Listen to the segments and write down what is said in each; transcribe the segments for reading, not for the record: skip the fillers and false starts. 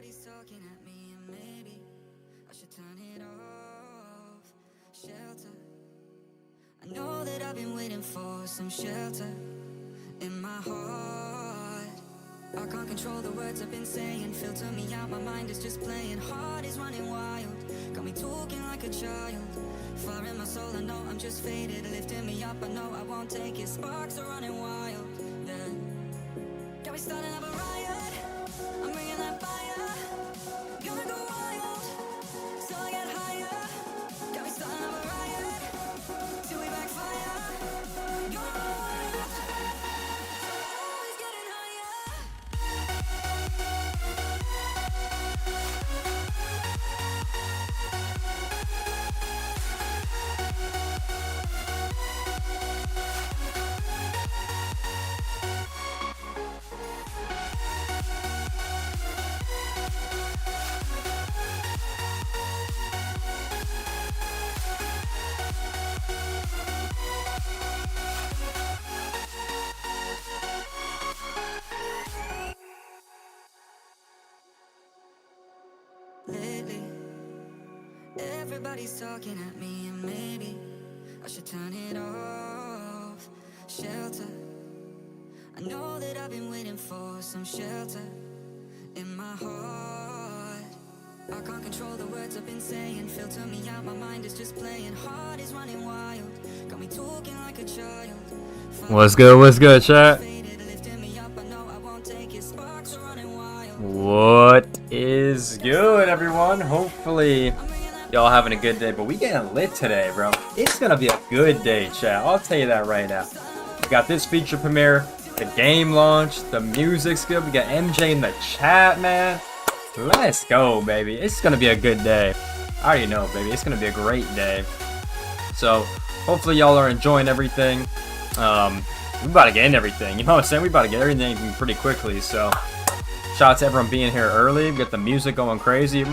Everybody's talking at me, and maybe I should turn it off. Shelter. I know that I've been waiting for some shelter in my heart. I can't control the words I've been saying. Filter me out, my mind is just playing. Heart is running wild, got me talking like a child. Fire in my soul, I know I'm just faded. Lifting me up, I know I won't take it. Sparks are running wild, yeah. Got me starting up a riot, I'm bringing that fire. Gonna go wild, till I get higher. Got me starting up a riot, till we backfire. Gonna go wild, always getting higher. Lately, everybody's talking at me, and maybe I should turn it off. Shelter. I know that I've been waiting for some shelter in my heart. I can't control the words I've been saying. Filter me out, my mind is just playing. Heart is running wild, got me talking like a child. What's good, chat? Lifting me up, I know I won't take it. Sparks are running wild. What is good, everyone? Hopefully, y'all having a good day, but we getting lit today, bro. It's gonna be a good day, chat. I'll tell you that right now. We got this feature premiere, the game launch, the music's good. We got MJ in the chat, man. Let's go, baby. It's gonna be a good day. I already know, baby. It's gonna be a great day. So, hopefully, y'all are enjoying everything. We about to get in everything. You know what I'm saying? We about to get everything pretty quickly. So, shout out to everyone being here early. We got the music going crazy.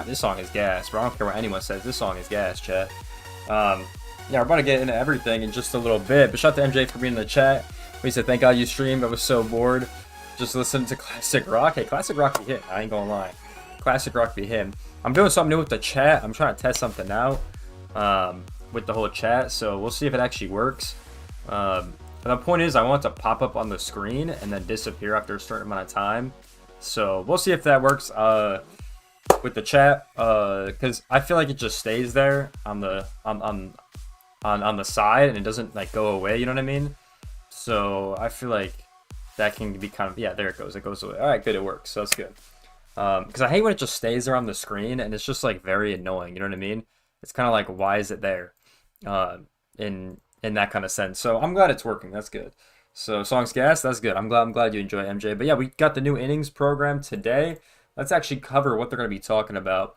This song is gas, bro. I don't care what anyone says. This song is gas, chat. Yeah, we're about to get into everything in just a little bit. But shout out to MJ for being in the chat. We said, thank God you streamed. I was so bored. Just listening to classic rock. Hey, classic rock be him. I ain't gonna lie. Classic rock be him. I'm doing something new with the chat. I'm trying to test something out with the whole chat. So we'll see if it actually works. And the point is, I want it to pop up on the screen and then disappear after a certain amount of time. So we'll see if that works with the chat. Because I feel like it just stays there on the side and it doesn't like go away. You know what I mean? So I feel like that can be kind of, yeah, there it goes. It goes away. All right, good. It works. So that's good. Because I hate when it just stays there on the screen and it's just like very annoying. You know what I mean? It's kind of like, why is it there? In that kind of sense. So I'm glad it's working. That's good. So songs gas, that's good. I'm glad you enjoy MJ. But yeah, we got the new innings program today. Let's actually cover what they're going to be talking about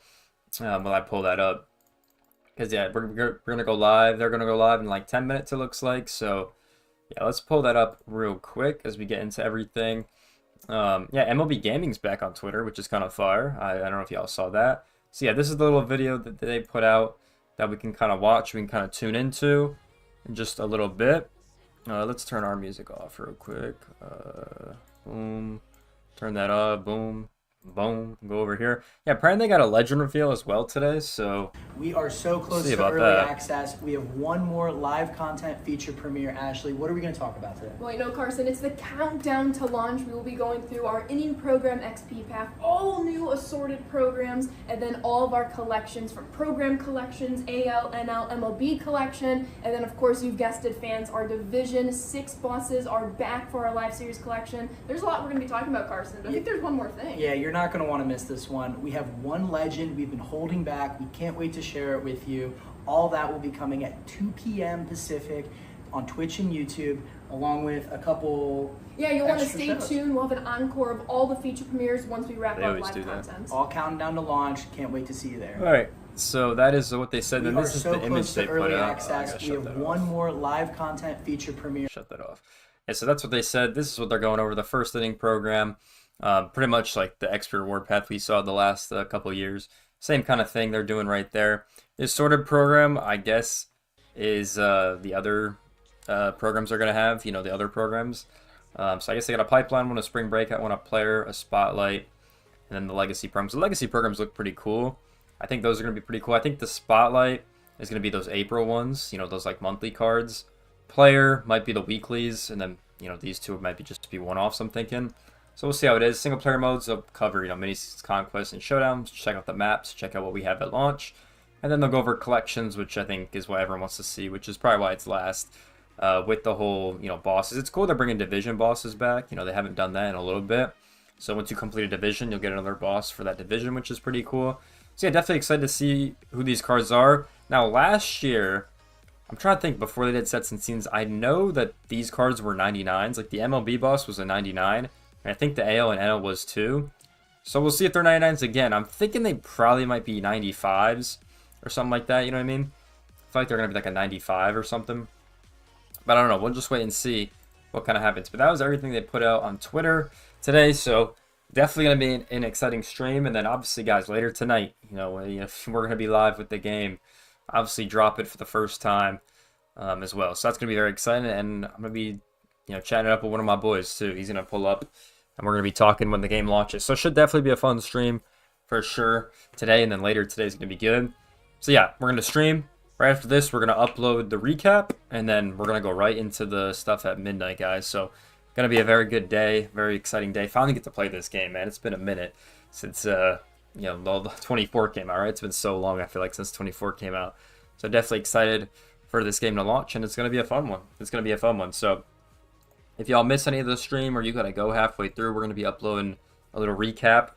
while I pull that up. Because yeah, we're going to go live. They're going to go live in like 10 minutes, it looks like. So yeah, let's pull that up real quick as we get into everything. Yeah, MLB Gaming's back on Twitter, which is kind of fire. I don't know if y'all saw that. So yeah, this is the little video that they put out that we can kind of watch. We can kind of tune into in just a little bit. Let's turn our music off real quick. Boom. Turn that off. Boom. Boom. Go over here. Yeah, apparently they got a legend reveal as well today, so we are so close to early access. We have one more live content feature premiere. Ashley, what are we going to talk about today? Well, you know, Carson, it's the countdown to launch. We will be going through our inning program XP pack, all new assorted programs, and then all of our collections from program collections, AL, NL, MLB collection, and then, of course, you've guessed it, fans, our Division 6 bosses are back for our live series collection. There's a lot we're going to be talking about, Carson, but I think there's one more thing. Yeah, you're not going to want to miss this one. We have one legend we've been holding back. We can't wait to share it with you. All that will be coming at 2 p.m. Pacific on Twitch and YouTube, along with a couple. Yeah, you'll want to stay shows. tuned. We'll have an encore of all the feature premieres once we wrap up live content. All counting down to launch. Can't wait to see you there. All right. So that is what they said. And this is the image they put out. Access. We have one more live content feature premiere. Shut that off. Yeah, so that's what they said. This is what they're going over, the first inning program. Pretty much like the XP reward path we saw the last couple years. Same kind of thing they're doing right there. This sorted program, I guess, is the other programs they're going to have, you know, the other programs. So I guess they got a pipeline one, a spring breakout one, a player, a spotlight, and then the legacy programs. The legacy programs look pretty cool. I think those are going to be pretty cool. I think the spotlight is going to be those April ones, you know, those like monthly cards. Player might be the weeklies, and then, you know, these two might be just be one-offs, I'm thinking. So we'll see how it is. Single player modes, they'll cover, you know, mini seasons, conquests, and showdowns. Check out the maps, check out what we have at launch. And then they'll go over collections, which I think is what everyone wants to see, which is probably why it's last. With the whole, you know, bosses. It's cool they're bringing division bosses back. You know, they haven't done that in a little bit. So once you complete a division, you'll get another boss for that division, which is pretty cool. So yeah, definitely excited to see who these cards are. Now, last year, I'm trying to think before they did sets and scenes, I know that these cards were 99s. Like the MLB boss was a 99, and I think the AL and NL was too. So we'll see if they're 99s again. I'm thinking they probably might be 95s or something like that, you know what I mean? I feel like they're going to be like a 95 or something. But I don't know. We'll just wait and see what kind of happens. But that was everything they put out on Twitter today. So definitely going to be an exciting stream. And then obviously, guys, later tonight, you know, we're going to be live with the game. Obviously, drop it for the first time as well. So that's going to be very exciting. And I'm going to be, you know, chatting it up with one of my boys too. He's going to pull up, and we're going to be talking when the game launches. So it should definitely be a fun stream for sure today. And then later today is going to be good. So yeah, we're going to stream. Right after this, we're going to upload the recap, and then we're going to go right into the stuff at midnight, guys. So, going to be a very good day, very exciting day. Finally get to play this game, man. It's been a minute since, you know, the 24 came out, right? It's been so long, I feel like, since 24 came out. So, definitely excited for this game to launch, and it's going to be a fun one. It's going to be a fun one. So, if y'all miss any of the stream or you got to go halfway through, we're going to be uploading a little recap,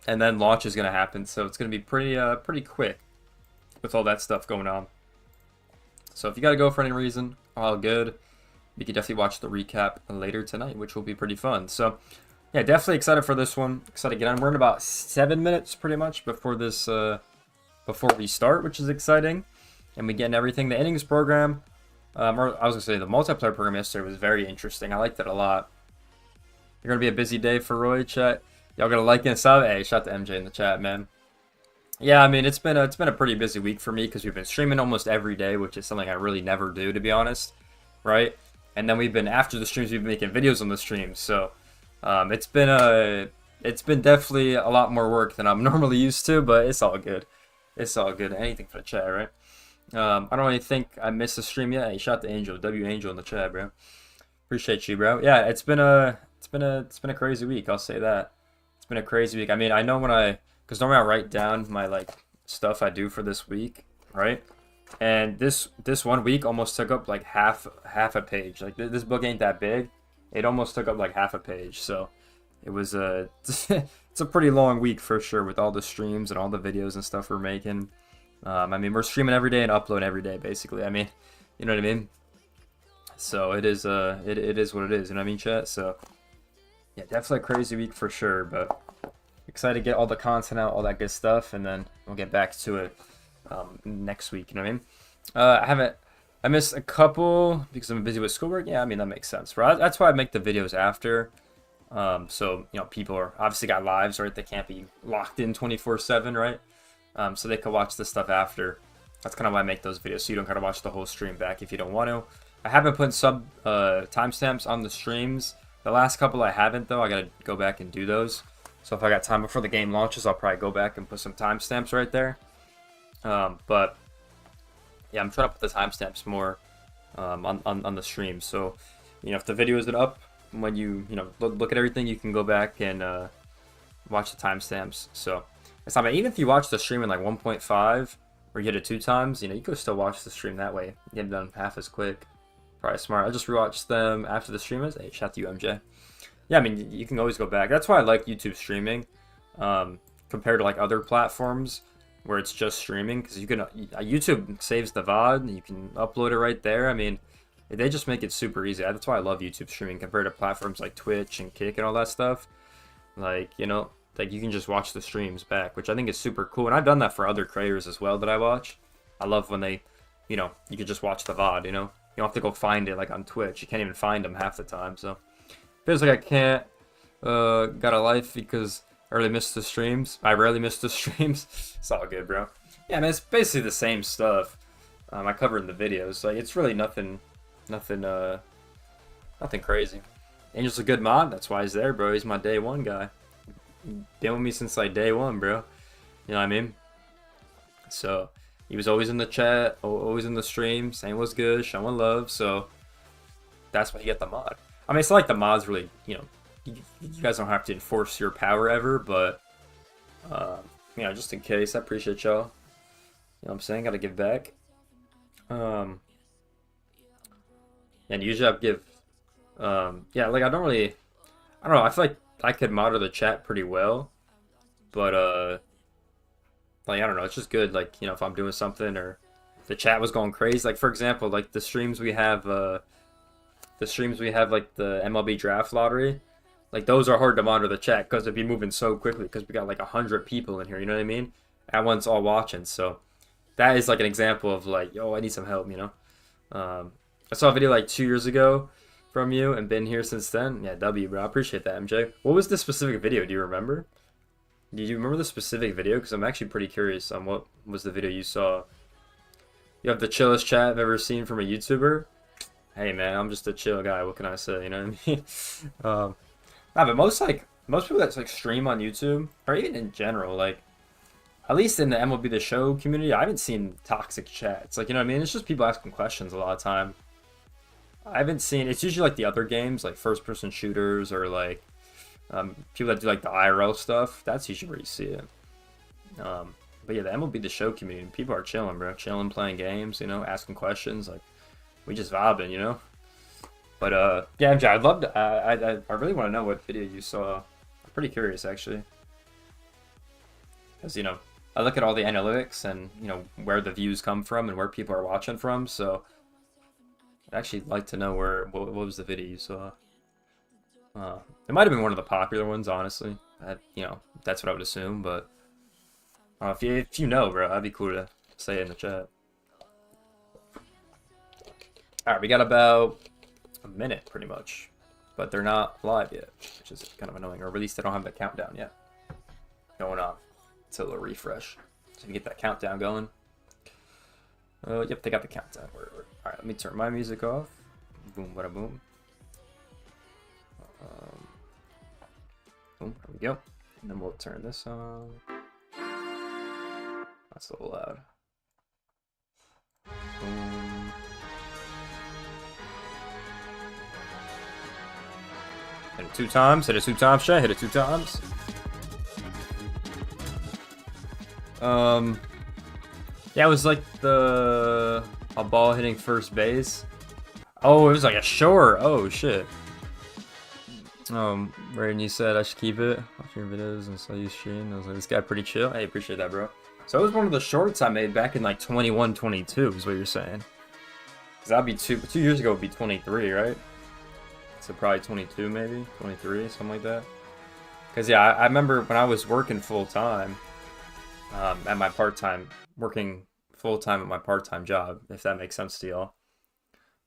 and then launch is going to happen. So, it's going to be pretty quick with all that stuff going on. So if you got to go for any reason, all good. You can definitely watch the recap later tonight, which will be pretty fun. So yeah, definitely excited for this one. Excited to get on. We're in about 7 minutes pretty much before this, before we start, which is exciting. And we get everything. The innings program, or I was gonna say the multiplayer program yesterday was very interesting. I liked it a lot. You're gonna be a busy day for Roy, chat. Y'all gotta like and sub. Hey, shout out to MJ in the chat, man. Yeah, I mean, it's been a pretty busy week for me because we've been streaming almost every day, which is something I really never do, to be honest, right? And then we've been, after the streams, we've been making videos on the streams, so it's been definitely a lot more work than I'm normally used to, but it's all good. It's all good. Anything for the chat, right? I don't really think I missed the stream yet. Hey, shout out to Angel, W Angel in the chat, bro. Appreciate you, bro. Yeah, it's been a crazy week. I'll say that. It's been a crazy week. I mean, I know because normally I write down my like stuff I do for this week, right? And this 1 week almost took up like half a page. Like this book ain't that big. It almost took up like half a page. So it was it's a pretty long week for sure with all the streams and all the videos and stuff we're making. I mean, we're streaming every day and uploading every day, basically. I mean, you know what I mean? So it is it is what it is. You know what I mean, chat? So yeah, definitely a crazy week for sure, but excited to get all the content out, all that good stuff, and then we'll get back to it next week. You know what I mean? I missed a couple because I'm busy with schoolwork. Yeah, I mean, that makes sense, right? That's why I make the videos after. So, you know, people are obviously got lives, right? They can't be locked in 24/7, right? So they can watch this stuff after. That's kind of why I make those videos, so you don't gotta watch the whole stream back if you don't want to. I haven't put sub timestamps on the streams. The last couple I haven't, though. I gotta go back and do those. So if I got time before the game launches, I'll probably go back and put some timestamps right there. But yeah, I'm trying to put the timestamps more on the stream. So, you know, if the video isn't up when you look at everything, you can go back and watch the timestamps. So it's not bad. Even if you watch the stream in like 1.5 or you hit it 2 times, you know, you could still watch the stream that way. Get it done half as quick. Probably smart. I'll just rewatch them after the stream is. Hey, shout out to you, MJ. Yeah, I mean, you can always go back. That's why I like YouTube streaming compared to like other platforms where it's just streaming, because you can YouTube saves the VOD, you can upload it right there. I mean, they just make it super easy. That's why I love YouTube streaming compared to platforms like Twitch and Kick and all that stuff. Like, you know, like you can just watch the streams back, which I think is super cool. And I've done that for other creators as well that I watch. I love when they, you know, you can just watch the VOD, you know. You don't have to go find it like on Twitch. You can't even find them half the time, so feels like I can't got a life because I really miss the streams. I rarely miss the streams. It's all good, bro. Yeah, I mean, it's basically the same stuff I cover in the videos. Like, it's really nothing crazy. Angel's a good mod. That's why he's there, bro. He's my day one guy. been with me since like day one, bro. You know what I mean? So he was always in the chat, always in the stream, saying what's good, showing love. So that's why you get the mod. I mean, it's not like the mods really, you know, you guys don't have to enforce your power ever, but you know, just in case, I appreciate y'all. You know what I'm saying? Gotta give back. And usually I give, yeah, like I don't know. I feel like I could monitor the chat pretty well, but like I don't know. It's just good, like you know, if I'm doing something or if the chat was going crazy. Like for example, like the streams we have like the MLB draft lottery. Like those are hard to monitor the chat because it'd be moving so quickly because we got like 100 people in here. You know what I mean? At once, all watching. So that is like an example of like, yo, I need some help. You know. I saw a video like 2 years ago from you and been here since then. Yeah, W, bro. I appreciate that, MJ. What was the specific video? Do you remember? Do you remember the specific video? Because I'm actually pretty curious on what was the video you saw. You have the chillest chat I've ever seen from a YouTuber. Hey, man, I'm just a chill guy. What can I say? You know what I mean? Nah, but most people that like stream on YouTube, or even in general, like at least in the MLB The Show community, I haven't seen toxic chats. Like, you know what I mean? It's just people asking questions a lot of time. I haven't seen, it's usually like the other games, like first person shooters or like people that do like the IRL stuff. That's usually where you see it. But yeah, the MLB The Show community, people are chilling, bro. Chilling, playing games, you know, asking questions. Like, we just vibing, you know? But yeah, MJ, I'd love to, I really want to know what video you saw. I'm pretty curious, actually. Because, you know, I look at all the analytics and, you know, where the views come from and where people are watching from, so I'd actually like to know what was the video you saw. It might have been one of the popular ones, honestly. You know, that's what I would assume, but if you know, bro, that'd be cool to say it in the chat. Alright, we got about a minute, pretty much. But they're not live yet, which is kind of annoying. Or at least they don't have the countdown yet going on. Until a refresh. So you get that countdown going. Yep, they got the countdown. Alright, let me turn my music off. Boom, bada boom. Boom, there we go. And then we'll turn this on. That's a little loud. Boom. Hit it 2 times, hit it 2 times, Shay, hit it 2 times. Yeah, it was like a ball hitting first base. Oh, it was like a short. Oh shit. Raiden, you said I should keep it. Watch your videos and saw you stream. I was like, this guy pretty chill. Hey, appreciate that, bro. So it was one of the shorts I made back in like 21, 22 is what you're saying. Cause that'd be 2 years ago would be 23, right? So probably 22 maybe, 23, something like that. Cause yeah, I remember when I was working full time, at my part-time, working full-time at my part-time job, if that makes sense to y'all.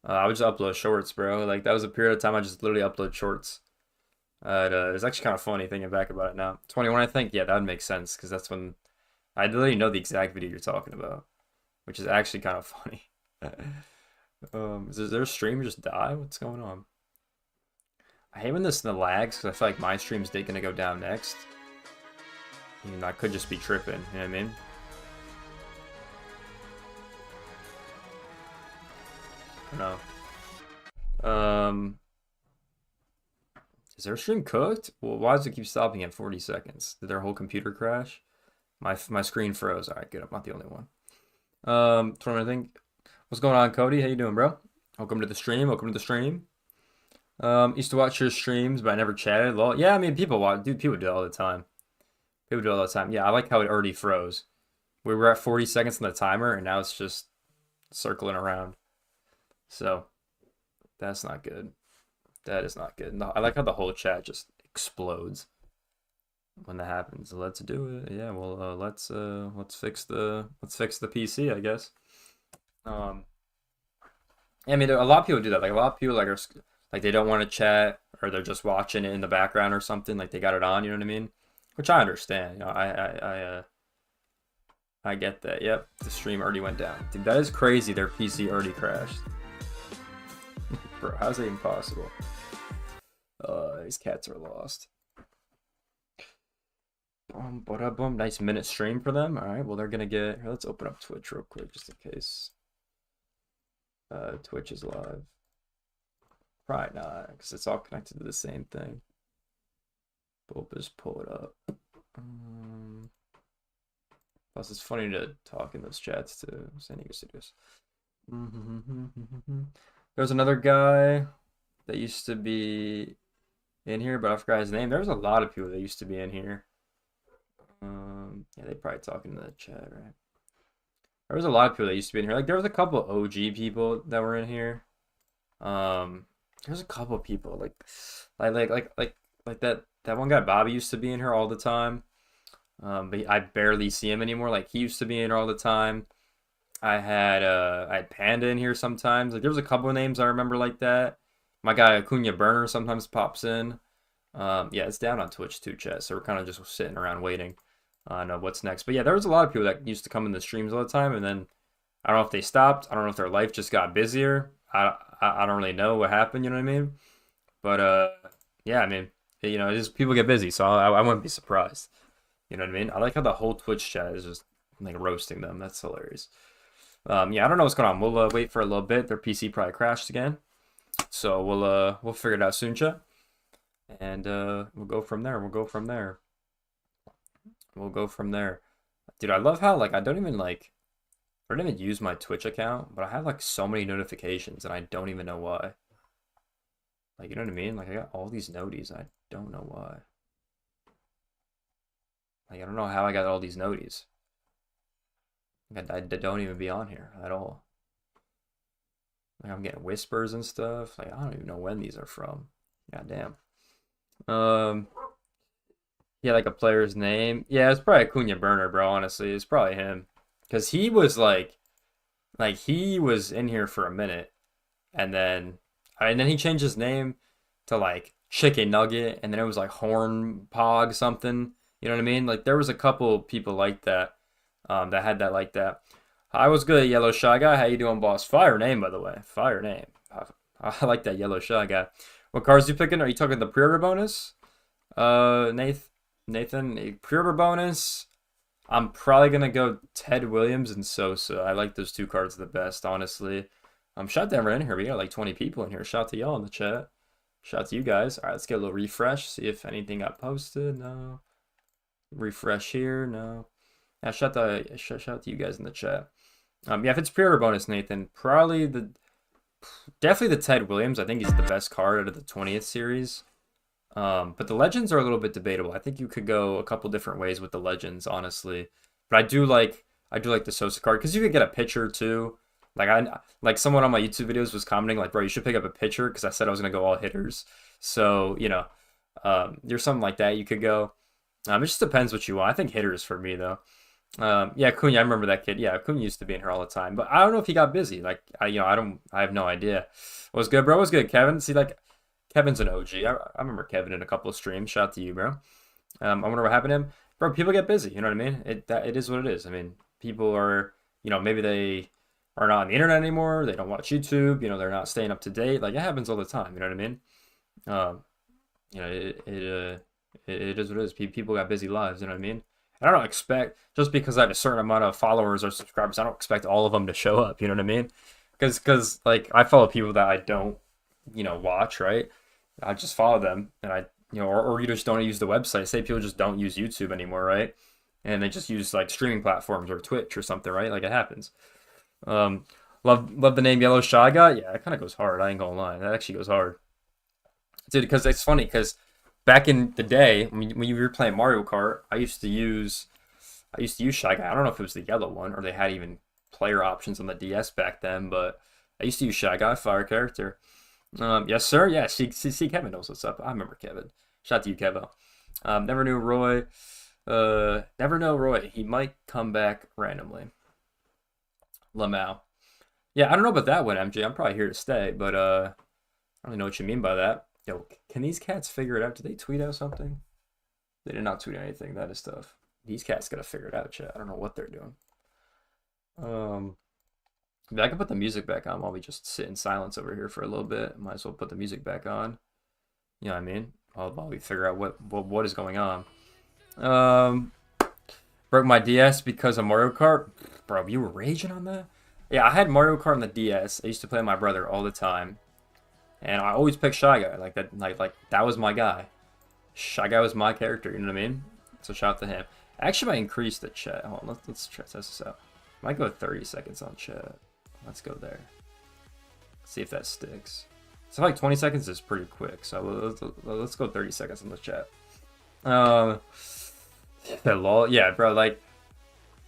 I would just upload shorts, bro. Like, that was a period of time I just literally upload shorts. It's actually kind of funny thinking back about it now. 21, I think? Yeah, that would make sense, because that's when I literally know the exact video you're talking about, which is actually kind of funny. Is their stream just die? What's going on? I hate when this lags, because I feel like my stream's gonna go down next. And I could just be tripping, you know what I mean? I don't know. Is their stream cooked? Well, why does it keep stopping at 40 seconds? Did their whole computer crash? My screen froze. Alright, good. I'm not the only one. I think. What's going on, Cody? How you doing, bro? Welcome to the stream. Welcome to the stream. Used to watch your streams, but I never chatted. Well, yeah, I mean, people do it all the time. People do it all the time. Yeah, I like how it already froze. We were at 40 seconds on the timer, and now it's just circling around. So, that's not good. That is not good. No, I like how the whole chat just explodes when that happens. Let's do it. Yeah, well, let's fix the PC, I guess. I mean, a lot of people do that. Like a lot of people like they don't want to chat, or they're just watching it in the background or something. Like they got it on. You know what I mean? Which I understand. You know, I get that. Yep, the stream already went down. Dude, that is crazy. Their PC already crashed. Bro, how's that even possible? These cats are lost. Boom. Nice minute stream for them. All right, well, they're gonna get here. Let's open up Twitch real quick just in case Twitch is live. Probably not, because it's all connected to the same thing. But we'll just pull it up. Plus, it's funny to talk in those chats too. San Diego Studios. There's another guy that used to be in here, but I forgot his name. There's a lot of people that used to be in here. Yeah, they probably talking in the chat, right? There was a lot of people that used to be in here. Like, there was a couple OG people that were in here. There's a couple people like that one guy Bobby used to be in here all the time. But I barely see him anymore. Like, he used to be in here all the time. I had Panda in here sometimes. Like, there was a couple of names I remember like that. My guy Acuna Burner sometimes pops in. Yeah, it's down on Twitch too, chat. So we're kind of just sitting around waiting on what's next. But yeah, there was a lot of people that used to come in the streams all the time, and then I don't know if they stopped. I don't know if their life just got busier. I don't really know what happened. You know what I mean? But yeah, I mean, you know, just people get busy, so I wouldn't be surprised. You know what I mean? I like how the whole Twitch chat is just like roasting them. That's hilarious. Yeah, I don't know what's going on. We'll wait for a little bit. Their PC probably crashed again, so we'll figure it out soon, chat. And we'll go from there. We'll go from there. Dude, I love how like I don't even use my Twitch account, but I have like so many notifications and I don't even know why. Like, you know what I mean? Like, I got all these noties. I don't know why. Like, I don't know how I got all these noties. I don't even be on here at all. Like, I'm getting whispers and stuff. Like, I don't even know when these are from. God damn. Yeah, like a player's name. Yeah, it's probably Acuna Burner, bro, honestly. It's probably him. Because he was like he was in here for a minute. And then he changed his name to like Chicken Nugget. And then it was like Horn Pog something. You know what I mean? Like, there was a couple people like that. That had that like that. I was good at Yellow Shy Guy. How you doing, boss? Fire name, by the way. Fire name. I like that Yellow Shy Guy. What cards you picking? Are you talking the pre-order bonus? Nathan, pre-order bonus. I'm probably gonna go Ted Williams and Sosa. I like those two cards the best, honestly. Shout out to everyone in here. We got like 20 people in here. Shout out to y'all in the chat. Shout out to you guys. All right, let's get a little refresh. See if anything got posted. No. Refresh here. No. Yeah, shout out to you guys in the chat. Yeah, if it's pre-order bonus, Nathan, definitely the Ted Williams. I think he's the best card out of the 20th series. But the legends are a little bit debatable. I think you could go a couple different ways with the legends, honestly. But I do like the Sosa card because you could get a pitcher too. Like someone on my YouTube videos was commenting like, bro, you should pick up a pitcher because I said I was gonna go all hitters. So you know, there's something like that you could go. It just depends what you want. I think hitters for me though. Yeah, Acuna, I remember that kid. Yeah, Acuna used to be in here all the time, but I don't know if he got busy. Like, I have no idea. What's good, bro? What's good, Kevin? See, like, Kevin's an OG. I remember Kevin in a couple of streams. Shout out to you, bro. I wonder what happened to him. Bro, people get busy. You know what I mean? It is what it is. I mean, people are, you know, maybe they are not on the internet anymore. They don't watch YouTube. You know, they're not staying up to date. Like, it happens all the time. You know what I mean? You know, it is what it is. People got busy lives. You know what I mean? And I don't expect, just because I have a certain amount of followers or subscribers, I don't expect all of them to show up. You know what I mean? Because like, I follow people that I don't, you know, watch, right? I just follow them, and I, you know, or you just don't use the website. Say people just don't use YouTube anymore, right? And they just use like streaming platforms or Twitch or something, right? Like, it happens. Love the name Yellow Shy Guy. Yeah, it kind of goes hard. I ain't gonna lie. That actually goes hard, dude. Because it's funny because back in the day when you were playing Mario Kart, I used to use Shy Guy. I don't know if it was the yellow one or they had even player options on the DS back then, but I used to use Shy Guy, fire character. Yes, sir. Yeah, see, Kevin knows what's up. I remember Kevin. Shout out to you, Kevo. Never knew Roy. Never know Roy. He might come back randomly. Lamau. Yeah, I don't know about that one, MJ. I'm probably here to stay, but I don't really know what you mean by that. Yo, can these cats figure it out? Did they tweet out something? They did not tweet anything. That is tough. These cats gotta figure it out, chat. I don't know what they're doing. I can put the music back on while we just sit in silence over here for a little bit. Might as well put the music back on. You know what I mean? While we figure out what is going on. Broke my DS because of Mario Kart. Bro, you were raging on that? Yeah, I had Mario Kart on the DS. I used to play with my brother all the time. And I always picked Shy Guy. Like that was my guy. Shy Guy was my character, you know what I mean? So shout out to him. I actually might increase the chat. Hold on, let's test this out. Might go 30 seconds on chat. Let's go there. See if that sticks. So like 20 seconds is pretty quick. So let's go 30 seconds on the chat. Lol. Yeah, bro, like,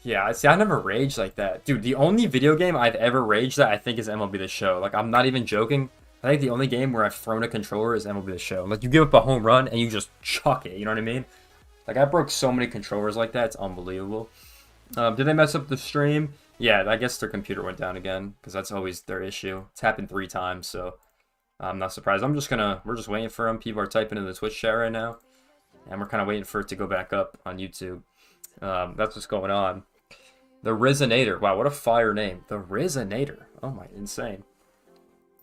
yeah, see, I never raged like that. Dude, the only video game I've ever raged at, I think, is MLB The Show. Like, I'm not even joking. I think the only game where I've thrown a controller is MLB The Show. Like, you give up a home run and you just chuck it, you know what I mean? Like, I broke so many controllers like that, it's unbelievable. Did they mess up the stream? Yeah, I guess their computer went down again, because that's always their issue. It's happened 3 times, so I'm not surprised. We're just waiting for them. People are typing in the Twitch chat right now, and we're kind of waiting for it to go back up on YouTube. That's what's going on. The Resonator. Wow, what a fire name. The Resonator. Oh my, insane.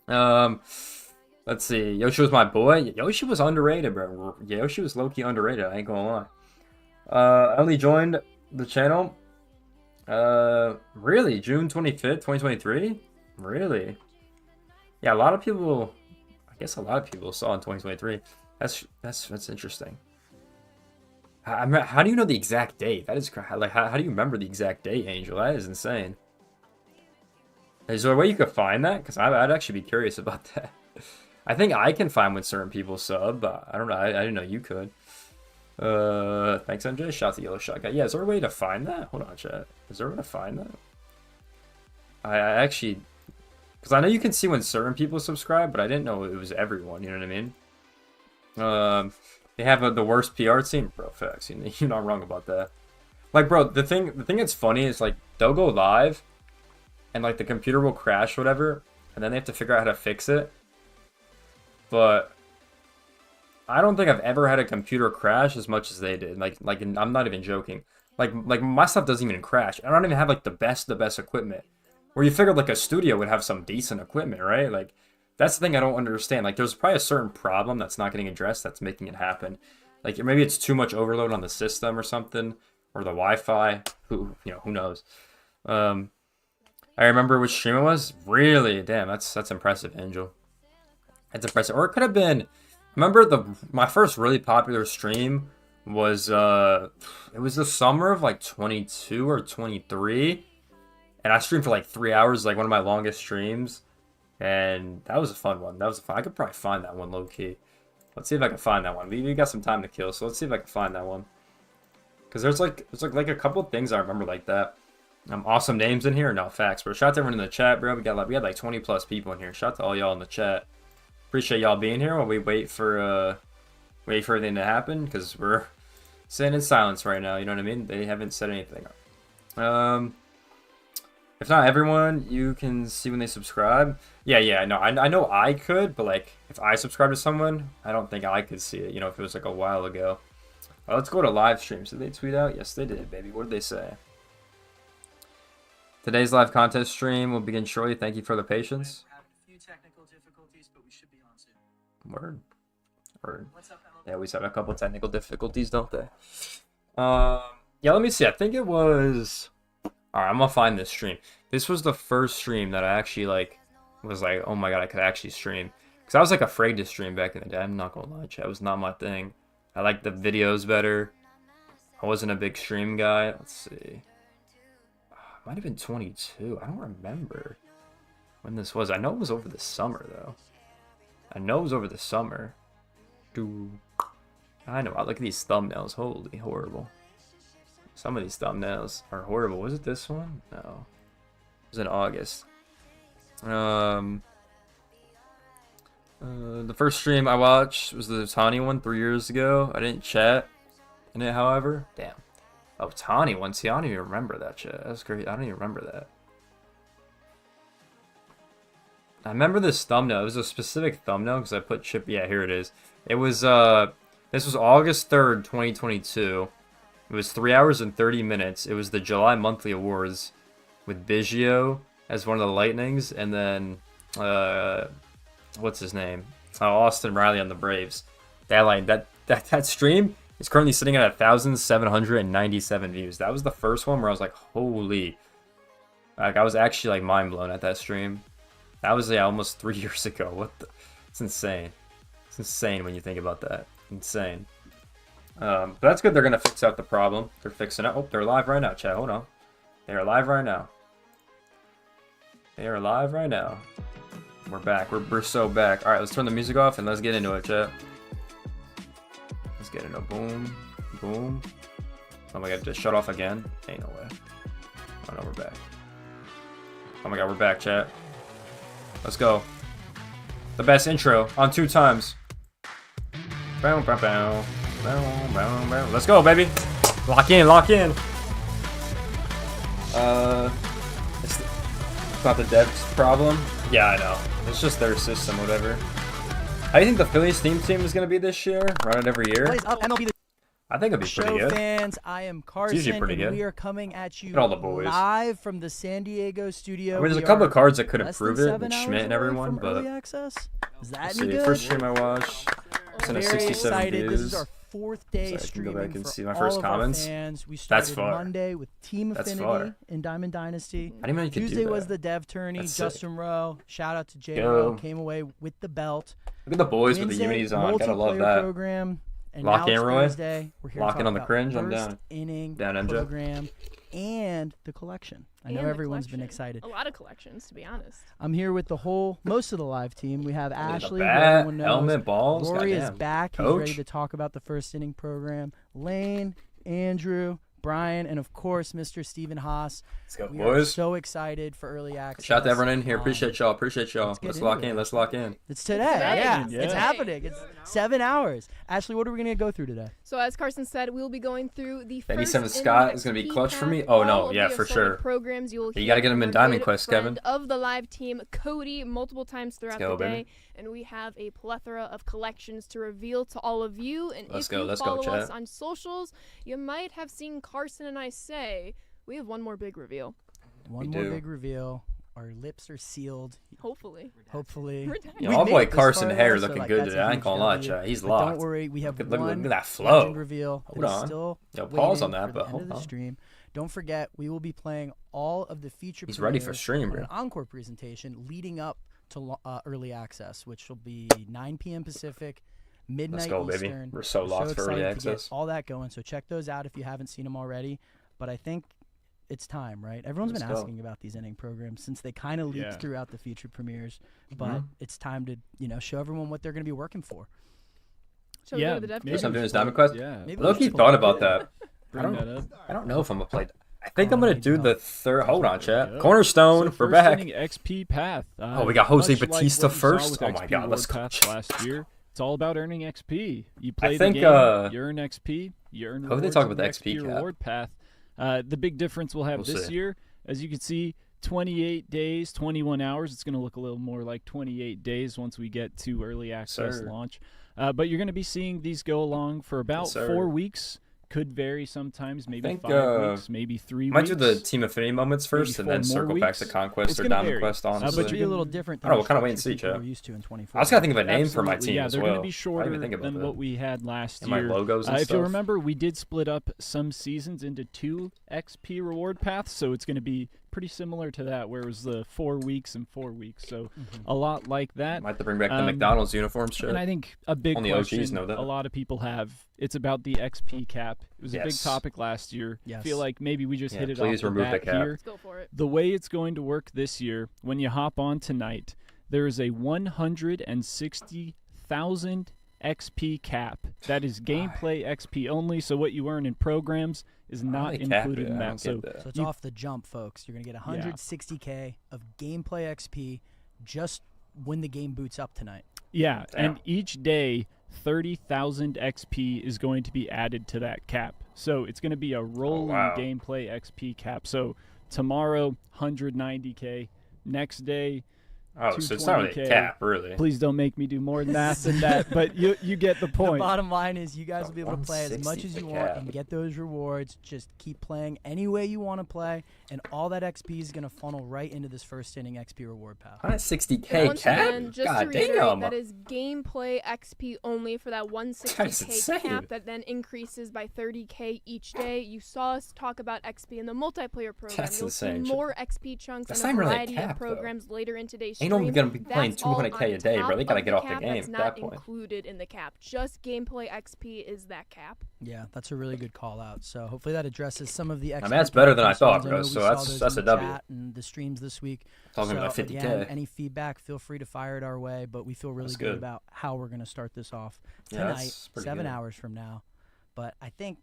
Let's see. Yoshi was my boy. Yoshi was underrated, bro. Yoshi was low-key underrated, I ain't gonna lie. I only joined the channel. Really? June 25th, 2023? Really? Yeah, a lot of people, I guess a lot of people saw in 2023. That's interesting. How do you know the exact date? That is like, how do you remember the exact date, Angel? That is insane. Is there a way you could find that? Because I'd actually be curious about that. I think I can find when certain people sub, but I don't know. I didn't know you could. Thanks, MJ. Shout out to Yellow Shot Guy. Yeah, is there a way to find that? Hold on, chat. Is there a way to find that? I actually, because I know you can see when certain people subscribe, but I didn't know it was everyone. You know what I mean? They have the worst PR team, bro. Facts. You're not wrong about that. Like, bro, the thing that's funny is, like, they'll go live, and like the computer will crash, or whatever, and then they have to figure out how to fix it. But I don't think I've ever had a computer crash as much as they did. Like I'm not even joking. Like my stuff doesn't even crash. I don't even have like the best equipment. Where you figured like a studio would have some decent equipment, right? Like, that's the thing I don't understand. Like, there's probably a certain problem that's not getting addressed that's making it happen. Like, maybe it's too much overload on the system or something, or the Wi-Fi. Who knows? I remember which stream it was. Really, damn, that's impressive, Angel. That's impressive. Or it could have been. Remember my first really popular stream was it was the summer of like 22 or 23, and I streamed for like 3 hours, like one of my longest streams. And that was a fun one. I could probably find that one low key. Let's see if I can find that one. We got some time to kill, so let's see if I can find that one. Cause there's like a couple of things I remember like that. Awesome names in here. No, facts, bro. Shout out to everyone in the chat, bro. We had like 20 plus people in here. Shout out to all y'all in the chat. Appreciate y'all being here while we wait for everything to happen, because we're sitting in silence right now. You know what I mean? They haven't said anything. If not everyone, you can see when they subscribe. Yeah, no, I know I could, but like if I subscribe to someone, I don't think I could see it. You know, if it was like a while ago. Let's go to live streams. Did they tweet out? Yes, they did, baby. What did they say? Today's live contest stream will begin shortly. Thank you for the patience. A few technical difficulties, but we should be on soon. Word. What's up, MLB? They always have a couple technical difficulties, don't they? Yeah, let me see. I think it was. Alright, I'm gonna find this stream. This was the first stream that I actually was like, oh my god, I could actually stream. Because I was like afraid to stream back in the day. I'm not gonna lie, chat. It was not my thing. I liked the videos better. I wasn't a big stream guy. Let's see. It might have been 22. I don't remember when this was. I know it was over the summer, though. I know it was over the summer. I know. Look at these thumbnails. Holy horrible. Some of these thumbnails are horrible. Was it this one? No. It was in August. The first stream I watched was the Tawny one 3 years ago. I didn't chat in it, however. Damn. Oh, Tawny one. See, I don't even remember that chat. That's great. I don't even remember that. I remember this thumbnail. It was a specific thumbnail because I put chip. Yeah, here it is. It was, this was August 3rd, 2022. It was 3 hours and 30 minutes. It was the July monthly awards with Biggio as one of the Lightnings, and then what's his name? Austin Riley on the Braves. That stream, He's currently sitting at 1,797 views. That was the first one where I was like, holy. Like, I was actually, like, mind blown at that stream. That was, yeah, almost 3 years ago. What the? It's insane. It's insane when you think about that. Insane. But that's good. They're going to fix out the problem. They're fixing it. Oh, they're live right now, chat. Hold on. They are live right now. They are live right now. We're back. We're so back. All right, let's turn the music off and let's get into it, chat. Let's get into boom, boom. Oh my god, just shut off again? Ain't no way. Oh no, we're back. Oh my god, we're back, chat. Let's go. The best intro on 2 times. Bow, bow, bow. Bow, bow, bow. Let's go, baby. Lock in, lock in. It's not the dev's problem. Yeah, I know. It's just their system, whatever. How do you think the Phillies team is going to be this year? Run it every year? What is up, MLB? I think it'll be pretty good. Fans, I am Carson, usually pretty good. and we are coming at you All the boys. live from the San Diego studio. I mean, there's a couple of cards that could improve it, with Schmidt and everyone, but access. Is that let's any see. good? First stream I watched, it's in a Very 67 excited. This is views. our 4th day So I can streaming go back and for see my all first of our comments. fans. We That's started far. Monday with Team That's Affinity far. in Diamond Dynasty. I didn't know you could Tuesday do that. was the Dev Tourney. That's Justin Rowe, shout out to J Go. Rowe, came away with the belt. Look at the boys with the Wednesday, unis on. Gotta love multiplayer that. Program, and Lock now in, it's Roy. Thursday. We're here to Lock talk in on the about cringe. I'm first down. inning Down, MJ. program and the collection. I know And the everyone's been collection. excited. A lot of collections, to be honest. I'm here with most of the live team. We have Ashley, who bat, everyone knows. helmet, balls. Rory is Goddamn. back. He's Coach. ready to talk about the first inning program. Lane, Andrew, Brian, and of course, Mr. Stephen Haas. Let's go, We are boys. so excited for early access. Shout out to everyone in here. Appreciate y'all. Appreciate y'all. Let's get Let's into lock it. in. Let's lock in. It's today. happening, It's yeah. happening. It's 7 hours. Ashley, what are we going to go through today? So as Carson said, we'll be going through the Benny first Seven inning Scott is gonna be XP clutch for path, me? Oh, no. all of Yeah, the for assorted sure. Programs you will You hear gotta get him from in our Diamond good Quest, friend Kevin. Of the live team, Cody, multiple times throughout go, the day, baby. and we have a plethora of collections to reveal to all of you. And Let's if go, you let's go, follow us chat. on socials, you might have seen Carson and I say we have one more big reveal. One We more do. big reveal. Our lips are sealed. Hopefully. Hopefully. We're done. Yo, We've my made boy it this Carson far, Hair though, so, looking like, good that's a today. I ain't huge gonna lie, W. chat. He's But locked. Don't worry, we have Look one at that flow. legend reveal that Hold is on. still Yo, pause on waiting that, for but the end hold of the on. stream. Don't forget, we will be playing all of the feature He's ready for premieres stream, on bro. an encore presentation leading up to early access, which will be 9 p.m. Pacific, midnight Let's go, baby. Eastern. We're so locked for early excited to get access. all that going, so check those out if you haven't seen them already. But I think it's time, right? Everyone's been Let's go. asking about these inning programs since they kind of leaked Yeah. throughout the feature premieres, but it's time to show everyone what they're going to be working for. Shall we go to the dev Yes, I'm kit? doing his Diamond Quest. Yeah. Maybe Loki we should thought pull about that. Bring that up. I don't know if I'm gonna play. I think I'm gonna need do help. the third. Hold on, chat. go. Cornerstone. So We're first back. inning XP path. Oh, we got Jose much like Batista what you saw first? with Oh my XP God, let's World go. Path last year. It's all about earning XP. You play think, the game, you earn XP, you earn hope they rewards talk in about the XP cap. reward path. The big difference we'll have We'll this see. year, as you can see, 28 days, 21 hours. It's going to look a little more like 28 days once we get to early access Sir. launch. But you're going to be seeing these go along for about Yes, sir. 4 weeks. Could vary sometimes, maybe think, 5 weeks, maybe 3 Might weeks. do the Team Affinity moments first, Maybe and then 4 more circle back to weeks. Conquest It's or gonna Diamond vary. Quest. but Honestly, But you're be a gonna- little different. I don't know, than we'll kinda the wait and see, structure people Joe. were used to in 24. I just gotta think of a name for my Absolutely, team yeah, as they're well. going to be I shorter didn't even think than about what that. we had last And my year. logos and If you stuff. remember, we did split up some seasons into 2 XP reward paths, so it's going to be pretty similar to that, where it was the 4 weeks and 4 weeks. So a lot like that. Might have to bring back the Um, McDonald's uniforms. Shit. And I think a big Only OGs question know that. a lot of people have, it's about the XP cap. It was a big Yes. topic last year. Yes. Feel like maybe we just Yeah, hit it please off the remove the bat cap. here. Let's go for it. The way it's going to work this year, when you hop on tonight, there is a 160,000 XP cap. That is gameplay XP only, so what you earn in programs is not they cap included it? in I that. don't So get that. So it's you- off the jump, folks. You're going to get 160K of gameplay XP just when the game boots up tonight. yeah, Damn. and each day 30,000 XP is going to be added to that cap. So it's going to be a rolling wow. gameplay XP cap. So tomorrow 190K, next day Oh, so it's not really a 220K. cap, really. Please don't make me do more math than that, but you get the The point. bottom line is you guys will be able to play as 160 much as you the want cap. and get those rewards. Just keep playing any way you want to play, and all that XP is going to funnel right into this first inning XP reward path. 160K Once cap? again, just God to reiterate, damn. that is gameplay XP only for that That's 160K insane. cap that then increases by 30K each day. You saw us talk about XP in the multiplayer program. That's You'll insane. see more XP chunks That's and not a really a variety cap, of though. programs later in today's Ain't stream. nobody gonna be playing That's all 200K a on day, bro. They top gotta of get off the cap game that's at not that point. included in the cap. Just gameplay XP is that cap. Yeah, that's a really good call out. So hopefully that addresses some of the XP. that's better than I thought, concerns. bro. know So we saw that's those a in the W. chat and the streams this week. Talking so about 50K. again, any feedback, feel free to fire it our way. But we feel really That's good good. about how we're going to start this off Yeah, tonight, that's pretty 7 good. hours from now. But I think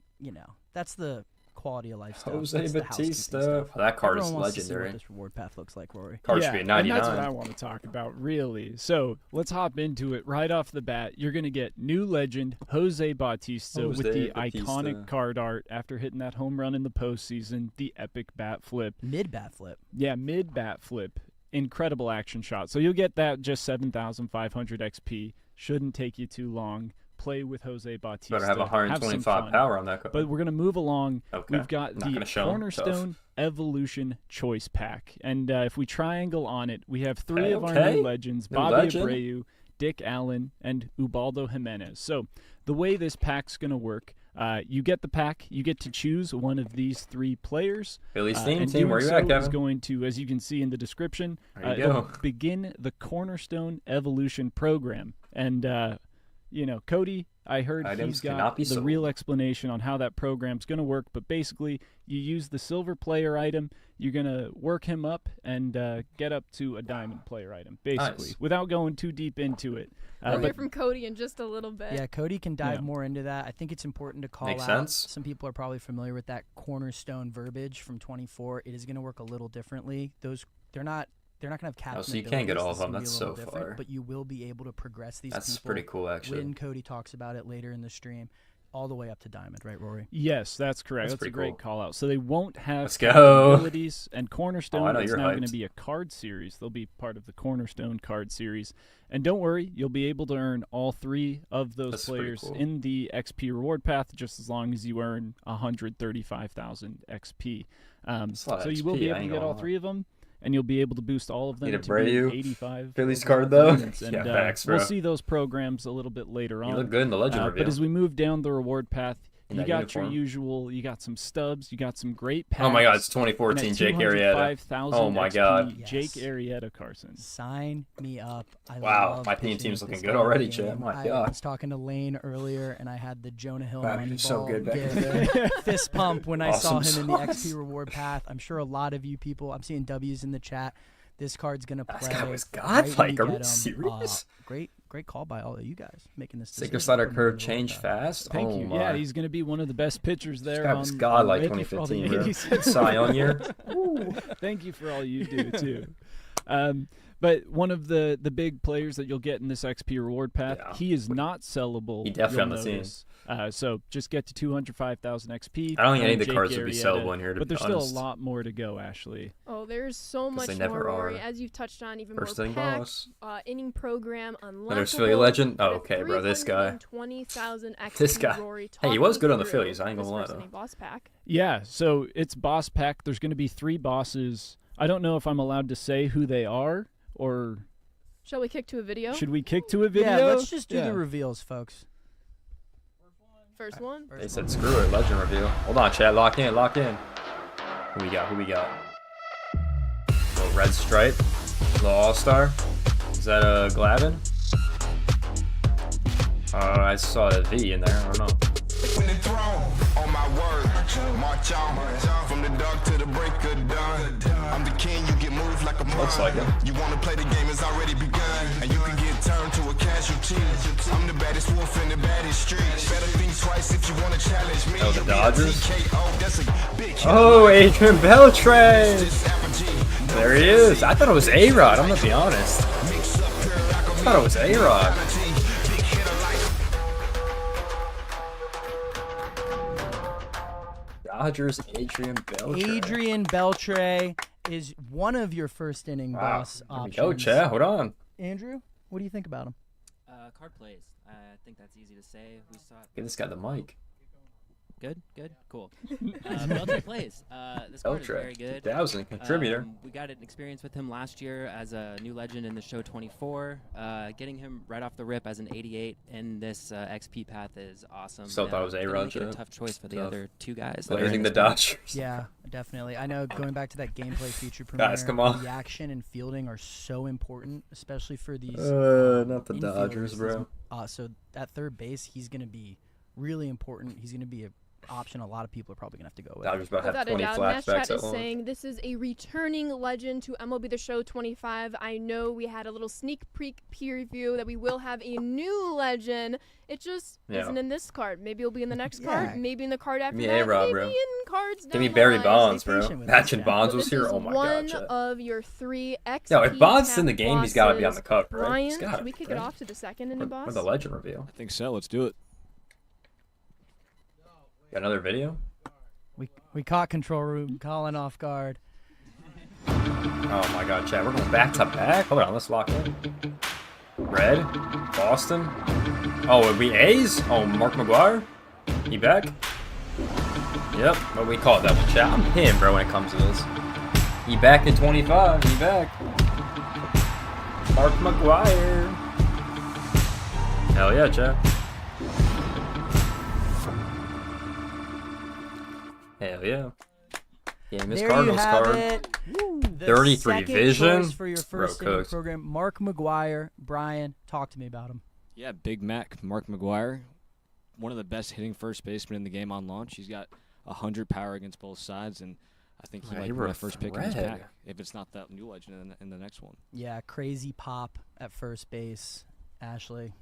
that's the quality of life stuff. Jose That's the housekeeping Batista. stuff. Oh, that card is Everyone wants to see what legendary. this reward path looks like, Rory. Card yeah, should be a and 99. that's what I want to talk about, really. So let's hop into it right off the bat. You're going to get new legend Jose Bautista with the iconic card art after hitting that home run in the postseason, the epic bat flip. Mid bat flip. Yeah, mid bat flip. Incredible action shot. So you'll get that just 7,500 XP. Shouldn't take you too long. Play with Jose Bautista. Better have some 125 fun. power on that card. But we're going to move along. Okay. We've got Not the gonna show 'em. Cornerstone Evolution Choice Pack. And if we triangle on it, we have three of our Okay. new legends, New Bobby legend. Abreu, Dick Allen, and Ubaldo Jimenez. So the way this pack's going to work, you get the pack, you get to choose one of these three players. Phillies theme and team, where you doing at, so is Kevin? going to, as you can see in the description, There you it'll go. begin the Cornerstone Evolution program. And, Cody, I heard Items he's got cannot be the sold. real explanation on how that program's going to work. But basically, you use the silver player item, you're going to work him up and get up to a diamond player item, basically, Nice. without going too deep into it. We'll hear But from Cody in just a little bit. Yeah, Cody can dive Yeah. more into that. I think it's important to call Makes out. sense. Some people are probably familiar with that cornerstone verbiage from 24. It is going to work a little differently. They're not going to have caps. so you can't get all of This is them. gonna be That's a little so different, fire. But you will be able to progress these That's people pretty cool, actually. when Cody talks about it later in the stream, all the way up to diamond, right, Rory? yes, that's correct. That's That's a pretty great cool. call out. So they won't have Let's go. abilities, and Cornerstone Oh, I know is you're now going to hyped. be a card series. They'll be part of the Cornerstone card series. And don't worry, you'll be able to earn all three of those That's pretty players cool. in the XP reward path, just as long as you earn 135,000 XP. That's a lot of So you will XP, be I able to ain't get gonna all lie. three of them, and you'll be able to boost all of them Need a to be Abreu 85. Phillies overall card, though? diamonds. And, Yeah, facts, bro. we'll see those programs a little bit later on. You look good in the legend reveal. But as we move down the reward path, In you that got your uniform. usual, you got some stubs, you got some great packs. Oh my God, it's and 2014 at Jake Arrieta. 205,000 Oh my XP, God. Yes. Jake Arrieta Carson. Sign me up. I Wow, love my team pitching team's with looking this good guy already, in the Chad. game. My I God. was talking to Lane earlier, and I had the Jonah Hill Wow, money you're so ball good back give there. a fist pump when I saw Awesome him in the sauce. XP reward path. I'm sure a lot of you people, I'm seeing W's in the chat. This card's gonna play. This guy was right when godlike. you Are we get 'em. serious? Great call by all of you guys making this Sinker decision. slider Putting him in curve the change reward path. fast. Thank oh you. my. Yeah, he's going to be one of the best pitchers there. This guy was on godlike Reddit for all the 2015, bro. 80s. Cy Young year. Thank you for all you do too. But one of the big players that you'll get in this XP reward path, Yeah. he is not sellable. He definitely you'll on the scene. notice. So just get to 205,000 XP. I don't think earn any of the Jake cards would be Arrieta, sellable in here, to but be there's honest. still a lot more to go, Ashley. Oh, there's so much they more, never Rory. are. As you've touched on, even First more thing packs, boss. inning program, And there's unlockable. Philly legend. Oh, at a okay, bro. This guy. 320,000 XP. This guy. Rory, Hey, he talk was me good on the through Phillies, I ain't this gonna lie, first though. inning boss pack. Yeah, so it's boss pack. There's going to be 3 bosses. I don't know if I'm allowed to say who they are, or Shall we kick to a video? should we kick to a video? Yeah, let's just do Yeah. the reveals, folks. First one. They said screw it, legend reveal. Hold on, Chad. Lock in, lock in. Who we got? Who we got? Little red stripe. Little all-star. Is that a Glavin? I saw a V in there. I don't know. When the throne, on my word, march on, from the dark to the break of dawn. I'm the king, you get moved like a Looks like it. You wanna play the game, it's already begun, and you can get turned to a casualty. I'm the baddest wolf in the baddest streets. Better think twice if you wanna challenge me. Oh, the You'll be a Dodgers? TKO, that's a big hit. Oh, Adrian Beltre! This apogee. There he is. I thought it was A-Rod. I'm gonna be honest. Mix up pure alchemy. I thought it was A-Rod. Big hitter like Dodgers, Adrian Beltre. Adrian Beltre, is one of your first inning boss options. Go, Chad. Hold on. Andrew, what do you think about him? Card plays. I think that's easy to say. We saw it. Give this guy the mic. Good, cool. Beltre plays. This card is very good. 2000 contributor. We got an experience with him last year as a new legend in the show 24. Getting him right off the rip as an 88 in this XP path is awesome. Still thought it was A-Rod. A tough choice for the other two guys. Blazing the Dodgers. Yeah, definitely. I know going back to that gameplay feature premiere, Guys, come on. reaction and fielding are so important, especially for these. Not the infielders. Dodgers, bro. So at third base, he's going to be really important. He's going to be an option a lot of people are probably going to have to go with. Dodgers about to have Without a 20 doubt. Mash flashbacks Chat at is launch. saying this is a returning legend to MLB The Show 25. I know we had a little sneak peek preview that we will have a new legend. It just isn't in this card. Maybe it'll be in the next card. Maybe in the card after Give me that. A-Rod, maybe bro. in cards down Give me the Barry line. Bonds, Stay bro. patient with Imagine this, Bonds So was this here. is Oh my one god, Chad. of your 3 XP No, if Bonds is in the pack game, he's got to be on the bosses. cup, right? He's Ryan, gotta should we be, kick right? it off to the second inning boss? For the legend reveal. I think so. Let's do it. Got another video? We caught control room calling off guard. Oh my god, Chad. We're going back to back? Hold on, let's lock in. Red? Boston? Oh, are we A's? Oh, Mark McGuire? He back? Yep. What we call it that one, Chad. I'm him, bro, when it comes to this. He back in 25. He back. Mark McGuire. Hell yeah, Chad. Hell yeah. Game is There Cardinals you have card. it. The 33 second vision. choice for your Bro, first inning cooked. program. Mark McGuire. Brian, talk to me about him. Yeah, Big Mac, Mark McGuire, one of the best hitting first basemen in the game on launch. He's got 100 power against both sides, and I think he Yeah, might you be were my a first pick in this thread. pack, if it's not that new legend in the next one. Yeah, crazy pop at first base. Ashley,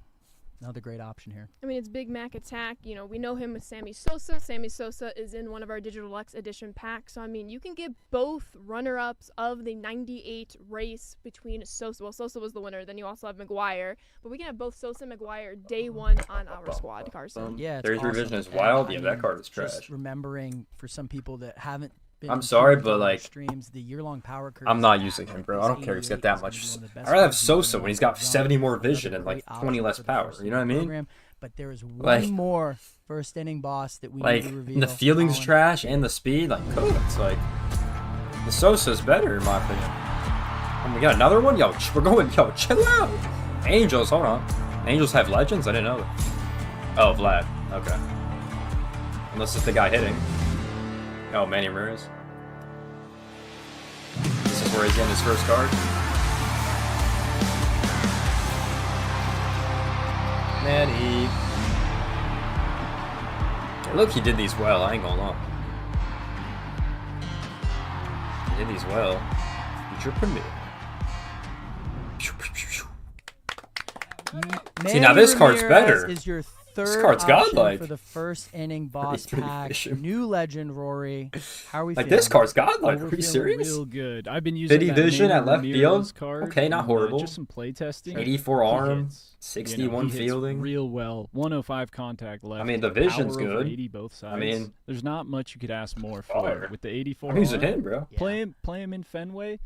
another great option here. I mean, it's Big Mac Attack. You know, we know him with Sammy Sosa. Sammy Sosa is in one of our Digital Deluxe Edition packs. So, I mean, you can get both runner-ups of the 98 race between Sosa. Well, Sosa was the winner. Then you also have McGuire. But we can have both Sosa and McGuire day one on our squad, Carson. Yeah, it's 33 awesome. vision is And, wild. I Yeah, that mean, card is just trash. remembering for some people that haven't been I'm in sorry, tune but, with like, our streams, the year-long power curve I'm is not back. using him, bro. I This don't care. He's got 88 that is much. gonna be one of the best I'd rather have cards you can Sosa get when he's on got the 70 more another vision and great like option 20 less for the power. first You know what I inning mean? program. But there is one Like- more first inning boss that we Like, need to reveal. and the fielding's Colin. trash and the speed, like, cool. It's like, the Sosa's better, in my opinion. And we got another one? Yo, we're going, yo, chill out. Angels, hold on. Angels have legends? I didn't know that. Oh, Vlad. Okay. Unless it's the guy hitting. Oh, Manny Ramirez. This is where he's getting his first card. Manny. Hey, look, he did these well. I ain't gonna lie. He did these well. Future premiere. See, now Manny this card's Ramirez better. Is your third card's option godlike. for the first inning boss 33 pack. vision. New legend, Rory. How are we Like, feeling? this card's godlike. Oh, Are we're you feeling serious? Real good. I've been using Fitty that vision Manny at left Ramirez field? card Okay, not in, horrible. just some play testing. 84 He arm, hits. 61 he hits fielding. real well. 105 contact left. I mean, the vision's Power over good. 80 both sides. I mean, there's not much you could ask more for fire. with the 84. I'm using arm. him, bro. Yeah. Play him in Fenway.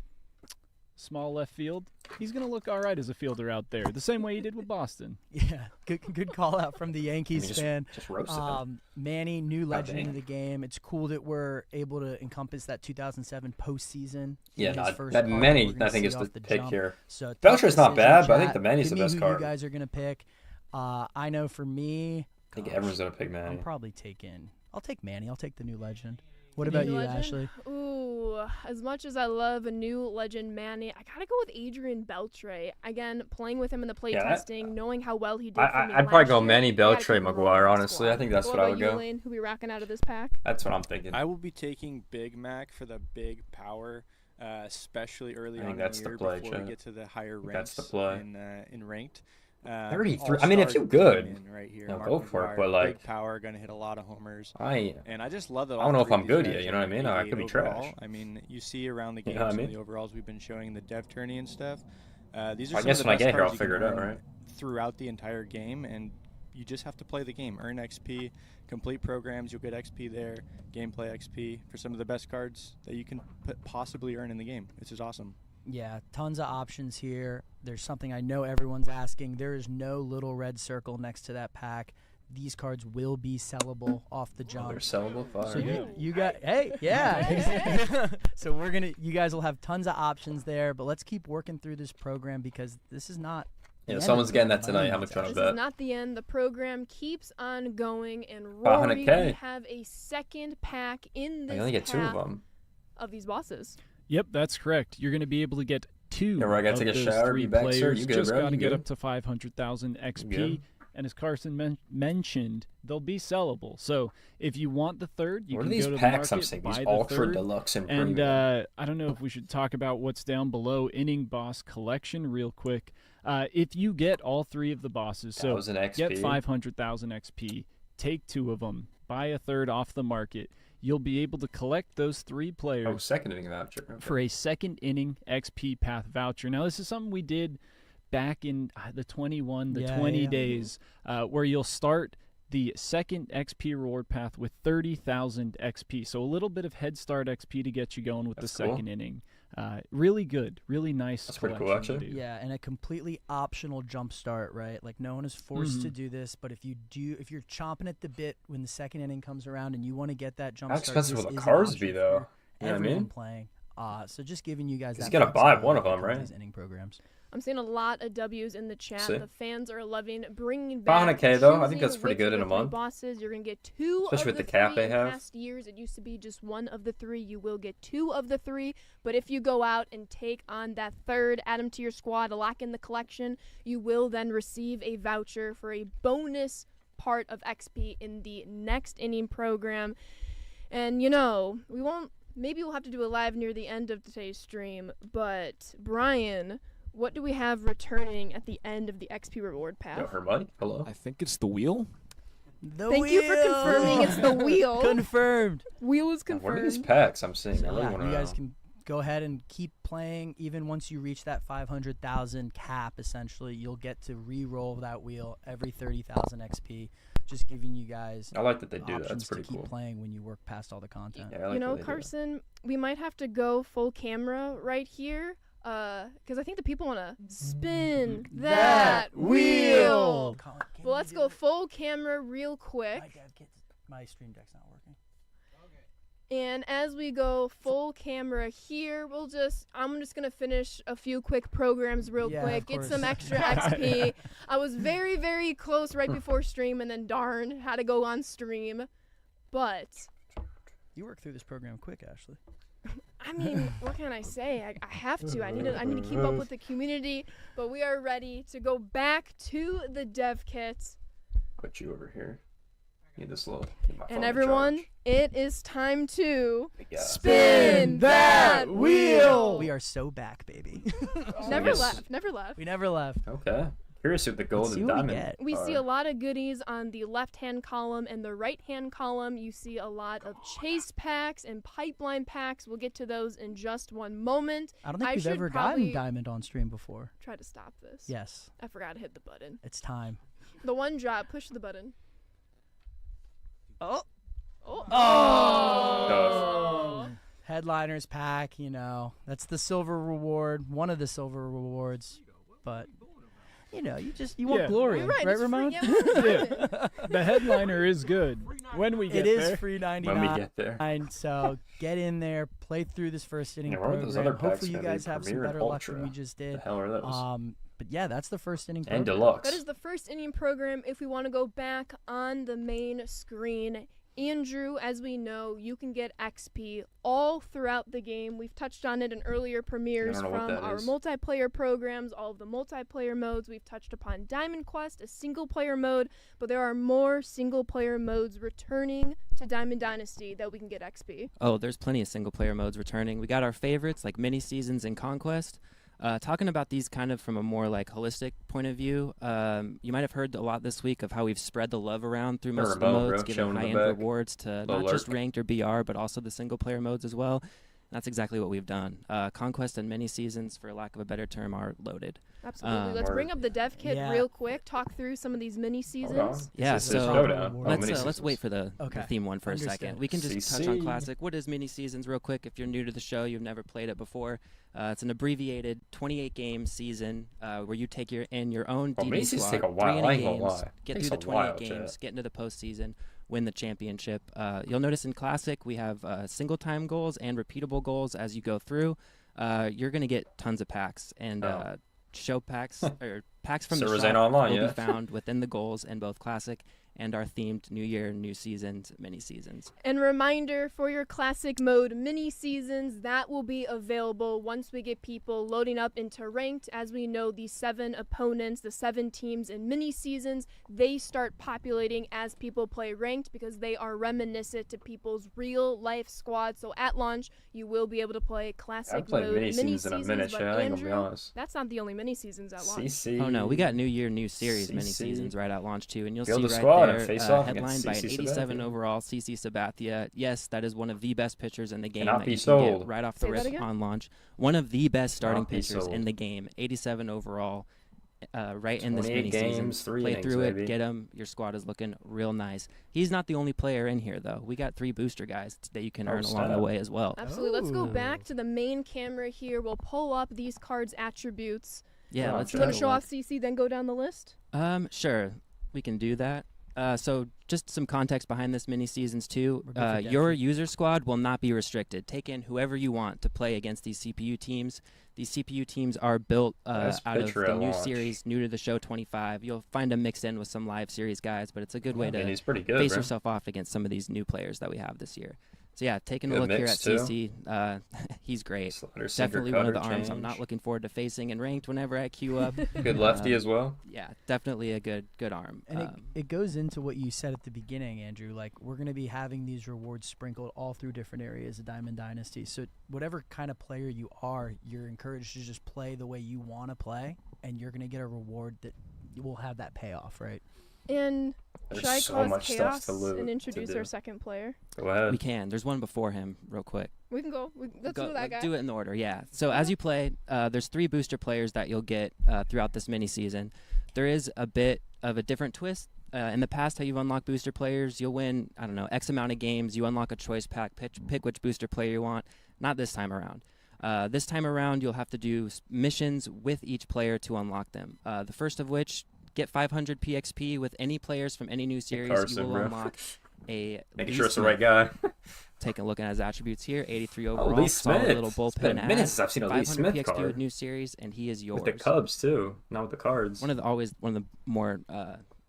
Small left field. He's gonna look all right as a fielder out there, the same way he did with Boston. Yeah, good call out from the Yankees fan. Just roasted him. Manny, new legend dang. of the game. It's cool that we're able to encompass that 2007 postseason. Yeah, in his not, first that card Manny, we're gonna I think, see is the off pick jump. here. So Belcher's tough not bad, but I think decision, the Manny's chat. the Give best me card. Who you guys are gonna pick? I know for me, I think everyone's going to pick I'm Manny. probably taking. I'll take Manny. I'll take the new legend. What about New you, legend? Ashley? Ooh, as much as I love a new legend Manny, I gotta go with Adrian Beltre. Again, playing with him in the play Yeah, testing, knowing how well he did. for me I'd probably last go year, Manny, I gotta Beltre, keep him McGuire, on the honestly. squad. I think that's what I about would you, go. Lane? Who we rocking out of this pack? That's what I'm thinking. I will be taking Big Mac for the big power, especially early I on think in the that's the year play, before we Chad. get to the higher Think ranks that's the play. in ranked. 33 I mean, if all-star you're good, came in right here. you know, Mark go for it, McGuire, but, like, big power, gonna hit a lot of homers. I And I just love that. I all don't know three if I'm of these good guys yet, you are know what I mean? I 88 could be overall. trash. I mean, you see around the You games know what I some of mean? the overalls we've been showing the dev tourney and stuff. These are I some guess of the when I best get here, cards I'll you can figure it out, earn right? throughout the entire game, and you just have to play the game, earn XP, complete programs. You'll get XP there, gameplay XP for some of the best cards that you can possibly earn in the game. It's just awesome. Yeah, tons of options here. There's something I know everyone's asking. There is no little red circle next to that pack. These cards will be sellable off the jump. They're sellable. Fire. So you got, So you guys will have tons of options there. But let's keep working through this program because this is not. Yeah, someone's getting that tonight. How much you want to bet? This is not the end. The program keeps on going, and Rory, we have a second pack in this. I only get 2 of them. Of these bosses. Yep, that's correct. You're going to be able to get 2 I gotta of take a those shower, 3 be back, sir. players. You good, Just bro? got to You get good? up to 500,000 XP. And as Carson mentioned, they'll be sellable. So if you want the third, you can go to the packs I'm market, seeing? buy These the ultra third. deluxe and And premium. I don't know if we should talk about what's down below. Inning Boss Collection real quick. If you get all 3 of the bosses, so 1,000 XP. get 500,000 XP, take 2 of them, buy a third off the market, you'll be able to collect those 3 players second inning voucher. Okay. for a second inning XP path voucher. Now, this is something we did back in the 20 days where you'll start the second XP reward path with 30,000 XP. So a little bit of head start XP to get you going with the second inning. Really good, really nice. That's pretty cool, actually. to do. Yeah, and a completely optional jump start, right? Like no one is forced to do this, but if you're chomping at the bit when the second inning comes around and you want to get that jump How start, expensive this will the is an cards option be, though? for You know what I everyone mean? playing. So just giving you guys that. You gotta buy one of flexibility them, to right? These inning programs. I'm seeing a lot of W's in the chat. See? The fans are loving bringing back 500K though, I think choosing that's pretty which good of in a the 3 month. Bosses, you're gonna get 2 Especially of with the the cap 3. they have. In past years, it used to be just 1 of the 3. You will get 2 of the 3. But if you go out and take on that third, add him to your squad, lock in the collection, you will then receive a voucher for a bonus part of XP in the next inning program. And maybe we'll have to do a live near the end of today's stream, but Brian, what do we have returning at the end of the XP reward path? Yo, her mic? Hello? I think it's the wheel. Thank you for confirming it's the wheel. Confirmed. Wheel is What are confirmed. these packs I'm seeing? I really Yeah, want to you guys know. can go ahead and keep playing. Even once you reach that 500,000 cap, essentially, you'll get to re-roll that wheel every 30,000 XP. Just giving you guys I like that they do that. That's options pretty to keep cool. playing when you work past all the content. Yeah, I like that they do that. Carson, we might have to go full camera right here. Because I think the people want to spin that wheel. Well, let's go full camera real quick. My stream deck's not working. And as we go full camera here, I'm just going to finish a few quick programs real quick, get some extra XP. I was very, very close right before stream, and then darn, had to go on stream. But You work through this program quick, Ashley. I mean, what can I say? I have to. I need to keep up with the community. But we are ready to go back to the dev kit. Put you over here. Need this little. And everyone, it is time to Spin that wheel! We are so back, baby. Never left. We never left. Okay. Curious with the gold see and what we diamond. get. We see a lot of goodies on the left-hand column and the right-hand column. You see a lot of chase packs and pipeline packs. We'll get to those in just one moment. I don't think we've should ever probably gotten diamond on stream before. Try to stop this. Yes. I forgot to hit the button. It's time. The one drop. Push the button. Oh. Oh. Headliners pack, that's the silver reward, one of the silver rewards. But, you want glory, You're right, right it's Ramon? free. Yeah. The headliner is good when we get It there. is free 99. When we get there. So get in there, play through this first inning Yeah, what are program. those other packs Hopefully you gonna be? guys have some Premier and better luck than Ultra? we just did. The hell are those? But yeah, that's the first inning And program. deluxe. That is the first inning program. If we want to go back on the main screen, Andrew, as we know, you can get XP all throughout the game. We've touched on it in earlier premieres I don't know what from that our is. multiplayer programs, all of the multiplayer modes. We've touched upon Diamond Quest, a single-player mode, but there are more single-player modes returning to Diamond Dynasty that we can get XP. Oh, there's plenty of single-player modes returning. We got our favorites like mini-seasons and Conquest. Talking about these kind of from a more holistic point of view, you might have heard a lot this week of how we've spread the love around through most of the remote, modes, bro. giving Showing the high-end back. rewards to not just lurk. ranked or BR, but also the single-player modes as well. That's exactly what we've done. Conquest and mini seasons, for lack of a better term, are loaded. Absolutely. Let's bring up the dev kit Yeah. real quick. Talk through some of these mini seasons. Yeah, This is so Showdown. let's mini let's seasons. wait for the theme one for a Understood. second. We can just touch CC. on classic. What is mini seasons real quick? If you're new to the show, you've never played it before. It's an abbreviated 28-game season where you take your own Well, DD mini seasons squad, take a while, 3 inning I ain't gonna games, lie. get Takes through the a while, 28 games, Chad. get into the postseason, win the championship. You'll notice in classic we have single time goals and repeatable goals as you go through. You're gonna get tons of packs and show packs or packs from the Servers shop ain't online will yet. be found within the goals in both classic and our themed New Year, New Seasons, mini seasons. And reminder for your classic mode mini seasons, that will be available once we get people loading up into ranked. As we know, the 7 opponents, the 7 teams in mini seasons, they start populating as people play ranked because they are reminiscent to people's real life squad. So at launch, you will be able to play classic I've played mode mini seasons in a minute, but Chad. I ain't gonna be Andrew, honest. that's not the only mini seasons at launch. CC. Oh no, we got New Year, New Series mini CC. seasons right at launch too, and you'll Build see a right squad and there, face off headlined against by an CC 87 Sabathia. overall CC Sabathia. Yes, that is one of the best pitchers in the game Cannot that be you can sold. get right off Say the that rip again? on launch. One of the best starting Cannot be pitchers sold. in the game. 87 overall. Right in this 28 mini season. games, 3 Play innings, through baby. it, get him. Your squad is looking real nice. He's not the only player in here though. We got 3 booster guys that you can Oh, earn along the snap. way as well. Absolutely. Let's go Ooh. back to the main camera here. We'll pull up these cards' attributes. Yeah, Oh, let's Do you want take to a show look. off CC, then go down the list? Sure, we can do that. So just some context behind this mini seasons too. We're good for dev Your kit. user squad will not be restricted. Take in whoever you want to play against these CPU teams. These CPU teams are built Best out of pitcher the at new launch. series, new to the show 25. You'll find them mixed in with some live series guys, but it's a good way I mean, to he's pretty good, face bro. yourself off against some of these new players that we have this year. So yeah, taking a Good look here mix, at too. CC, he's great. Slider, sinker, Definitely one of the cutter arms I'm change. not looking forward to facing in ranked whenever I queue up. Good lefty Um, as well. Yeah, definitely a good arm. And it goes into what you said at the beginning, Andrew. Like, we're going to be having these rewards sprinkled all through different areas of Diamond Dynasty. So whatever kind of player you are, you're encouraged to just play the way you want to play, and you're going to get a reward that will have that payoff, right? And There's should I so cause much chaos stuff to loot. and to introduce do. our second player? Go ahead. We can. There's one before him, real quick. We can go. Let's Go- do that guy. Do it in order, yeah. So as you play, there's 3 booster players that you'll get throughout this mini season. There is a bit of a different twist. In the past, how you've unlocked booster players, you'll win, I don't know, X amount of games. You unlock a choice pack, pick which booster player you want. Not this time around. This time around, you'll have to do missions with each player to unlock them. The first of which, get 500 PXP with any players from any new series. Carson, you will bro. unlock a Making Lee sure it's the Smith. right guy. Take a look at his attributes here. 83 Oh, overall. Lee solid Smith. little It's been bullpen a minute ad. since I've seen a Lee 500 Smith PXP card. with new series, and he is yours. With the Cubs, too. Not with the Cards. One of the more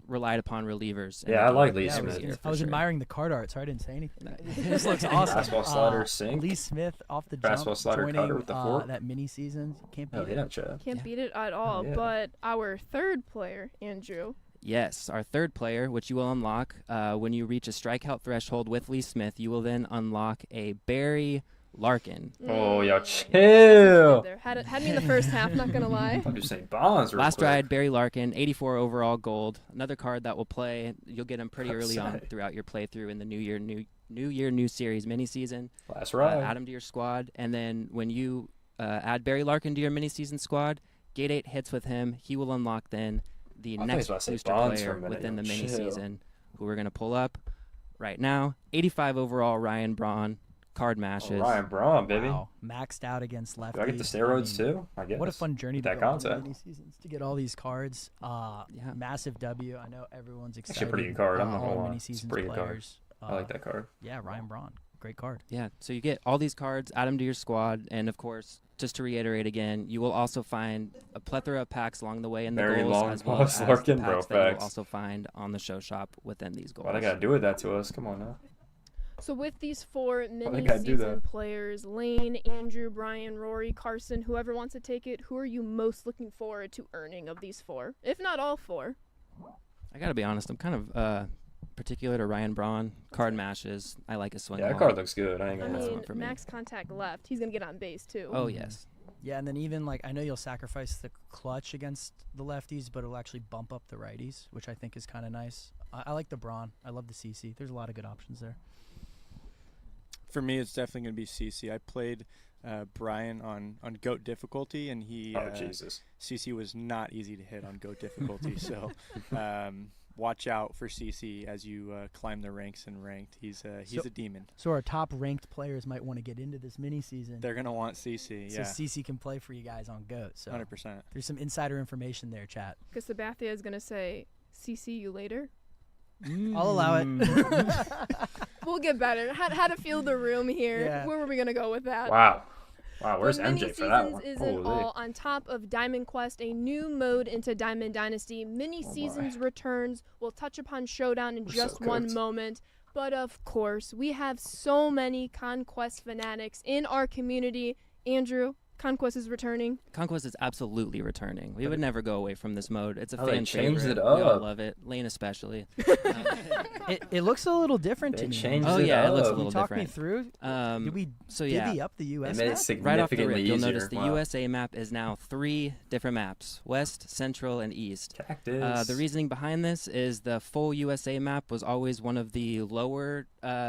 relied upon relievers. in Yeah, the I game like Lee every Smith. year, I for was sure. admiring the card art, so I didn't say anything. This looks awesome. Fastball, slider, sink. Lee Smith off the Fastball, jump, slider, joining cutter with the fork. that mini season. Can't beat Oh, it. yeah, Chad. Can't Yeah. beat it at all. yeah. But our third player, Andrew. Yes, our third player, which you will unlock when you reach a strikeout threshold with Lee Smith, you will then unlock a Barry Larkin. Oh, yo, Mm, chill. there. Had me in the first half, not gonna lie. I'm just saying Bonds real Last quick. ride, Barry Larkin, 84 overall gold. Another card that will play. You'll get him pretty early on Upside. throughout your playthrough in the New Year, New Series mini season. Last ride. Add him to your squad, and then when you add Barry Larkin to your mini season squad, gate 8 hits with him. He will unlock then the I thought he next was about to say booster Bonds for player a minute. within Yo, the mini chill. season, who we're gonna pull up right now. 85 overall, Ryan Braun, card Oh, mashes. Ryan Braun, baby. Wow. Maxed out against lefties. Do I get the steroids, too? I guess. What a fun journey to That go on the concept. mini seasons to get all these cards. Yeah. Massive W. I know everyone's excited. Actually a pretty good card, I'm not all gonna our lie. mini It's a seasons pretty good card. players. I like that card. Yeah, Ryan Braun. Great card. Yeah, so you get all these cards, add them to your squad, and of course, just to reiterate again, you will also find a plethora of packs along the way in the Very goals, long as well pause, as Larkin, the bro, packs that you'll facts. also find on the show shop within these goals. Why they gotta do with that to us? Come on now. So with these 4 they mini gotta do season that? players, Lane, Andrew, Brian, Rory, Carson, whoever wants to take it, who are you most looking forward to earning of these 4? If not all 4. I gotta be honest, I'm kind of particular to Ryan Braun. Card mashes. I like his swing. Yeah, that ball. card looks good. I ain't I gonna That's lie. one mean, for me. max contact left. He's going to get on base too. Oh yes. Yeah, and then even like I know you'll sacrifice the clutch against the lefties, but it'll actually bump up the righties, which I think is kind of nice. I like the Braun. I love the CC. There's a lot of good options there. For me, it's definitely going to be CC. I played Brian on GOAT difficulty, and Jesus. CC was not easy to hit on GOAT difficulty. So watch out for CC as you climb the ranks in ranked. He's a demon. So our top ranked players might want to get into this mini season. They're going to want CC, so CC can play for you guys on GOAT. So 100%. There's some insider information there, chat. Because Sabathia is going to say, CC you later. I'll allow it. We'll get better. How to feel the room here. Yeah. Where were we going to go with that? Wow, where's But MJ for that one? Mini Seasons isn't all on top of Diamond Quest, a new mode into Diamond Dynasty. Mini Seasons returns. We'll touch upon Showdown in just one moment. But of course, we have so many Conquest fanatics in our community. Andrew, Conquest is returning. Conquest is absolutely returning. We would never go away from this mode. It's a fan they changed favorite. it up. We all love it. Lane especially. It looks a little different to me. Changed Oh it yeah, up. it looks a Can you little talk different. me through? Did we divvy up the US They made it map? significantly Right off the rip, easier. you'll notice the Wow. USA map is now 3 different maps: West, Central, and East. Cactus. The reasoning behind this is the full USA map was always one of the lower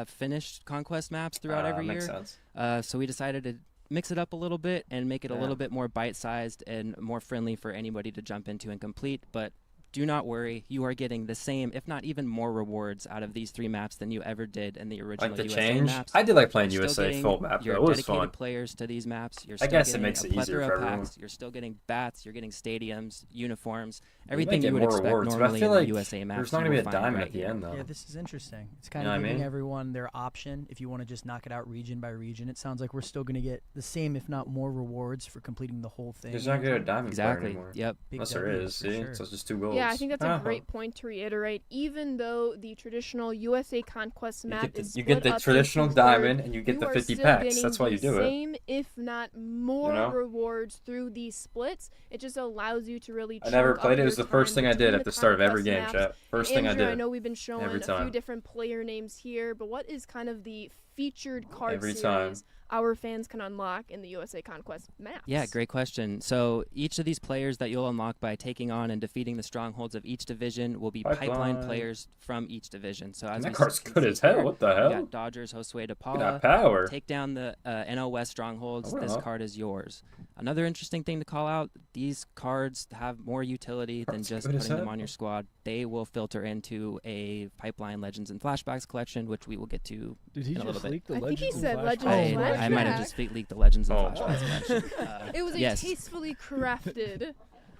finished Conquest maps throughout every makes year. sense. So we decided to mix it up a little bit and make it a little bit more bite-sized and more friendly for anybody to jump into and complete. But do not worry, you are getting the same, if not even more rewards out of these 3 maps than you ever did in the original Like the USA change? maps. I did like playing You're still USA getting full map, though. your It was dedicated fun. players to these maps. You're I still guess it getting makes a it easier plethora for of everyone. packs. You're still getting bats. You're getting stadiums, uniforms, You everything might you get would more expect rewards, but I normally feel in like the USA maps. there's not you going to will be a find diamond right at the here. end, though. Yeah, this is interesting. It's kind You know of what I giving mean? everyone their option if you want to just knock it out region by region. It sounds like we're still going to get the same, if not more, rewards for completing the whole thing. There's not going to be a diamond player Exactly. anymore. Yep. Big Unless there W is, for see? sure. So it's just 2 goals. Yeah, I think that's a great point to reiterate. Even though the traditional USA Conquest map is you get split the up traditional into diamond, thirds, and you get the are 50 still packs. getting That's why you the do it. same, if not more, You know? rewards through these splits. It just allows you to really. I never chunk played up it. It was your the first time thing I did between at the start of every game, Conquest maps. chat. First thing I Andrew, did. I know we've been showing Every a few time. different player names here, but what is kind of the featured card Every series time. our fans can unlock in the USA Conquest maps? Yeah, great question. So each of these players that you'll unlock by taking on and defeating the strongholds of each division will be pipeline players from each division. So as that we card's can good see as hell. here, What the you hell? got Dodgers, Josue de Look Paula. at that power. Take down the NL West strongholds. Oh, This wow. card is yours. Another interesting thing to call out, these cards have more utility than Cards just good as putting them hell. on your squad. They will filter into a Pipeline Legends and Flashbacks collection, which we will get to Did he in a little just bit. leak the I think Legends he and said Flashbacks? Legends and I might have Flashback. just leaked the Legends and Oh, Flashbacks collection. It was a yes. tastefully crafted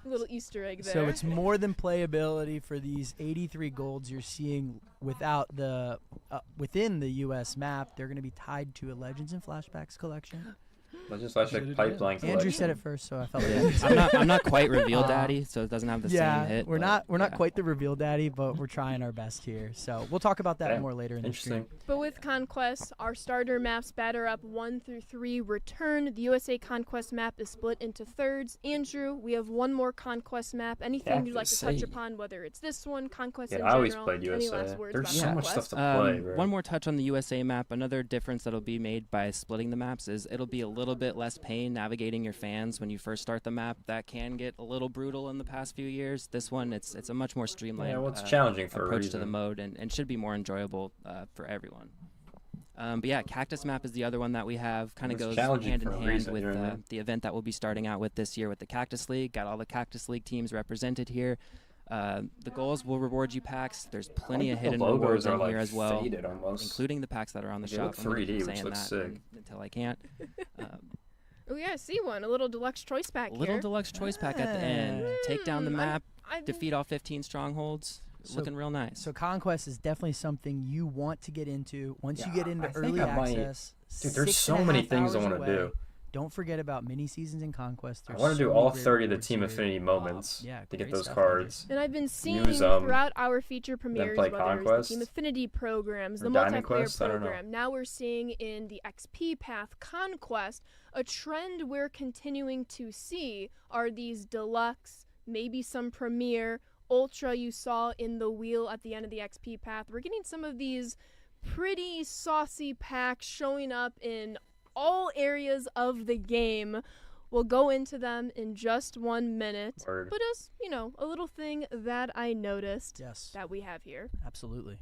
little Easter egg there. So it's more than playability for these 83 golds you're seeing without the within the US map. They're going to be tied to a Legends and Flashbacks collection. Legends Flashback Pipeline Andrew collection. said it first, so I felt Yeah. like I'm not quite Reveal Daddy, so it doesn't have the yeah, same hit. we're but not yeah. quite the reveal daddy, but we're trying our best here. So we'll talk about that Damn. more later in the stream. Interesting. But with Conquest, our starter maps batter up 1 through 3 return. The USA Conquest map is split into thirds. Andrew, we have one more Conquest map. Anything you'd like to touch USA. upon, whether it's this one, Conquest Yeah, in I always general? played Any USA. last words There's about so much Conquest? stuff to play, bro. One more touch on the USA map. Another difference that'll be made by splitting the maps is it'll be a little bit less pain navigating your fans when you first start the map. That can get a little brutal in the past few years. This one, it's a much more streamlined Yeah, well, it's challenging for a approach to the reason. mode and should be more enjoyable for everyone. But yeah, Cactus map is the other one that we have. Kind of It's goes challenging hand in for a hand reason, with you know what I mean? the event that we'll be starting out with this year with the Cactus League. Got all the Cactus League teams represented here. The goals will reward you packs. There's plenty of The hidden logos rewards are in like here as well, faded almost. including the packs that are on the They shop. look I'm gonna keep 3D, which saying looks that sick. until I can't. Oh yeah, I see one. A little deluxe choice pack Little here. deluxe choice pack at the end. Take down the map, I've defeat all 15 strongholds. So- Looking real nice. So Conquest is definitely something you want to get into. Once you Yeah, get into I think early I might- access, Dude, there's 6.5 so many things I hours want to away. do. Don't forget about mini seasons in Conquest. I There's want to so do many all great 30 of the rewards Team here. Affinity moments Yeah, to get great those stuff right here. cards. And I've been seeing Use, throughout our feature premieres, play whether Conquest it's the Team Affinity programs, or the Diamond multiplayer Quest, I don't know. program. Now we're seeing in the XP Path Conquest a trend we're continuing to see are these deluxe, maybe some premier, ultra you saw in the wheel at the end of the XP Path. We're getting some of these pretty saucy packs showing up in all areas of the game. We'll go into them in just 1 minute. Word. But as, a little thing that I noticed Yes, that we have here. absolutely.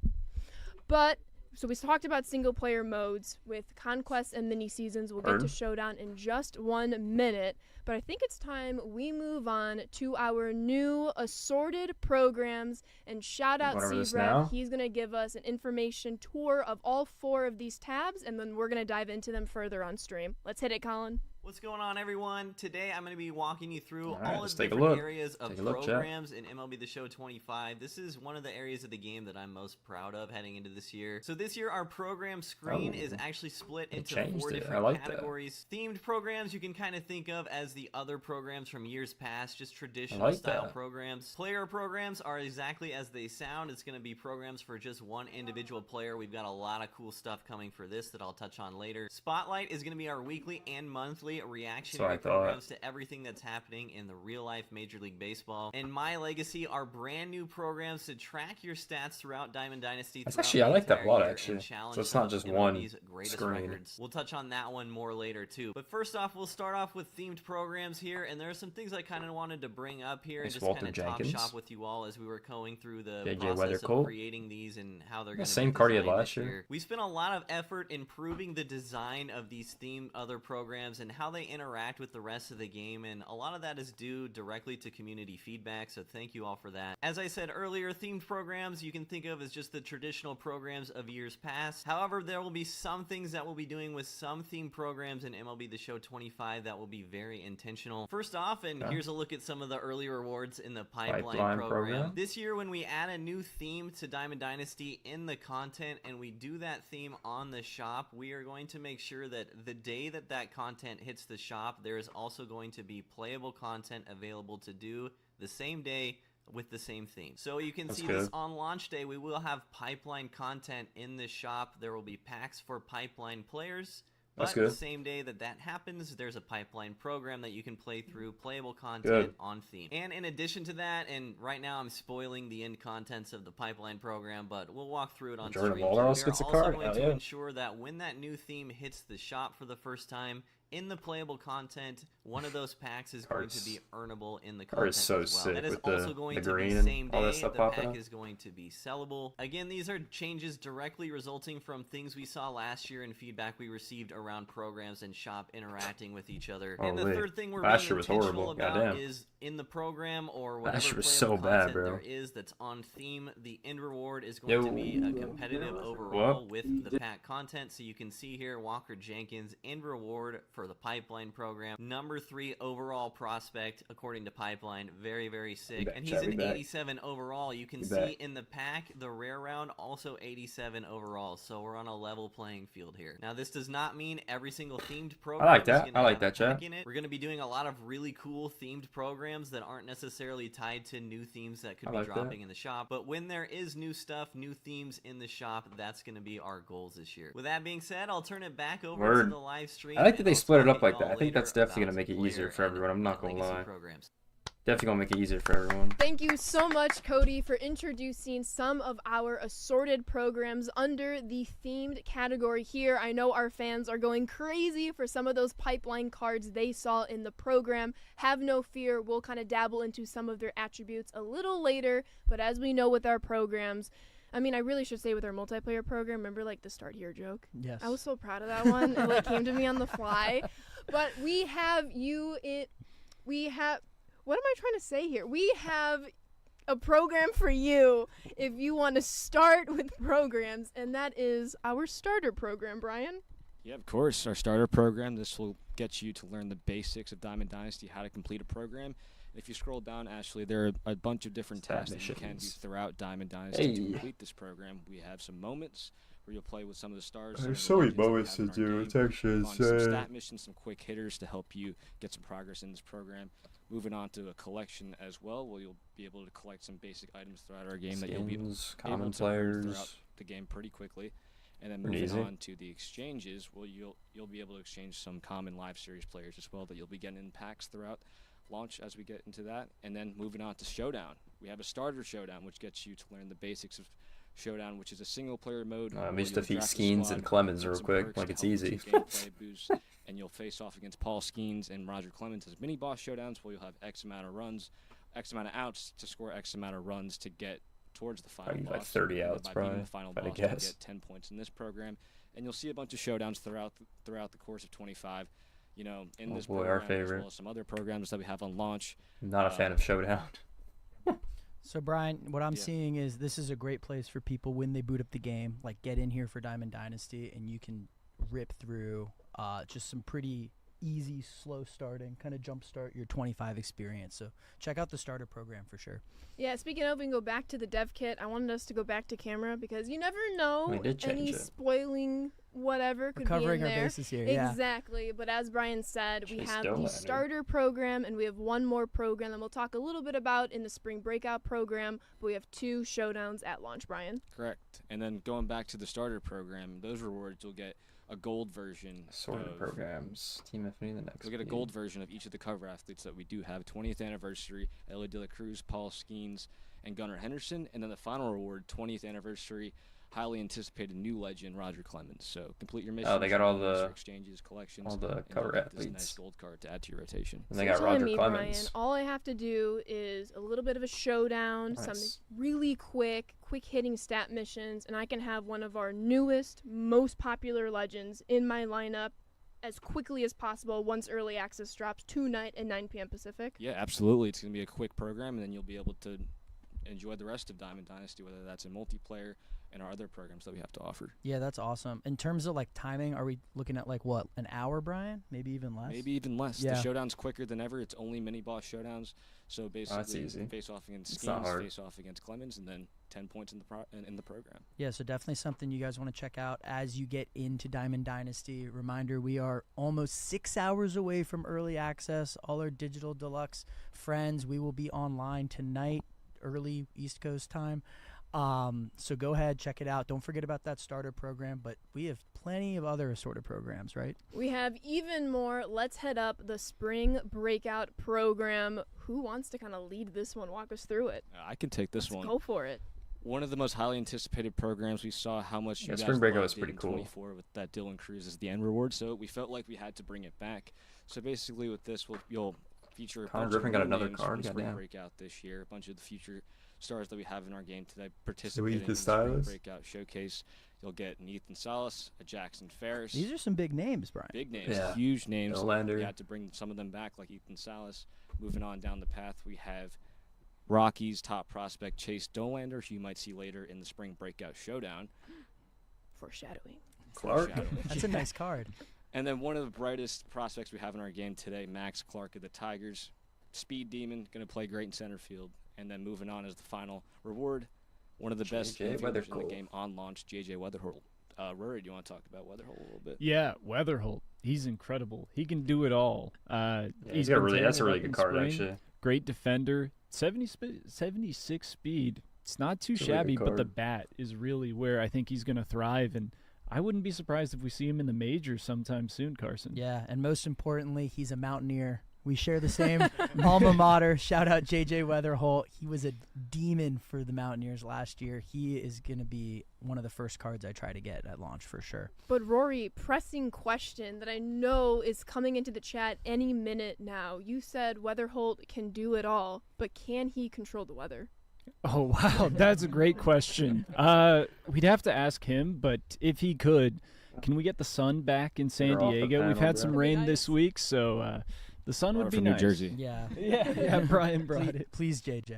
But So we talked about single player modes with Conquest and mini seasons. We'll get to Showdown in just 1 minute, but I think it's time we move on to our new assorted programs. And shout out Seabred. He's going to give us an information tour of all 4 of these tabs, and then we're going to dive into them further on stream. Let's hit it, Colin. What's going on, everyone? Today I'm going to be walking you through all of the different areas of programs in MLB The Show 25. This is one of the areas of the game that I'm most proud of heading into this year. So this year our program screen is actually split into 4 different categories. Themed programs you can kind of think of as the other programs from years past, just traditional style programs. Player programs are exactly as they sound. It's going to be programs for just one individual player. We've got a lot of cool stuff coming for this that I'll touch on later. Spotlight is going to be our weekly and monthly reactionary programs to everything that's happening in the real life Major League Baseball. And My Legacy are brand new programs to track your stats throughout Diamond Dynasty. Actually, I like that a lot, actually. So it's not just one screen. Records. We'll touch on that one more later too. But first off, we'll start off with themed programs here, and there are some things I kind of wanted to bring up here and just kind of talk shop with you all as we were going through the process of creating these and how they're going to be same card he had last year. We spent a lot of effort improving the design of these themed other programs and how they interact with the rest of the game, and a lot of that is due directly to community feedback, so thank you all for that. As I said earlier, themed programs you can think of as just the traditional programs of years past. However, there will be some things that we'll be doing with some themed programs in MLB The Show 25 that will be very intentional. First off, and here's a look at some of the early rewards in the Pipeline program. This year, when we add a new theme to Diamond Dynasty in the content and we do that theme on the shop, we are going to make sure that the day that that content hits the shop, there is also going to be playable content available to do the same day with the same theme. So you can see this on launch day, we will have Pipeline content in the shop. There will be packs for Pipeline players. But the same day that that happens, there's a Pipeline program that you can play through playable content on theme. And in addition to that, and right now I'm spoiling the end contents of the Pipeline program, but we'll walk through it on stream. We are also going to ensure that when that new theme hits the shop for the first time, in the playable content, one of those packs is going to be earnable in the content as well. That is also going to be same day. The pack is going to be sellable. Again, these are changes directly resulting from things we saw last year and feedback we received around programs and shop interacting with each other. And the third thing we're being intentional about is in the program or whatever playable content there is that's on theme, the end reward is going to be a competitive overall with the pack content. So you can see here, Walker Jenkins, end reward for the Pipeline program. Number 3 overall prospect, according to Pipeline. Very, very sick. And he's an 87 overall. You can see in the pack, the rare round, also 87 overall. So we're on a level playing field here. Now, this does not mean every single themed program I like that, chat. We're going to be doing a lot of really cool themed programs that aren't necessarily tied to new themes that could be dropping in the shop. But when there is new stuff, new themes in the shop, that's going to be our goals this year. With that being said, I'll turn it back over to the live stream. I like that they split it up like that. I think that's definitely going to make it easier for everyone. I'm not going to lie. Definitely going to make it easier for everyone. Thank you so much, Cody, for introducing some of our assorted programs under the themed category here. I know our fans are going crazy for some of those Pipeline cards they saw in the program. Have no fear. We'll kind of dabble into some of their attributes a little later. But as we know with our programs, I mean, I really should say with our multiplayer program, remember like the Start Here joke? Yes. I was so proud of that one. It like came to me on the fly. But we have what am I trying to say here? We have a program for you if you want to start with programs, and that is our starter program, Brian. Yeah, of course. Our starter program, this will get you to learn the basics of Diamond Dynasty, how to complete a program. If you scroll down, Ashley, there are a bunch of different tasks that you can do throughout Diamond Dynasty to complete this program. We have some moments where you'll play with some of the stars. There's so many moments to do. It's actually insane. Some stat missions, some quick hitters to help you get some progress in this program. Moving on to a collection as well, where you'll be able to collect some basic items throughout our game that you'll be able to learn throughout the game pretty quickly. And then moving on to the exchanges, well, you'll be able to exchange some common live series players as well that you'll be getting in packs throughout launch as we get into that. And then moving on to Showdown. We have a starter Showdown, which gets you to learn the basics of Showdown, which is a single-player mode. Let me just defeat Skeens and Clemens real quick, like it's easy. And you'll face off against Paul Skeens and Roger Clemens as mini-boss showdowns, where you'll have X amount of runs, X amount of outs to score X amount of runs to get towards the final Probably boss. like 30 and then outs, by beating probably, the final if I had boss, to you'll guess. get 10 points in this program, and you'll see a bunch of showdowns throughout the course of 25. You know, in this boy, our program, as favorite. well as some other programs that we have on launch. Not a fan of Showdown. So, Brian, what I'm Yeah. seeing is this is a great place for people when they boot up the game, like get in here for Diamond Dynasty, and you can rip through just some pretty easy, slow starting, kind of jumpstart your 25 experience. So check out the starter program for sure. Yeah, speaking of, we can go back to the dev kit. I wanted us to go back to camera because you never We know did change any it. spoiling whatever could Covering be in our there. bases here, yeah. Exactly. But as Brian said, we Chase have Dolander. the starter program, and we have one more program that we'll talk a little bit about in the spring breakout program. But we have 2 showdowns at launch, Brian. Correct. And then going back to the starter program, those rewards you'll get a gold version Assorted of programs. Team Affinity the next. You'll get a week. gold version of each of the cover athletes that we do have. 20th anniversary, Ellie De La Cruz, Paul Skeens, and Gunnar Henderson. And then the final reward, 20th anniversary, highly anticipated new legend, Roger Clemens. So complete your mission. they got all the exchanges, collections, all the and you'll cover get this athletes. nice gold card to add to your rotation. And they So got telling Roger me, Clemens. Brian, all I have to do is a little bit of a showdown, Nice. some really quick hitting stat missions, and I can have one of our newest, most popular legends in my lineup as quickly as possible once early access drops tonight at 9 p.m. Pacific. Yeah, absolutely. It's going to be a quick program, and then you'll be able to enjoy the rest of Diamond Dynasty, whether that's in multiplayer and our other programs that we have to offer. Yeah, that's awesome. In terms of like timing, are we looking at like what, an hour, Brian? Maybe even less? Maybe even less. Yeah. The showdown's quicker than ever. It's only mini boss showdowns. So basically, easy. face off against It's not Skeens, hard. face off against Clemens, and then 10 points in the program. Yeah, so definitely something you guys want to check out as you get into Diamond Dynasty. Reminder, we are almost 6 hours away from early access. All our digital deluxe friends, we will be online tonight, early East Coast time. So go ahead, check it out. Don't forget about that starter program, but we have plenty of other assorted programs, right? We have even more. Let's head up the spring breakout program. Who wants to kind of lead this one? Walk us through it. I can take this one. Go for it. One of the most highly anticipated programs. We saw how much you guys Spring Breakout loved was pretty in cool. 24 with that Dylan Cruz as the end reward, so we felt like we had to bring it back. So basically with this, you'll feature a Connor bunch Griffin of got new another names card, from Spring goddamn. Breakout this year. A bunch of the future stars that we have in our game today participating Sweet, in the the Spring stylist. Breakout Showcase. You'll get an Ethan Salas, a Jackson Ferris. These are some big names, Brian. Big names, Yeah. huge names. Dolander. We had to bring some of them back, like Ethan Salas. Moving on down the path, we have Rockies' top prospect Chase Dolander, who you might see later in the Spring Breakout Showdown. Foreshadowing. Clark. Foreshadowing. That's a nice card. And then one of the brightest prospects we have in our game today, Max Clark of the Tigers. Speed Demon, going to play great in center field. And then moving on as the final reward, one of the best JJ infielders in the Weatherholt. game on launch, JJ Weatherholt. Rory, do you want to talk about Weatherholt a little bit? Yeah, Weatherholt. He's incredible. He can do it all. He's got been really. tearing That's a it really up good in card, spring. actually. Great defender. 76 speed. It's not too It's a really shabby, good but the card. bat is really where I think he's going to thrive. And I wouldn't be surprised if we see him in the majors sometime soon, Carson. Yeah, and most importantly, he's a Mountaineer. We share the same alma mater. Shout out JJ Weatherholt. He was a demon for the Mountaineers last year. He is going to be one of the first cards I try to get at launch for sure. But Rory, pressing question that I know is coming into the chat any minute now. You said Weatherholt can do it all, but can he control the weather? Oh, wow. That's a great question. We'd have to ask him, but if he could, can we get the sun back in San They're off the Diego? We've panel, had bro. some That'd be rain nice. this week, so the sun would Or be from nice. New Jersey. Yeah. Yeah, Brian brought please, it. please, JJ.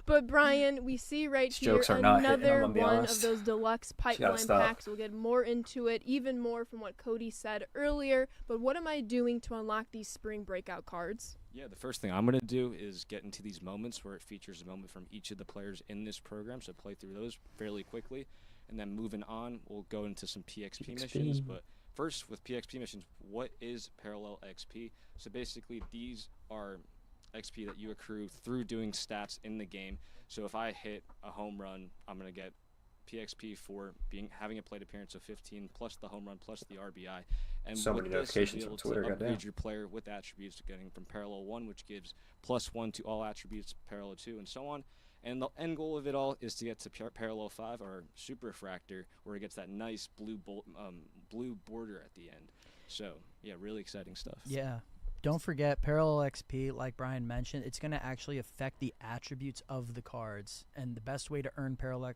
But Brian, we see right These here jokes are not hitting, I'm another gonna be one of honest. those deluxe pipeline stop. packs. We'll get more into it, even more from what Cody said earlier. But what am I doing to unlock these spring breakout cards? Yeah, the first thing I'm going to do is get into these moments where it features a moment from each of the players in this program, so play through those fairly quickly. And then moving on, we'll go into some PXP missions. But first, with PXP missions, what is Parallel XP? So basically, these are XP that you accrue through doing stats in the game. So if I hit a home run, I'm going to get PXP for having a plate appearance of 15 plus the home run plus the RBI. And So with many this, you'll notifications be from able Twitter, to upgrade goddamn. your player with attributes, getting from Parallel 1, which gives +1 to all attributes, Parallel 2, and so on. And the end goal of it all is to get to Parallel 5, or Super Refractor, where it gets that nice blue border at the end. So, yeah, really exciting stuff. Yeah. don't forget Parallel XP, like Brian mentioned, it's going to actually affect the attributes of the cards. And the best way to earn Parallel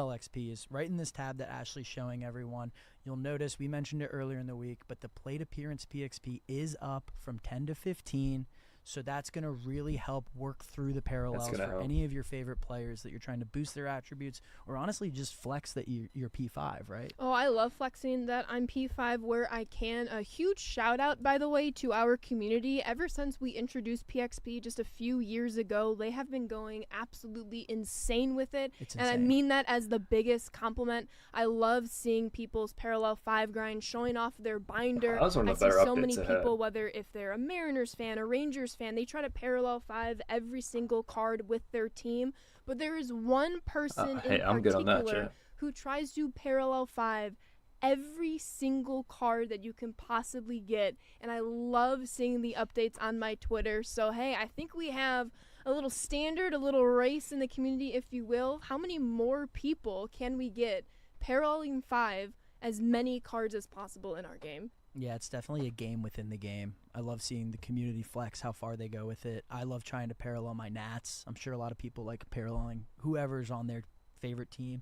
XP is right in this tab that Ashley's showing everyone. You'll notice we mentioned it earlier in the week, but the plate appearance PXP is up from 10 to 15. So that's going to really help work through the parallels for any of your favorite players that you're trying to boost their attributes, or honestly just flex that you're P5, right? Oh, I love flexing that I'm P5 where I can. A huge shout out, by the way, to our community. Ever since we introduced PXP just a few years ago, they have been going absolutely insane with it. It's and insane. I mean that as the biggest compliment. I love seeing people's Parallel 5 grind showing off their binder. That was one of the I better see so many updates people, whether if they're a Mariners fan, a Rangers fan, they try to Parallel 5 every single card with their team. But there is one person in I'm good on that, particular who tries to Parallel 5 every single card that you can possibly get. And I love seeing the updates on my Twitter. So, hey, I think we have a little standard, a little race in the community, if you will. How many more people can we get paralleling 5 as many cards as possible in our game? Yeah, it's definitely a game within the game. I love seeing the community flex how far they go with it. I love trying to parallel my Nats. I'm sure a lot of people like paralleling whoever's on their favorite team.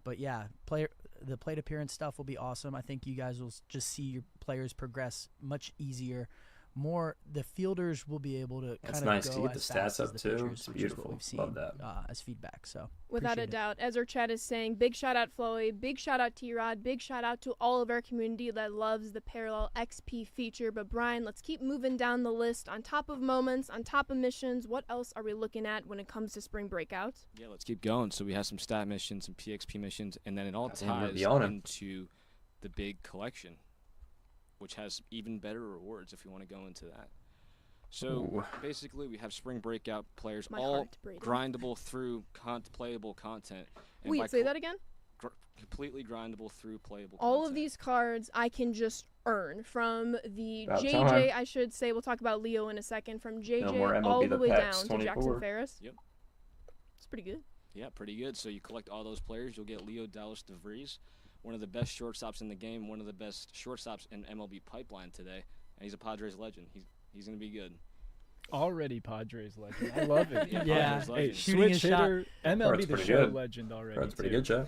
But yeah, the plate appearance stuff will be awesome. I think you guys will just see your players progress much easier. The fielders will be able to That's kind of nice go to get the as fast stats as up the too. pitchers, It's which is what beautiful. we've seen, Love that. as feedback. So Without a appreciate it. doubt. As our chat is saying, big shout out Floey, big shout out T-Rod, big shout out to all of our community that loves the Parallel XP feature. But Brian, let's keep moving down the list. On top of moments, on top of missions, what else are we looking at when it comes to spring breakouts? Yeah, let's keep going. So we have some stat missions, some PXP missions, and then it all ties into the big collection, which has even better rewards if you want to go into that. So basically, we have spring breakout players, all grindable through playable content. And Wait, say that again? Completely grindable through playable All content. of these cards I can just earn from the About JJ, time. I should say. We'll talk about Leo in a second. From JJ more MLB all the the way packs, down to Jackson 24. Ferris. Yep. It's pretty good. Yeah, pretty good. So you collect all those players, you'll get Leo Dallas DeVries, one of the best shortstops in the game, one of the best shortstops in MLB pipeline today, and he's a Padres legend. He's going to be good. Already Padres legend. I love it. Yeah. Padres legend. Shooting Switch a shot. hitter, MLB That's the pretty show good. legend already. That's pretty too. good, Joe.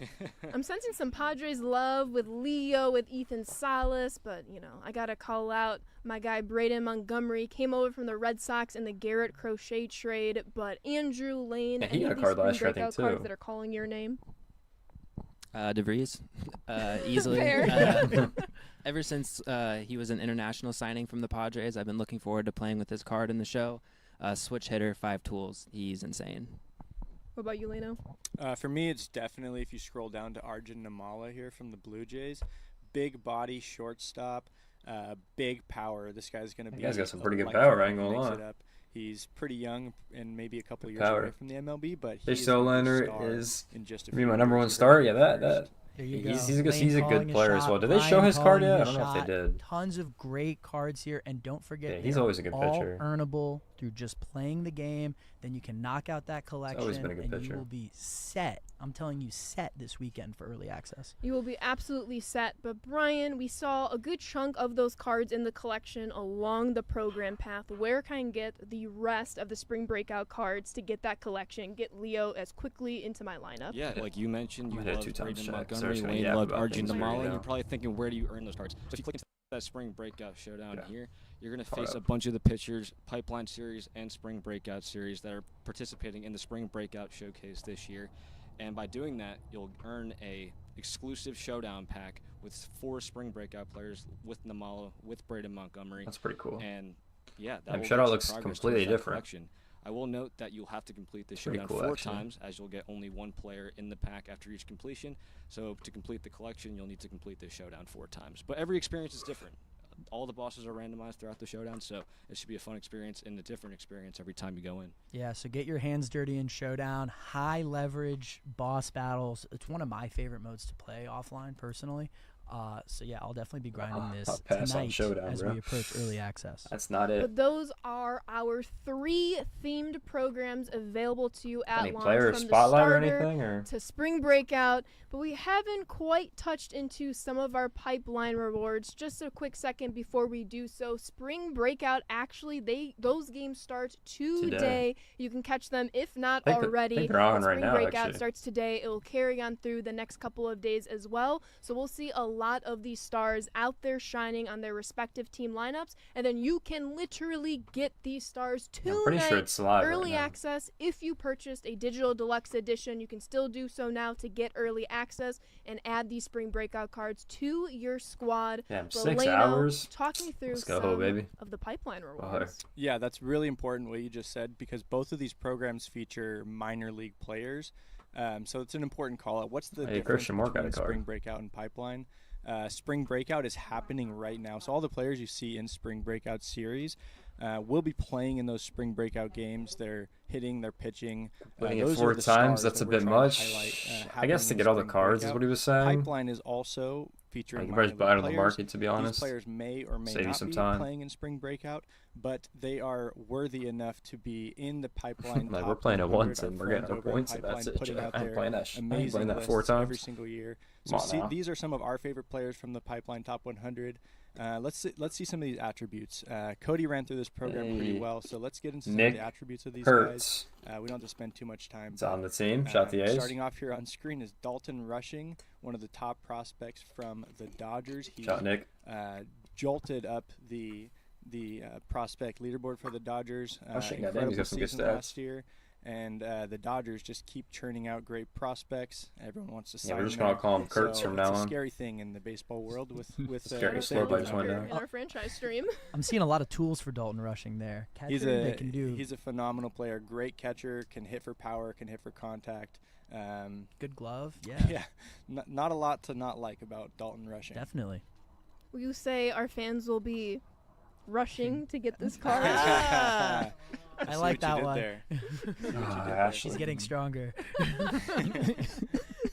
I'm sensing some Padres love with Leo, with Ethan Salas, but, I got to call out my guy Braden Montgomery. Came over from the Red Sox in the Garrett Crochet trade, but Andrew Lane, Yeah, he any got a of these card spring last year, I breakout think, cards too. that are calling your name? DeVries, easily. Fair. Ever since he was an international signing from the Padres, I've been looking forward to playing with his card in the show. Switch hitter, 5 tools. He's insane. What about you, Leno? For me, it's definitely, if you scroll down to Arjun Namala here from the Blue Jays, big body, shortstop, big power. This guy's going to be. He got some pretty good electric power, I ain't when he gonna makes lie. it up. He's pretty young and maybe a couple Good years power. away from the MLB, but Fish he's Solander is in just a be few my number years. one He's star. gonna Yeah, be that first. There you he's go. he's a Lane good calling a player as shot, well. Did they show Brian his card calling yet? I a don't know if shot. they did. Tons of great cards here, and don't forget, Yeah, he's they're always a good all pitcher. earnable through just playing the game. Then you can knock out that collection, always been a good and pitcher. you will be set. I'm telling you, set this weekend for early access. You will be absolutely set. But Brian, we saw a good chunk of those cards in the collection along the program path. Where can I get the rest of the spring breakout cards to get that collection, get Leo as quickly into my lineup? Yeah, like you mentioned, you I did love 2 times Braden check, so Montgomery, it's gonna Wayne yap loved about Arjun things right Namala, and now. you're probably thinking, where do you earn those cards? So if you click into that spring breakout showdown here, you're going to Caught face up. a bunch of the pitchers, Pipeline Series and Spring Breakout Series that are participating in the Spring Breakout Showcase this year. And by doing that, you'll earn a exclusive showdown pack with 4 Spring Breakout players, with Namala, with Braden Montgomery. That's pretty cool. And yeah, that And will showdown get you looks progress completely towards that different. collection. I will note that you'll have to complete the Pretty showdown cool, 4 actually. times, as you'll get only 1 player in the pack after each completion. So to complete the collection, you'll need to complete this showdown 4 times. But every experience is different. All the bosses are randomized throughout the showdown, so it should be a fun experience and a different experience every time you go in. Yeah, so get your hands dirty in Showdown. High leverage boss battles. It's one of my favorite modes to play offline, personally. So yeah, I'll definitely be grinding this I'll pass on tonight Showdown, as bro. we approach early access. That's not it. But those are our 3 themed programs available to you at Any launch, player from the spotlight or starter anything, or? to spring breakout. But we haven't quite touched into some of our pipeline rewards. Just a quick second before we do so. Spring breakout, actually, those games start today. You can catch them if not already. I think they're on But right now, Spring breakout actually. starts today. It will carry on through the next couple of days as well. So we'll see a lot of these stars out there shining on their respective team lineups, and then you can literally get these stars I'm pretty sure tonight, it's live early right now. access. If you purchased a digital deluxe edition, you can still do so now to get early access and add these spring breakout cards to your squad. Damn, But 6 Leno, hours. talk me through Let's go, some baby. of the pipeline rewards. Yeah, that's really important what you just said, because both of these programs feature minor league players. So it's an important call out. What's the difference Christian Moore got a between card. Spring Breakout and Pipeline? Spring Breakout is happening right now. So all the players you see in Spring Breakout series will be playing in those Spring Breakout games. They're hitting, they're pitching. Putting it Those 4 are the times, stars that's a that we're bit trying to much. highlight, I guess happening to in get all the Spring cards is Breakout. what he was saying. Pipeline is also featuring Like, minor probably out of the league market, players. to be honest. These players may or may Save you not some be time. playing in Spring Breakout, but they are worthy enough to be in the Pipeline. Like, top we're playing it 100. once and Our we're getting friends our over at points, and that's Pipeline it, putting Joe. out I ain't their playing that I ain't amazing playing that 4 lists times. every single year. Come So on now. these are some of our favorite players from the Pipeline Top 100. Let's see some of these attributes. Cody ran through this program pretty well, so let's get into some of Nick the attributes of these Hurts. guys. We don't have to spend too much time. It's on the team. Shot the A's. Starting off here on screen is Dalton Rushing, one of the top prospects from the Dodgers. He Shot Nick. Jolted up the prospect leaderboard for the Dodgers. Rushing, goddamn, Incredible he's got some good season stats. last year. And the Dodgers just keep churning out great prospects. Everyone wants to sign Yeah, we're just them. gonna call him Kurtz So from it's now a on. scary thing in the baseball world with Scary with score by Dalton just went Rushing. down. In our franchise stream. I'm seeing a lot of tools for Dalton Rushing there. Catcher, He's they can do a phenomenal player. Great catcher. Can hit for power. Can hit for contact. good glove. Yeah, Yeah, not a lot to not like about Dalton Rushing. definitely. Will you say our fans will be rushing to get this card? I like that one. Ashley. She's getting stronger.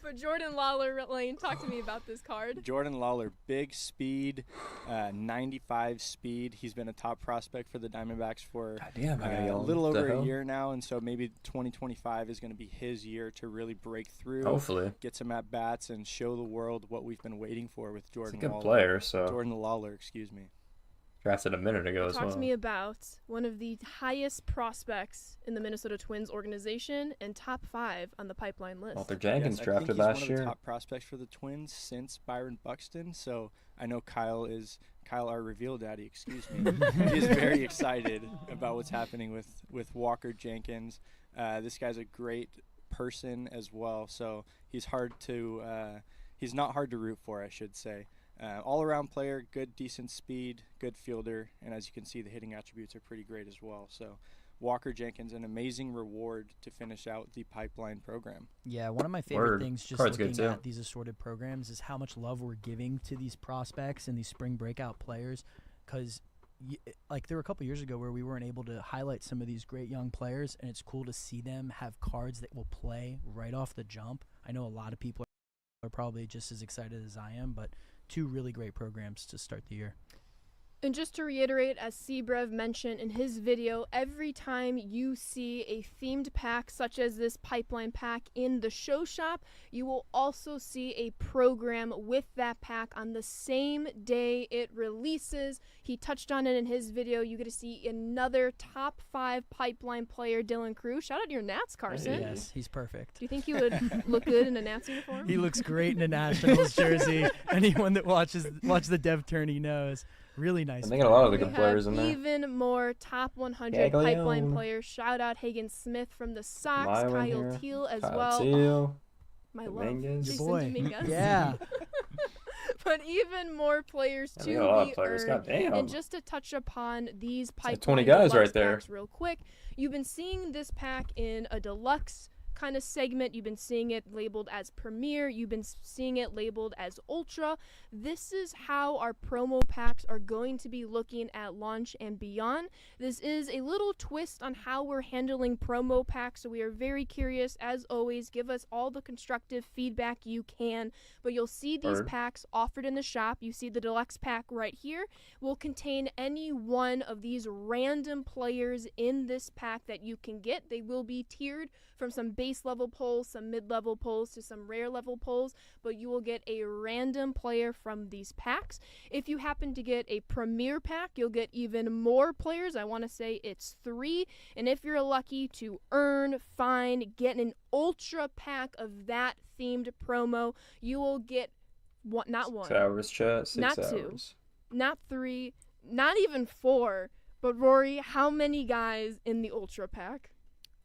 But Jordan Lawler, Lane, talk to me about this card. Jordan Lawler, big speed, 95 speed. He's been a top prospect for the Diamondbacks for Goddamn, I gotta a yell. little What the over a hell? year now, and so maybe 2025 is going to be his year to really break through. Hopefully. Get some at bats and show the world what we've been waiting for with He's a Jordan good Lawler. player, so Jordan Lawler, excuse me. drafted a minute ago as Talk well. to me about one of the highest prospects in the Minnesota Twins organization and top 5 on the pipeline list. Walter Jenkins Yes, I drafted think he's last one of year. the top prospects for the Twins since Byron Buxton. So I know Kyle, our reveal daddy, excuse me, is very excited about what's happening with Walker Jenkins. This guy's a great person as well. So he's not hard to root for, I should say. All-around player, good, decent speed, good fielder, and as you can see, the hitting attributes are pretty great as well. So Walker Jenkins, an amazing reward to finish out the Pipeline program. Yeah, one of my favorite Word. things just Card's good, looking too. at these assorted programs is how much love we're giving to these prospects and these spring breakout players, because like there were a couple years ago where we weren't able to highlight some of these great young players, and it's cool to see them have cards that will play right off the jump. I know a lot of people are probably just as excited as I am, but 2 really great programs to start the year. And just to reiterate, as Seabrev mentioned in his video, every time you see a themed pack such as this Pipeline pack in the show shop, you will also see a program with that pack on the same day it releases. He touched on it in his video. You get to see another top 5 Pipeline player, Dylan Crew. Shout out to your Nats, Carson. Yes, he's perfect. Do you think he would look good in a Nats uniform? He looks great in a Nationals jersey. Anyone that watches the Dev Tourney knows. Really nice. And they got a lot of the We good players in have there. even more top 100 Pipeline Gaglione. players. Shout out Hagen Smith from the Sox, Myron Kyle here. Teal as Kyle well. Teal. My Dominguez. love, Your Jason boy. Dominguez. Yeah. But even more players Yeah, to they got a lot be of players. earned. Goddamn. And just to touch upon these like Pipeline 20 guys deluxe right there. packs real quick, you've been seeing this pack in a deluxe kind of segment, you've been seeing it labeled as Premier, you've been seeing it labeled as Ultra. This is how our promo packs are going to be looking at launch and beyond. This is a little twist on how we're handling promo packs, so we are very curious. As always, give us all the constructive feedback you can, but you'll see these packs offered in the shop. You see the deluxe pack right here will contain any one of these random players in this pack that you can get. They will be tiered from some base level pulls, some mid-level pulls, to some rare level pulls, but you will get a random player from these packs. If you happen to get a Premier pack, you'll get even more players. I want to say it's 3, and if you're lucky to get an Ultra pack of that themed promo, you will get not 1, 6 hours, chat. 6 not hours. 2, not 3, not even 4. But Rory, how many guys in the Ultra pack?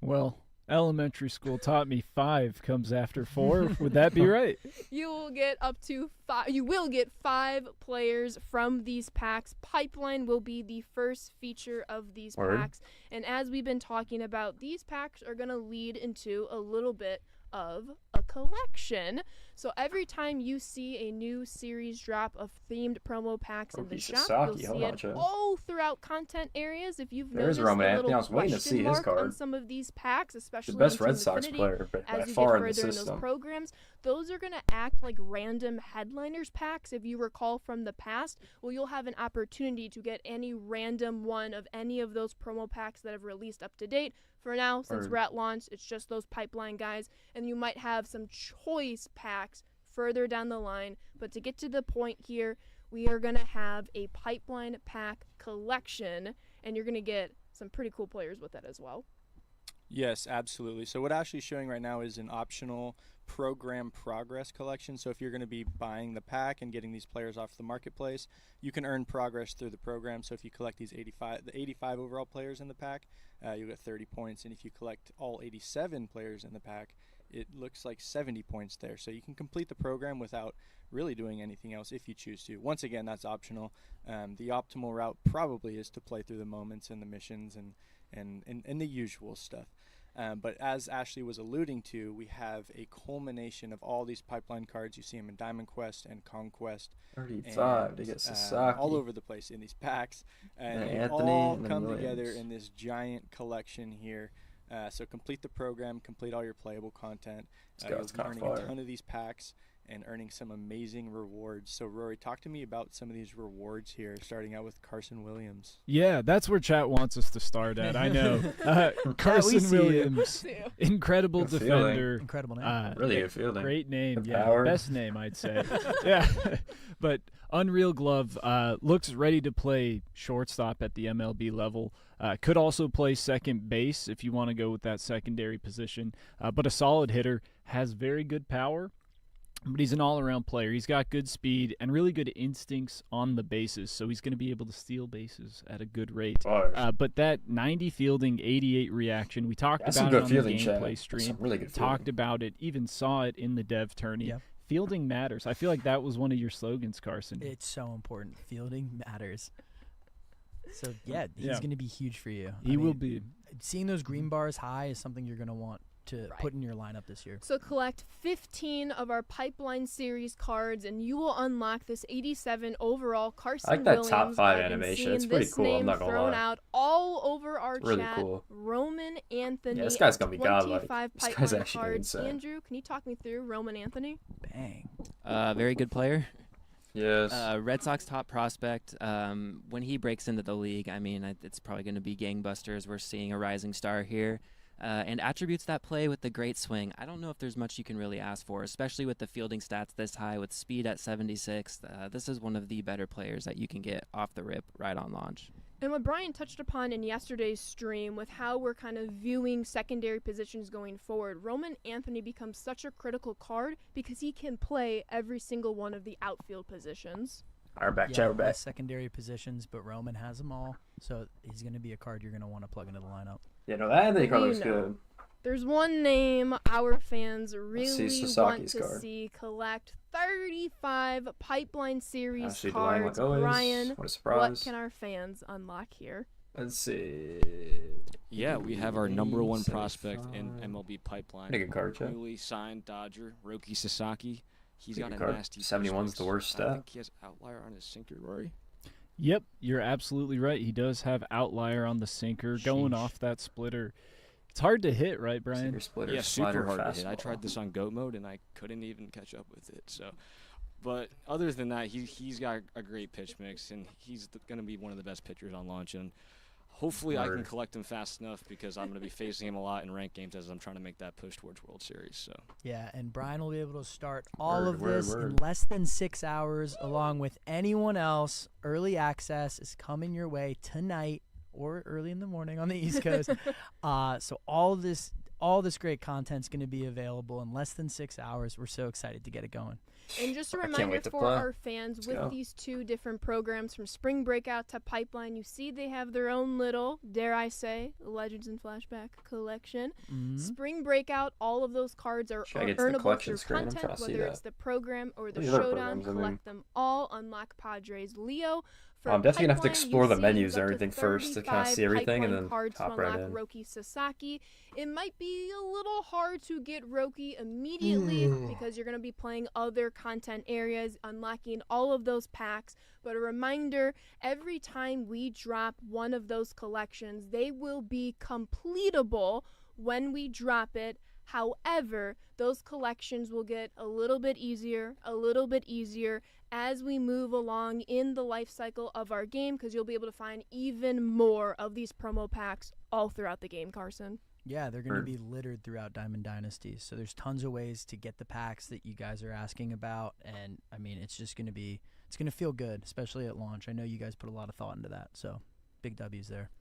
Well, elementary school taught me 5 comes after 4. Would that be right? You will get up to 5. You will get 5 players from these packs. Pipeline will be the first feature of these packs. And as we've been talking about, these packs are going to lead into a little bit of a collection. So every time you see a new series drop of themed promo packs in the shop, you'll see it all throughout content areas. If you've noticed Roman a Anthony. little I was waiting to question see his mark card. on some of these packs, especially The best on Red Team Sox Affinity, player by as you far get in the further in those system. programs, those are going to act like random headliners packs. If you recall from the past, well, you'll have an opportunity to get any random one of any of those promo packs that have released up to date. For now, since we're at launch, it's just those pipeline guys, and you might have some choice packs further down the line. But to get to the point here, we are going to have a pipeline pack collection, and you're going to get some pretty cool players with that as well. Yes, absolutely. So what Ashley's showing right now is an optional program progress collection. So if you're going to be buying the pack and getting these players off the marketplace, you can earn progress through the program. So if you collect the 85 overall players in the pack, you'll get 30 points. And if you collect all 87 players in the pack, it looks like 70 points there. So you can complete the program without really doing anything else if you choose to. Once again, that's optional. The optimal route probably is to play through the moments and the missions and the usual stuff. But as Ashley was alluding to, we have a culmination of all these pipeline cards. You see them in Diamond Quest and Conquest. 35 to get Sasaki. All over the place in these packs. And they Anthony, all and come Williams. together in this giant collection here. So complete the program, complete all your playable content. You'll be earning a ton of these packs and earning some amazing rewards. So Rory, talk to me about some of these rewards here, starting out with Carson Williams. Yeah, that's where chat wants us to start at. I know. Carson Williams, incredible good defender. Incredible name. Really good fielding. Great name. The Yeah, power. best name, I'd say. Yeah, but Unreal Glove looks ready to play shortstop at the MLB level. Could also play second base if you want to go with that secondary position. But a solid hitter, has very good power. But he's an all-around player. He's got good speed and really good instincts on the bases, so he's going to be able to steal bases at a good rate. But that 90 fielding, 88 reaction, we talked about it on the gameplay stream. Really good talked about it, even saw it in the dev tourney. Yep. Fielding matters. I feel like that was one of your slogans, Carson. It's so important. Fielding matters. So, yeah, he's going to be huge for you. He will be. Seeing those green bars high is something you're going to want to put in your lineup this year. So collect 15 of our Pipeline Series cards, and you will unlock this 87 overall Carson I like that Williams. top 5 I've been animation. seeing It's pretty this cool. I'm name not gonna thrown lie. out all over our It's really chat. cool. Roman Anthony. Yeah, this guy's gonna be godlike. 25 This guy's Pipeline actually cards. insane. Andrew, can you talk me through Roman Anthony? Bang. Very good player. Yes. Red Sox top prospect. When he breaks into the league, I mean, it's probably going to be gangbusters. We're seeing a rising star here. And attributes that play with the great swing. I don't know if there's much you can really ask for, especially with the fielding stats this high, with speed at 76. This is one of the better players that you can get off the rip right on launch. And what Brian touched upon in yesterday's stream with how we're kind of viewing secondary positions going forward, Roman Anthony becomes such a critical card because he can play every single one of the outfield positions. We're back. Yeah, We're back. less secondary positions, but Roman has them all. So he's going to be a card you're going to want to plug into the lineup. Yeah, no, that Anthony card looks know. good. There's one name our fans really want to card. see collect 35 Pipeline Series Ashley cards. Delang, like always. Brian, What a surprise. what can our fans unlock here? Let's see. Yeah, we have our number one prospect in MLB pipeline. Pretty good card, Chad. Newly signed Dodger, Roki Sasaki. He's Pretty got a good card. nasty 71's the worst I stat. think he has outlier on his sinker, Rory. Yep, you're absolutely right. He does have outlier on the sinker going Sheesh. off that splitter. It's hard to hit, right, Brian? Sinker, splitter, Yeah, slider, super hard to hit. I fastball. tried this on GOAT mode, and I couldn't even catch up with it. So, but other than that, he's got a great pitch mix, and he's going to be one of the best pitchers on launch. And hopefully I can Word. collect him fast enough because I'm going to be facing him a lot in ranked games as I'm trying to make that push towards World Series. So Yeah, and Brian will be able to start all Word, of word, this in word. less than 6 hours, along with anyone else. Early access is coming your way tonight or early in the morning on the East Coast. So all this great content's going to be available in less than 6 hours. We're so excited to get it going. And just a I can't reminder wait to for play. our fans, Let's with go. these two different programs from Spring Breakout to Pipeline, you see they have their own little, dare I say, Legends and Flashback collection. Mhm. Spring Breakout, all of those cards are Should I get to the earnable collection through screen? I'm content, trying to see whether that. it's the program or the The other showdown. programs, I mean. Collect them all. Unlock Padres Leo. For I'm definitely gonna have to Pipeline, explore you the see menus it's and up to everything first to kind of 35 see everything, and Pipeline then cards to hop right unlock in. Roki Sasaki. It might be a little hard to get Roki immediately because you're going to be playing other content areas, unlocking all of those packs. But a reminder, every time we drop one of those collections, they will be completable when we drop it. However, those collections will get a little bit easier as we move along in the life cycle of our game, because you'll be able to find even more of these promo packs all throughout the game, Carson. Yeah, they're going to Word. be littered throughout Diamond Dynasty. So there's tons of ways to get the packs that you guys are asking about. And, I mean, it's just going to be – it's going to feel good, especially at launch. I know you guys put a lot of thought into that. So big W's there.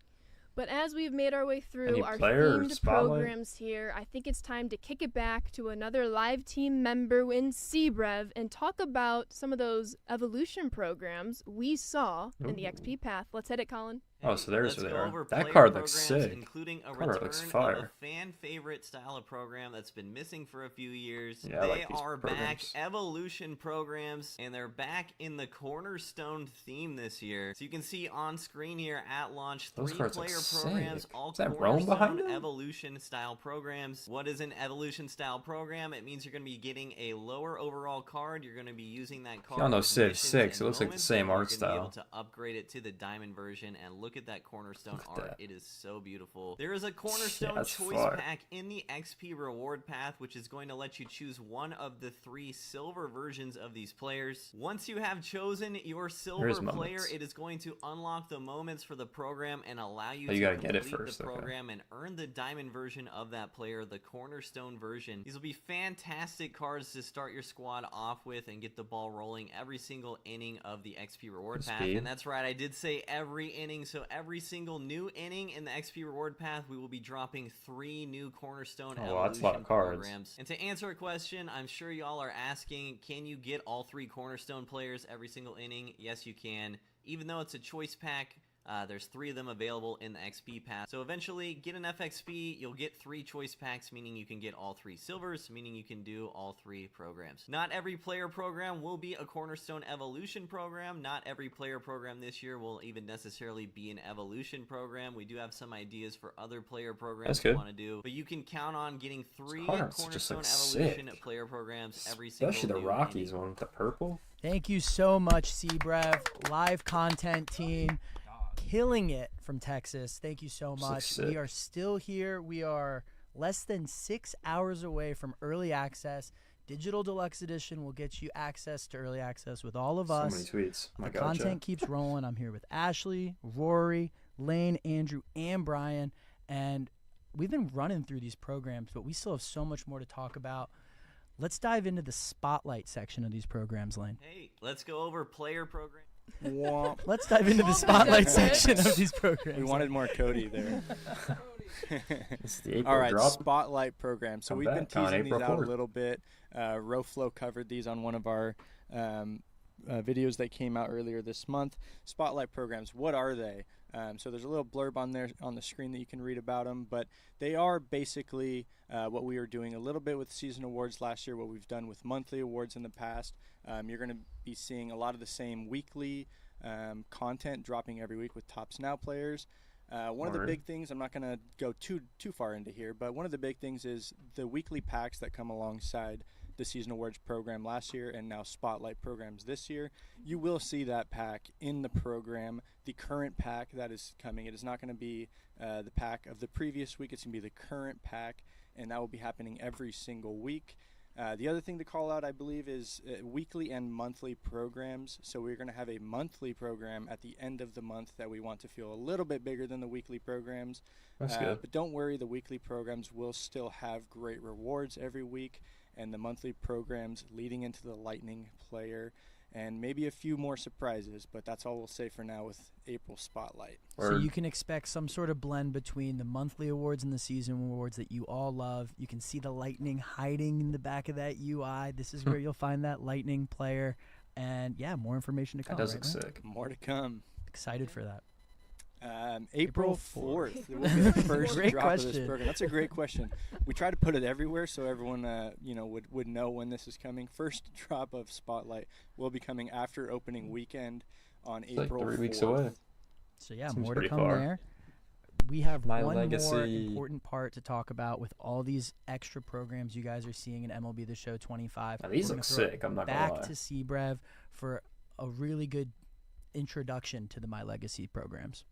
But as we've made our way through Any our player themed spotlight? programs here, I think it's time to kick it back to another live team member in Cbrev and talk about some of those evolution programs we saw in the XP path. Let's hit it, Colin. Oh, so there's Let's where they go are. over That player card looks programs, sick. including a Card art looks return of fire. a fan favorite style of program that's been missing for a few years. Yeah, I They like these are programs. back, evolution programs, and they're back in the cornerstone theme this year. So you can see on screen here at launch Those 3 cards look player programs, sick. all Is that Rome behind cornerstone it? evolution style programs. What is an evolution style program? It means you're going to be getting a lower overall card. You're going to be using that card. Y'all know with Civ missions 6. and It looks like the moments, same and you're art gonna be able style. to upgrade it to the diamond version, and look at that cornerstone Look at art. that. It is so beautiful. There is a cornerstone that's choice fire. pack in the XP reward path, which is going to let you choose one of the 3 silver versions of these players. Once you have chosen your silver There's player, moments. it is going to unlock the moments for the program and allow you Oh, you to gotta get it complete first, the okay. program and earn the diamond version of that player, the cornerstone version. These will be fantastic cards to start your squad off with and get the ball rolling every single inning of the XP reward Good path. speed. And that's right, I did say every inning, so every single new inning in the XP reward path, we will be dropping 3 new cornerstone Oh, wow, that's a lot of evolution cards. programs. And to answer a question, I'm sure y'all are asking, can you get all 3 cornerstone players every single inning? Yes, you can. Even though it's a choice pack, there's 3 of them available in the XP path. So eventually, get an FXP, you'll get 3 choice packs, meaning you can get all 3 silvers, meaning you can do all 3 programs. Not every player program will be a cornerstone evolution program. Not every player program this year will even necessarily be an evolution program. We do have some ideas for other player programs That's we good. want to do, but you can count on getting 3 cards just cornerstone look evolution sick. player programs every single Especially the new Rockies inning. one with the purple. Thank you so much, Cbrev, live content team, killing it from Texas. Thank you so This much. looks We sick. are still here. We are less than 6 hours away from early access. Digital Deluxe Edition will get you access to early access with all of So us. many tweets. Oh my The God, content keeps rolling. I'm here with Ashley, Rory, Lane, Andrew, and Brian. And we've been running through these programs, but we still have so much more to talk about. Let's dive into the spotlight section of these programs, Lane. Hey, let's go over player program. Womp. Let's dive into the Well, spotlight that's it. section of these programs. We wanted more Cody there. It's the April All right, drop. spotlight program. So I'm we've been back on teasing these April out 4th. a little bit. Roflo covered these on one of our videos that came out earlier this month. Spotlight programs, what are they? So there's a little blurb on there on the screen that you can read about them, but they are basically what we were doing a little bit with season awards last year, what we've done with monthly awards in the past. You're going to be seeing a lot of the same weekly content dropping every week with Tops Now players. One of the big things, I'm not going to go too far into here, but one of the big things is the weekly packs that come alongside the Season Awards program last year and now Spotlight programs this year. You will see that pack in the program. The current pack that is coming, it is not going to be the pack of the previous week. It's going to be the current pack, and that will be happening every single week. The other thing to call out, I believe, is weekly and monthly programs. So we're going to have a monthly program at the end of the month that we want to feel a little bit bigger than the weekly programs. That's good. But don't worry, the weekly programs will still have great rewards every week, and the monthly programs leading into the Lightning player, and maybe a few more surprises, but that's all we'll say for now with April Spotlight. So you can expect some sort of blend between the monthly awards and the season awards that you all love. You can see the Lightning hiding in the back of that UI. This is where you'll find that Lightning player. And, yeah, more information to come. That does right, look man? sick. More to come. Excited for that. April 4th will be the first Great drop of this question. program. That's a great question. We try to put it everywhere so everyone would know when this is coming. First drop of Spotlight will be coming after opening weekend on April 4th. 3 weeks away. So, yeah, Seems more to pretty come far. there. We have My one more Legacy. important part to talk about with all these extra programs you guys are seeing in MLB The Show 25. Now, these We're look gonna throw it sick, I'm not gonna back lie. to Seabrev for a really good introduction to the My Legacy programs.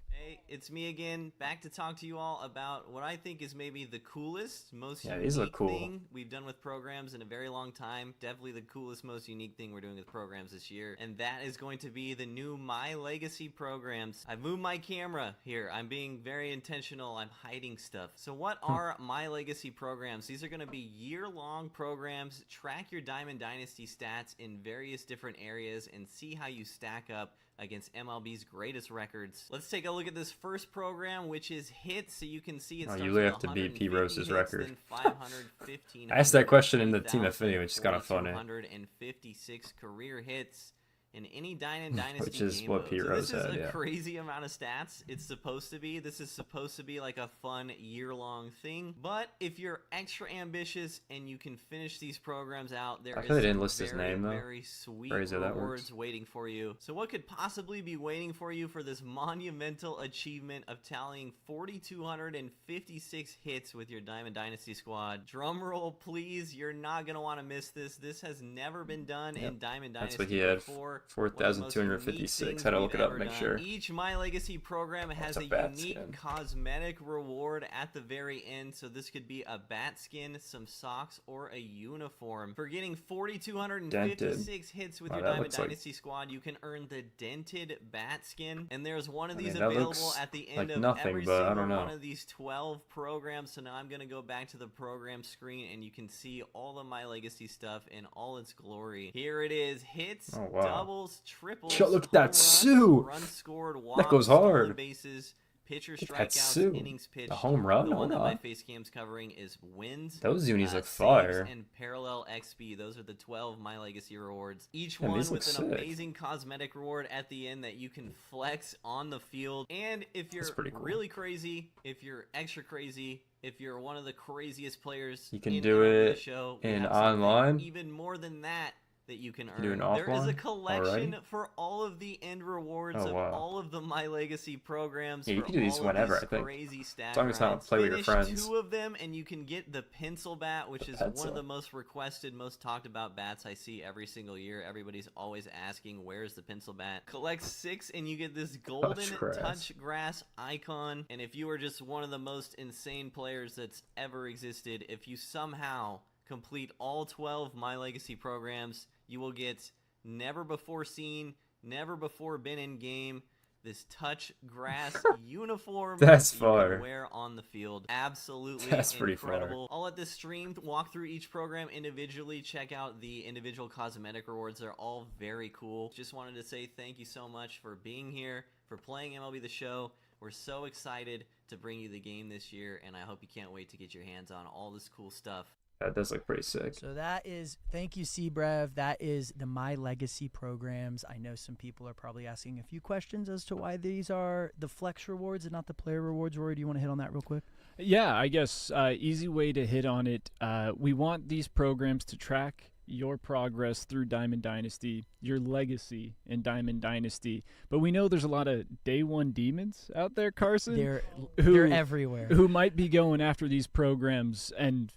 Hey, it's me again, back to talk to you all about what I think is maybe the coolest, most Yeah, unique these look cool. thing we've done with programs in a very long time. Definitely the coolest, most unique thing we're doing with programs this year, and that is going to be the new My Legacy programs. I've moved my camera here. I'm being very intentional. I'm hiding stuff. So what are My Legacy programs? These are going to be year-long programs. Track your Diamond Dynasty stats in various different areas and see how you stack up against MLB's greatest records. Let's take a look at this first program, which is hits. So you can see it starts you with have to beat P. 150 Rose's hits, record. then 515. I asked that question in the Team Affinity, which is kind of funny. 456 career hits in any Dynasty Which is game what mode. Pete So Rose this is had, a yeah. crazy amount of stats. It's supposed to be. This is supposed to be like a fun year-long thing. But if you're extra ambitious and you can finish these programs out, there I is feel they didn't some list his very, name, though. very sweet Or is it that rewards works? waiting for you. So what could possibly be waiting for you for this monumental achievement of tallying 4,256 hits with your Diamond Dynasty squad? Drum roll, please. You're not going to want to miss this. This has never been done in Diamond That's Dynasty what he had. before. 4,256. Had to look it up, make sure. Each My Legacy program has a a bat unique skin. cosmetic reward at the very end. So this could be a bat skin, some socks, or a uniform. For getting 4,256 hits with Wow, your that Diamond looks like- Dynasty squad, you can earn the dented bat skin. And there's one of I these mean, that available looks at the end like of nothing, every but I single don't know. one of these 12 programs. So now I'm going to go back to the program screen and you can see all of My Legacy stuff in all its glory. Here it is. Hits, Oh, wow. doubles, triples, Yo, look at home that runs, Sue. runs scored, walks, That goes stolen hard. bases, pitcher Look at that strikeouts, Sue. innings pitched. The home run? The one Oh, that my God. face cam's covering is wins. Those unis look saves, fire. and parallel XP. Those are the 12 My Legacy rewards. Each Man, one these with look an sick. amazing cosmetic reward at the end that you can flex on the field. And if you're pretty cool. really crazy, if you're extra crazy, if you're one of the craziest players You can in do MLB The it Show, we in have something online? even more than that you can earn. do an There is a offline collection already? for all of the end rewards Oh, of wow. all of the My Legacy programs. Yeah, you for can do these all of whenever, these I think. Crazy stat As long as it's not grids. play with your Finish friends. 2 of them, and you can get the pencil bat, which is one of the most requested, most talked about bats I see every single year. Everybody's always asking, "Where's the pencil bat?" Collect 6, and you get this golden touch grass icon. And if you are just one of the most insane players that's ever existed, if you somehow complete all 12 My Legacy programs, you will get never before seen, never before been in game, this touch grass uniform That's that you fire. can wear on the field. Absolutely That's pretty fire. incredible. I'll let this stream walk through each program individually. Check out the individual cosmetic rewards. They're all very cool. Just wanted to say thank you so much for being here, for playing MLB The Show. We're so excited to bring you the game this year, and I hope you can't wait to get your hands on all this cool stuff. That does look pretty sick. So that is, thank you, Seabrev. That is the My Legacy programs. I know some people are probably asking a few questions as to why these are the flex rewards and not the player rewards. Rory, do you want to hit on that real quick? Yeah, I guess easy way to hit on it. We want these programs to track your progress through Diamond Dynasty, your legacy in Diamond Dynasty. But we know there's a lot of day one demons out there, Carson. They're everywhere. Who might be going after these programs, and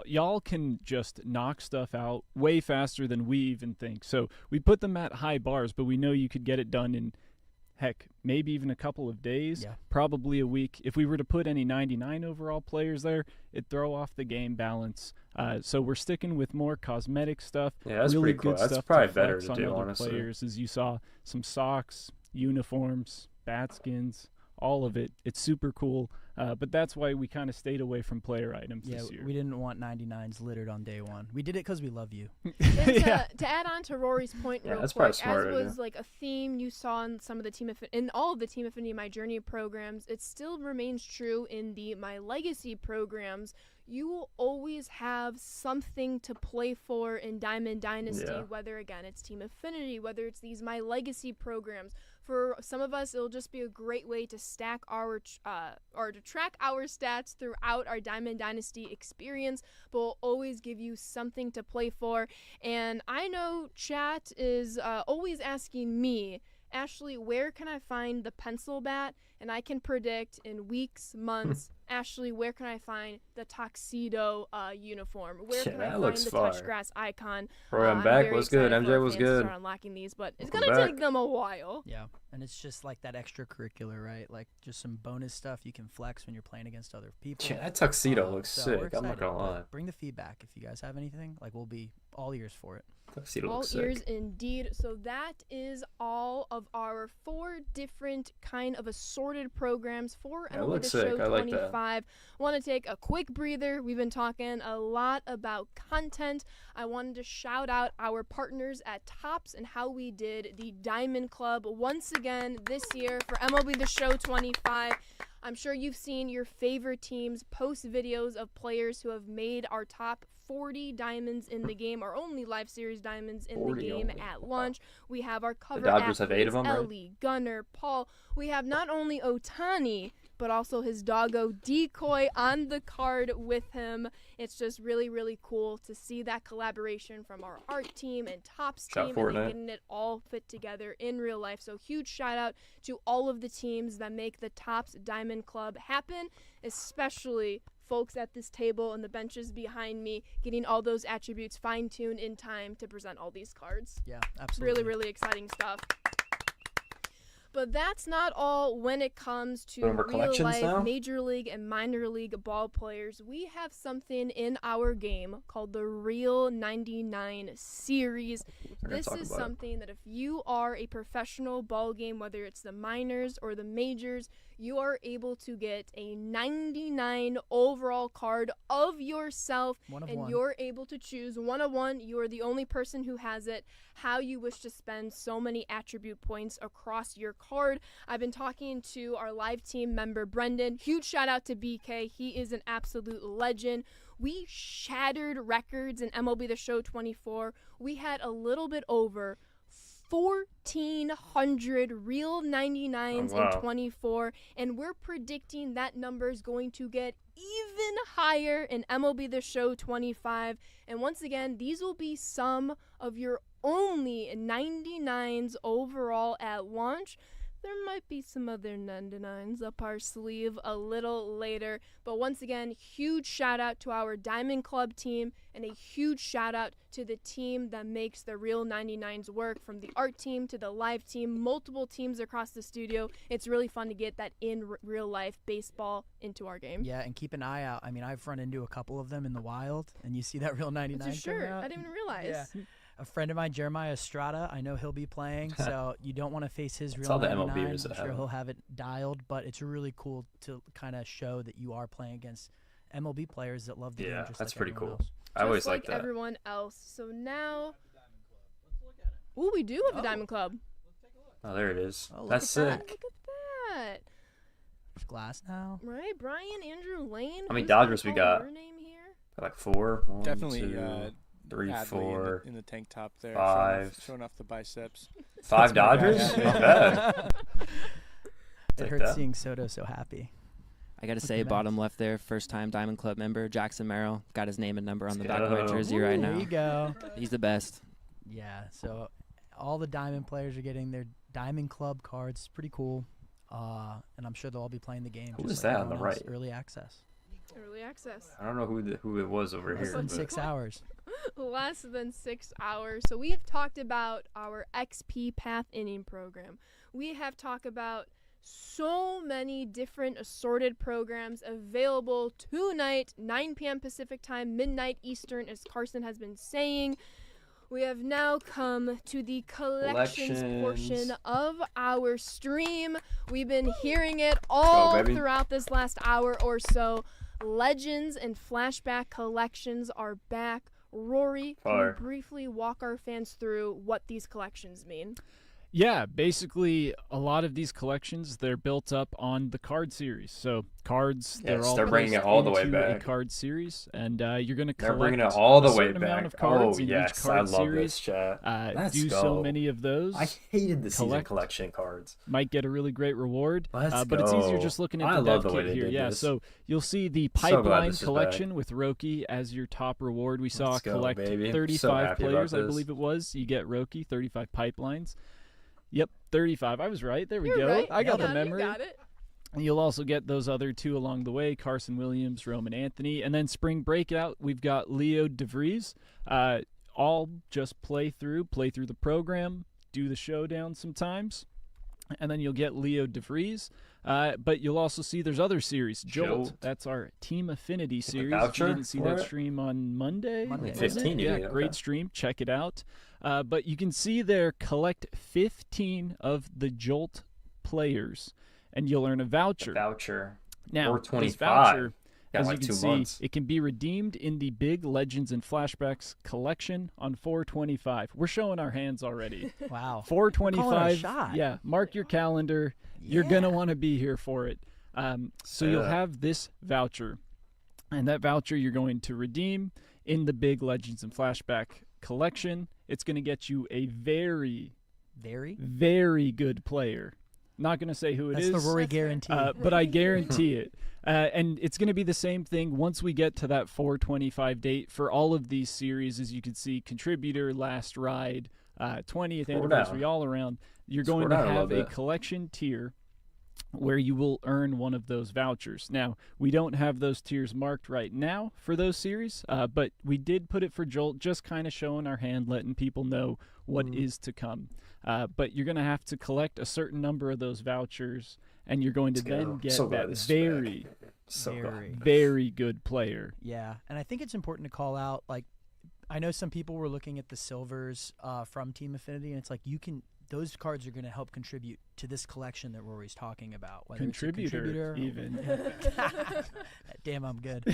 y'all can just knock stuff out way faster than we even think. So we put them at high bars, but we know you could get it done in, heck, maybe even a couple of days, probably a week. If we were to put any 99 overall players there, it'd throw off the game balance. So we're sticking with more cosmetic stuff. Yeah, that's really pretty cool. good That's stuff probably to better flex to on do, other honestly. players, as you saw some socks, uniforms, bat skins, all of it. It's super cool. But that's why we kind of stayed away from player items this year. We didn't want 99s littered on day one. We did it because we love you. To add on to Rory's point real that's quick, probably as smart, was like a theme you saw in some of the in all of the Team Affinity My Journey programs, it still remains true in the My Legacy programs. You will always have something to play for in Diamond Dynasty, whether, again, it's Team Affinity, whether it's these My Legacy programs. For some of us, it'll just be a great way to stack our or to track our stats throughout our Diamond Dynasty experience, but we'll always give you something to play for. And I know chat is always asking me, Ashley, where can I find the pencil bat? And I can predict in weeks, months, Ashley, where can I find the tuxedo uniform? Where can I find the touchgrass icon? Roy, I'm back. What's good? MJ was good. Start unlocking these, but it's gonna take them a while. Yeah, and it's just like that extracurricular, right? Like just some bonus stuff you can flex when you're playing against other people. Yeah, that tuxedo looks so sick. I'm not gonna lie. Bring the feedback if you guys have anything. Like we'll be all ears for it. Tuxedo All looks ears sick. indeed. So that is all of our 4 different kind of assorted programs for MLB The Show 25. Want to take a quick breather. We've been talking a lot about content. I wanted to shout out our partners at Topps and how we did the Diamond Club once again this year for MLB The Show 25. I'm sure you've seen your favorite teams post videos of players who have made our top 40 diamonds in the game, our only live series diamonds in the game at launch. We have our cover Dodgers have 8 of athletes, them, right? Ellie, Gunnar, Paul. We have not only Ohtani, but also his doggo Decoy on the card with him. It's just really, really cool to see that collaboration from our art team and Topps team and getting it all fit together in real life. So huge shout out to all of the teams that make the Topps Diamond Club happen, especially folks at this table and the benches behind me, getting all those attributes fine-tuned in time to present all these cards. Yeah, absolutely. Really, really exciting stuff. But that's not all when it comes to real-life Major League and minor league ball players. We have something in our game called the Real 99 Series. This is something that if you are a professional ball game, whether it's the minors or the majors, you are able to get a 99 overall card of yourself, and you're able to choose one of one. You are the only person who has it, how you wish to spend so many attribute points across your card. I've been talking to our live team member, Brendan. Huge shout out to BK. He is an absolute legend. We shattered records in MLB The Show 24. We had a little bit over 1,400 real 99s in 24, and we're predicting that number is going to get even higher in MLB The Show 25. And once again, these will be some of your only 99s overall at launch. There might be some other 99s up our sleeve a little later. But once again, huge shout out to our Diamond Club team and a huge shout out to the team that makes the Real 99s work, from the art team to the live team, multiple teams across the studio. It's really fun to get that in real life baseball into our game. Yeah, and keep an eye out. I mean, I've run into a couple of them in the wild, and you see that Real 99 It's a shirt. coming out. I didn't even realize. Yeah. A friend of mine, Jeremiah Estrada, I know he'll be playing, so you don't want to face his Real all the 99. MLBers I'm sure he'll have it dialed, but it's really cool to kind of show that you are playing against MLB players that love the game just that's like pretty everyone cool. else. I always like that. everyone else. So now, ooh, we do have the Diamond Club. Oh, there it is. Oh, that's sick. Look at that. There's glass now. Right, Brian, Andrew, Lane. How many who's Dodgers gonna we call got? your name here? Like 4. 1, Definitely 2, 3, Adley 4, in the tank top there, 5. showing off the biceps. 5 Dodgers? Not bad. It hurts seeing Soto so happy. I got to Look say, at that. bottom left there, first-time Diamond Club member, Jackson Merrill. Got his name and number on the back of my jersey right now. There you go. He's the best. Yeah, so all the Diamond players are getting their Diamond Club cards. It's pretty cool. And I'm sure they'll all be playing the game. Who just is like that on the everyone else. right? Early access. Early access. I don't know who it was over Less here. than but- 6 hours. Less than 6 hours. So we have talked about our XP Path Inning program. We have talked about so many different assorted programs available tonight, 9 p.m. Pacific time, midnight Eastern, as Carson has been saying. We have now come to the collections portion of our stream. We've been hearing it all throughout this last hour or so. Legends and flashback collections are back. Rory, can you briefly walk our fans through what these collections mean? Yeah, basically a lot of these collections, they're built up on the card series. So cards, they're all bringing it all the way into back. a card series, and you're going to They're collect bringing it all the a way certain amount back. of cards Oh in yes, each card I love series. this chat. Let's do go. so many of those. I hated the season collection cards. Might get a really great reward, Let's but it's easier go. just looking at I the love dev the way kit they here. did Yeah, this. so you'll see the So glad pipeline this is collection with Roki as your top reward. We saw Let's go, collect baby. So 35 happy about players, I this. believe it was. You get Roki, 35 pipelines. Yep, 35. I was right. There we You're go. right. I got You the memory. You got it. And you'll also get those other two along the way, Carson Williams, Roman Anthony. And then spring breakout, we've got Leo DeVries. All just play through the program, do the showdown sometimes. And then you'll get Leo DeVries. But you'll also see there's other series. Jolt. That's our Team Affinity series. If you didn't see that stream on Monday. Monday. 15, Yeah, okay. great stream. Check it out. But you can see there, collect 15 of the Jolt players, and you'll earn a voucher. Now, this voucher, as you can see, it can be redeemed in the Big Legends and Flashbacks collection on 4/25. We're showing our hands already. Wow. 4/25. Shot. Yeah, mark your calendar. You're going to want to be here for it. So you'll have this voucher, and that voucher you're going to redeem in the Big Legends and Flashback collection. It's going to get you a very, very good player. Not going to say who it is. That's the Rory guarantee. But I guarantee it. And it's going to be the same thing once we get to that 4/25 date for all of these series. As you can see, Contributor, Last Ride, 20th Anniversary, all around. You're going to have a collection tier where you will earn one of those vouchers. Now, we don't have those tiers marked right now for those series, but we did put it for Jolt, just kind of showing our hand, letting people know what is to come. But you're going to have to collect a certain number of those vouchers, and you're going to then get that very good player. Yeah, and I think it's important to call out, like, I know some people were looking at the silvers from Team Affinity, and it's like those cards are going to help contribute to this collection that Rory's talking about. Whether Contributor, it's a even. Damn, I'm good.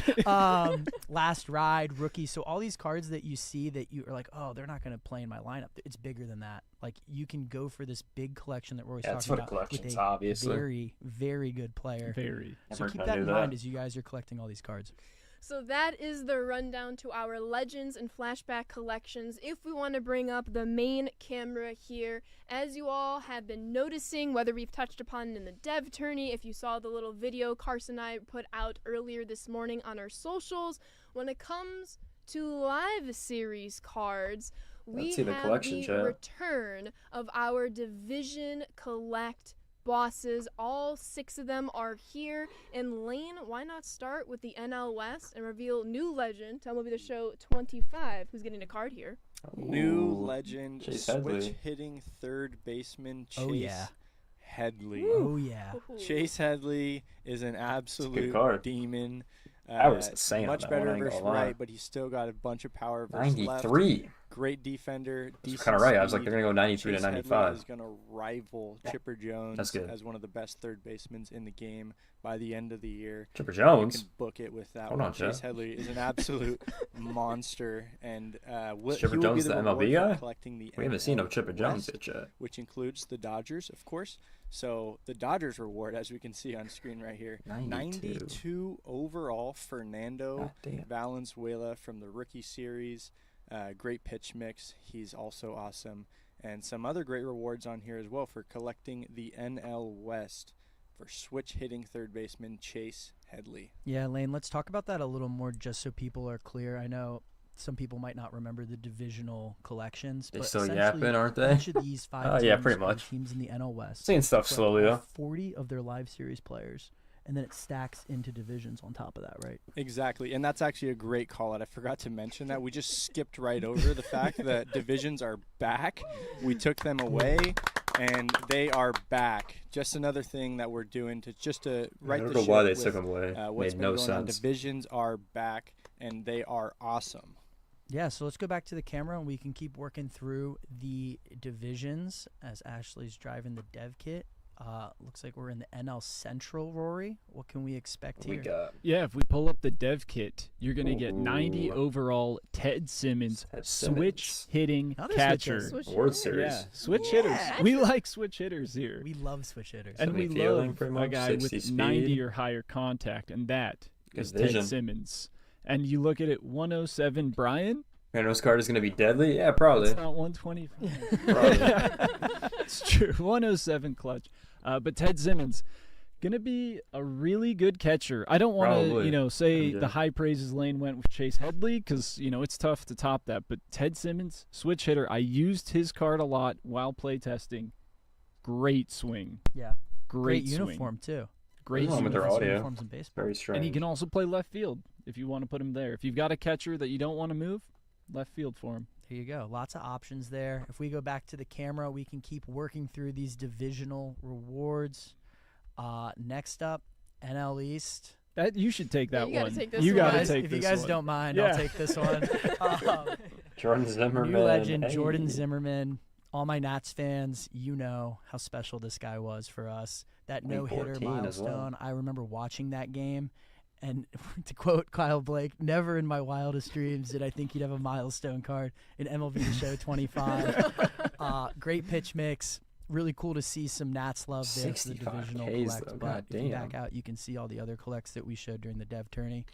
Last Ride, Rookie. So all these cards that you see that you are like, oh, they're not going to play in my lineup. It's bigger than that. Like, you can go for this big collection that Rory's talking about with a obviously. very, very good player. Very. So keep that in mind as you guys are collecting all these cards. So that is the rundown to our Legends and Flashback collections. If we want to bring up the main camera here, as you all have been noticing, whether we've touched upon it in the dev tourney, if you saw the little video Carson and I put out earlier this morning on our socials, when it comes to live series cards, we have the return of our Division Collect bosses. All 6 of them are here. And Lane, why not start with the NL West and reveal new legend to MLB The Show 25, who's getting a card here. New legend, Chase switch Headley. hitting third baseman Chase Headley. Oh, yeah. Chase Headley is an absolute demon. I was insane. Much better versus right, but he's still got a bunch of power versus 93. left. Great defender. That's kind of right. I was like, they're going to go 93 Chase to 95. Headley is going to rival Chipper Jones as one of the best third basemen in the game by the end of the year. Chipper Jones? You can book it with that Hold one. on, Chase Jeff. Headley is an absolute monster. And Chipper Jones, the MLB guy? Collecting the We haven't seen no NL Chipper Jones West, yet. which includes the Dodgers, of course. So the Dodgers reward, as we can see on screen right here, 92 overall. Fernando Valenzuela from the rookie series. Great pitch mix. He's also awesome. And some other great rewards on here as well for collecting the NL West for switch hitting third baseman Chase Headley. Yeah, Lane, let's talk about that a little more just so people are clear. I know some people might not remember the divisional collections. They but still essentially yapping, aren't they? Each of these 5 teams, yeah, pretty much. teams in the NL West. Seeing stuff collect slowly, all though. 40 of their live series players, and then it stacks into divisions on top of that, right? Exactly, and that's actually a great call out. I forgot to mention that. We just skipped right over the fact that divisions are back. We took them away, and they are back. Just another thing that we're doing to right. I don't know why they took them away. What's Made been no going on. sense. Divisions are back, and they are awesome. Yeah, so let's go back to the camera, and we can keep working through the divisions as Ashley's driving the dev kit. Looks like we're in the NL Central, Rory. What can we expect here? Yeah, if we pull up the dev kit, you're going to get 90 overall Ted Simmons, switch hitting catcher. World Series. Yeah, switch hitters. We like switch hitters here. We love switch hitters. And we love a guy with 90 or higher contact, and that is Ted Simmons. And you look at it, 107, Brian. Randall's card is going to be deadly? Yeah, probably. It's not 125. Probably. It's true. 107 clutch. But Ted Simmons, going to be a really good catcher. I don't want to, say the high praises Lane went with Chase Headley because, it's tough to top that. But Ted Simmons, switch hitter. I used his card a lot while play testing. Great swing. Yeah. Great swing. Uniform, too. Great with their audio. Uniforms in baseball. Very strange. And he can also play left field if you want to put him there. If you've got a catcher that you don't want to move, left field for him. There you go. Lots of options there. If we go back to the camera, we can keep working through these divisional rewards. Next up, NL East. That you should take that you one. Take this you one. got to take this one. If you guys don't mind, I'll take this one. Jordan Zimmerman. New legend, hey. Jordan Zimmerman. All my Nats fans, you know how special this guy was for us. That no-hitter milestone. I remember watching that game. And to quote Kyle Blake, never in my wildest dreams did I think he'd have a milestone card in MLB The Show 25. Great pitch mix. Really cool to see some Nats love there for the divisional collect. But if you back out, you can see all the other collects that we showed during the dev tourney.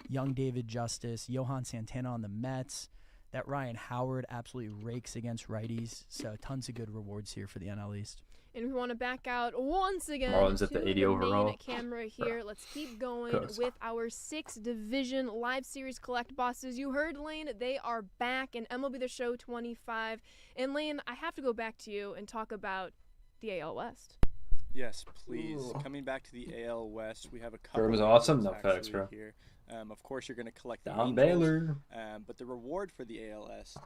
Young David Justice, Johan Santana on the Mets. That Ryan Howard absolutely rakes against righties. So tons of good rewards here for the NL East. And we want to back out once again Marlins to at the 80 the overall. main camera here. Let's keep going with our 6th division live series collect bosses. You heard Lane, they are back in MLB The Show 25. And Lane, I have to go back to you and talk about the AL West. Yes, please. Ooh. Coming back to the AL West, we have a couple. It was awesome. No facts, bro. Here. Of course, you're going to collect the Don Angels, Baylor. But the reward for the AL West,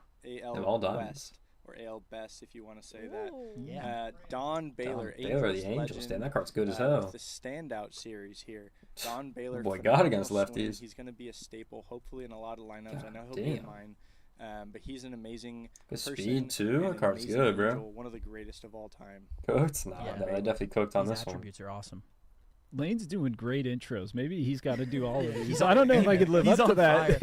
or AL Best, if you want to say that. Yeah. Don Baylor, the Angels. Damn, that card's good as hell. The standout series here. Don Baylor. Boy, God against lefties. He's going to be a staple, hopefully, in a lot of lineups. I know he'll be in mine. But he's an amazing person. Speed, too. That card's good, bro. One of the greatest of all time. Cooked? No, I definitely cooked on this one. His attributes are awesome. Lane's doing great intros. Maybe he's got to do all of these. I don't know if I could live up to that.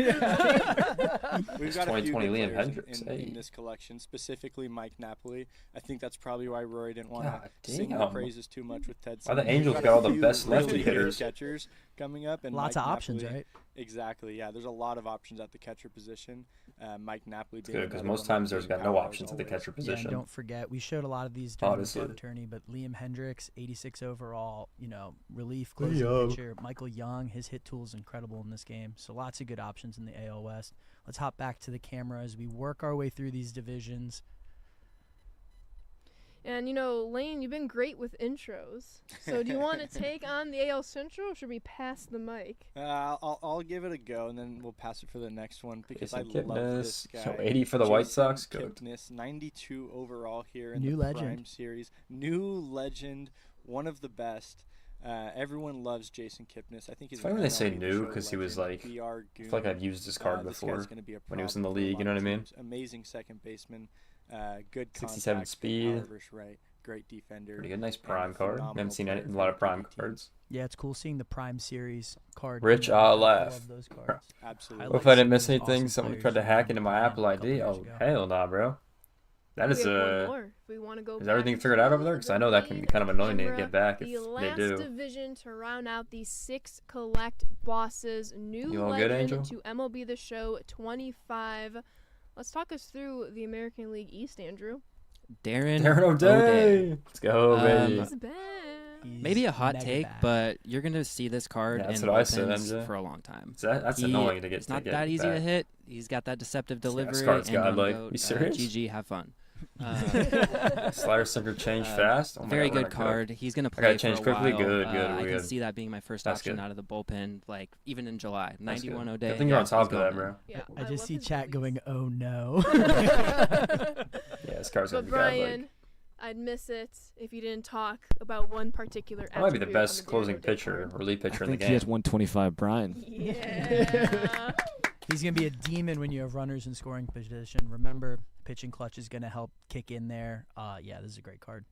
We've got a few good Liam Hendricks in this collection, specifically Mike Napoli. I think that's probably why Rory didn't want to sing the praises too much with Ted. Why the Angels got all the best lefty hitters? Catchers coming up, and lots Mike of options, Napoli, right? Exactly. Yeah, there's a lot of options at the catcher position. Mike Napoli. It's good because most times there's got no options at the catcher position. Yeah, and don't forget, we showed a lot of these during the dev tourney, but Liam Hendricks, 86 overall, relief closing pitcher. Michael Young, his hit tool is incredible in this game. So lots of good options in the AL West. Let's hop back to the camera as we work our way through these divisions. And, Lane, you've been great with intros. So do you want to take on the AL Central, or should we pass the mic? I'll give it a go, and then we'll pass it for the next one because I love this guy. So 80 for the White Sox. Kipnis, 92 overall here in the Prime Series. New legend, one of the best. Everyone loves Jason Kipnis. I think he's. It's funny when they say new because he was like. I feel like I've used his card before when he was in the league. You know what I mean? Amazing second baseman. Good 67 speed. Right. Great defender. Pretty good, nice prime card. I haven't seen a lot of prime cards. Yeah, it's cool seeing the Prime Series card. Rich I love those cards. Absolutely. What if I didn't miss anything? Awesome. Someone tried to hack into my Apple ID. Oh, hell nah, bro. That is we want to go. Is everything figured out over there? Because I know that can be kind of annoying to get back if they do. The last division to round out the 6 collect bosses. New legend to MLB The Show 25. Let's talk us through the American League East, Andrew. Darren O'Day. Let's go, baby. He's back. Maybe a hot mega take, bad. but you're going to see this card Yeah, that's in what I said, bullpens MJ. for a long time. So that's annoying to get. It's not to get that easy to back. hit. He's got that deceptive Yeah, delivery. this card's and godlike. on-goat, You serious? GG, have fun. Slider sinker change fast. Oh my Very God, we're good not card. He's going to I gotta play change for a quickly. while. Good, I good. can see that being my first That's option good. out of the bullpen, like even in July. That's 91 good. O'Day. Good thing you're on he's top of going that, in. bro. Yeah, I just love see his chat release. going, oh no. Yeah, this card's gonna But be godlike. Brian, I'd miss it if you didn't talk about one particular That might be the attribute on best the closing Daredevil pitcher card. or relief pitcher in I the think he game. has 125, Brian. Yeah. He's going to be a demon when you have runners in scoring position. Remember, pitching clutch is going to help kick in there. Yeah, this is a great card.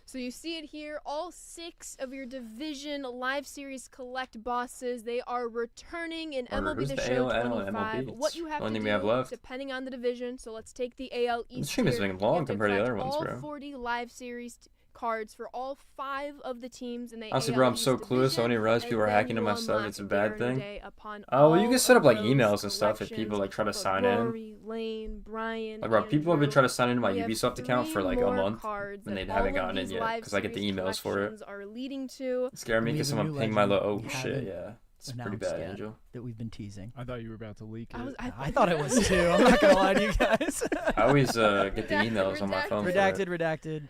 So you see it here, all 6 of your division live series collect bosses. They are returning in Or MLB who's The the Show AL, 25. MLB? What you have Only to thing we have do, left. depending on the division, so let's take the AL East stream is here. being You long have to compared to the collect other ones, all bro. 40 live series cards for all 5 of the teams in the Honestly, AL bro, I'm East so clueless. I division, don't even realize and people are then hacking into you my stuff. unlock It's a bad thing. Day upon Oh, well, you all can set up of like those emails and stuff if people like try to collections. sign in. Rory, Lane, Brian, Like, bro, people have been Andrew. trying to sign into my We have Ubisoft account for 3 like a more month, cards and that they haven't all of gotten in these yet live because I get the series emails for it. collections are leading to. It scared me We because have a someone new pinged my legend oh we shit, haven't yeah, it's pretty announced bad, yet Angel. that we've been teasing. I thought you were about to leak it. I thought it was too. I'm not going to lie to you guys. I always get the Redacted, emails on my phone. for it. Redacted.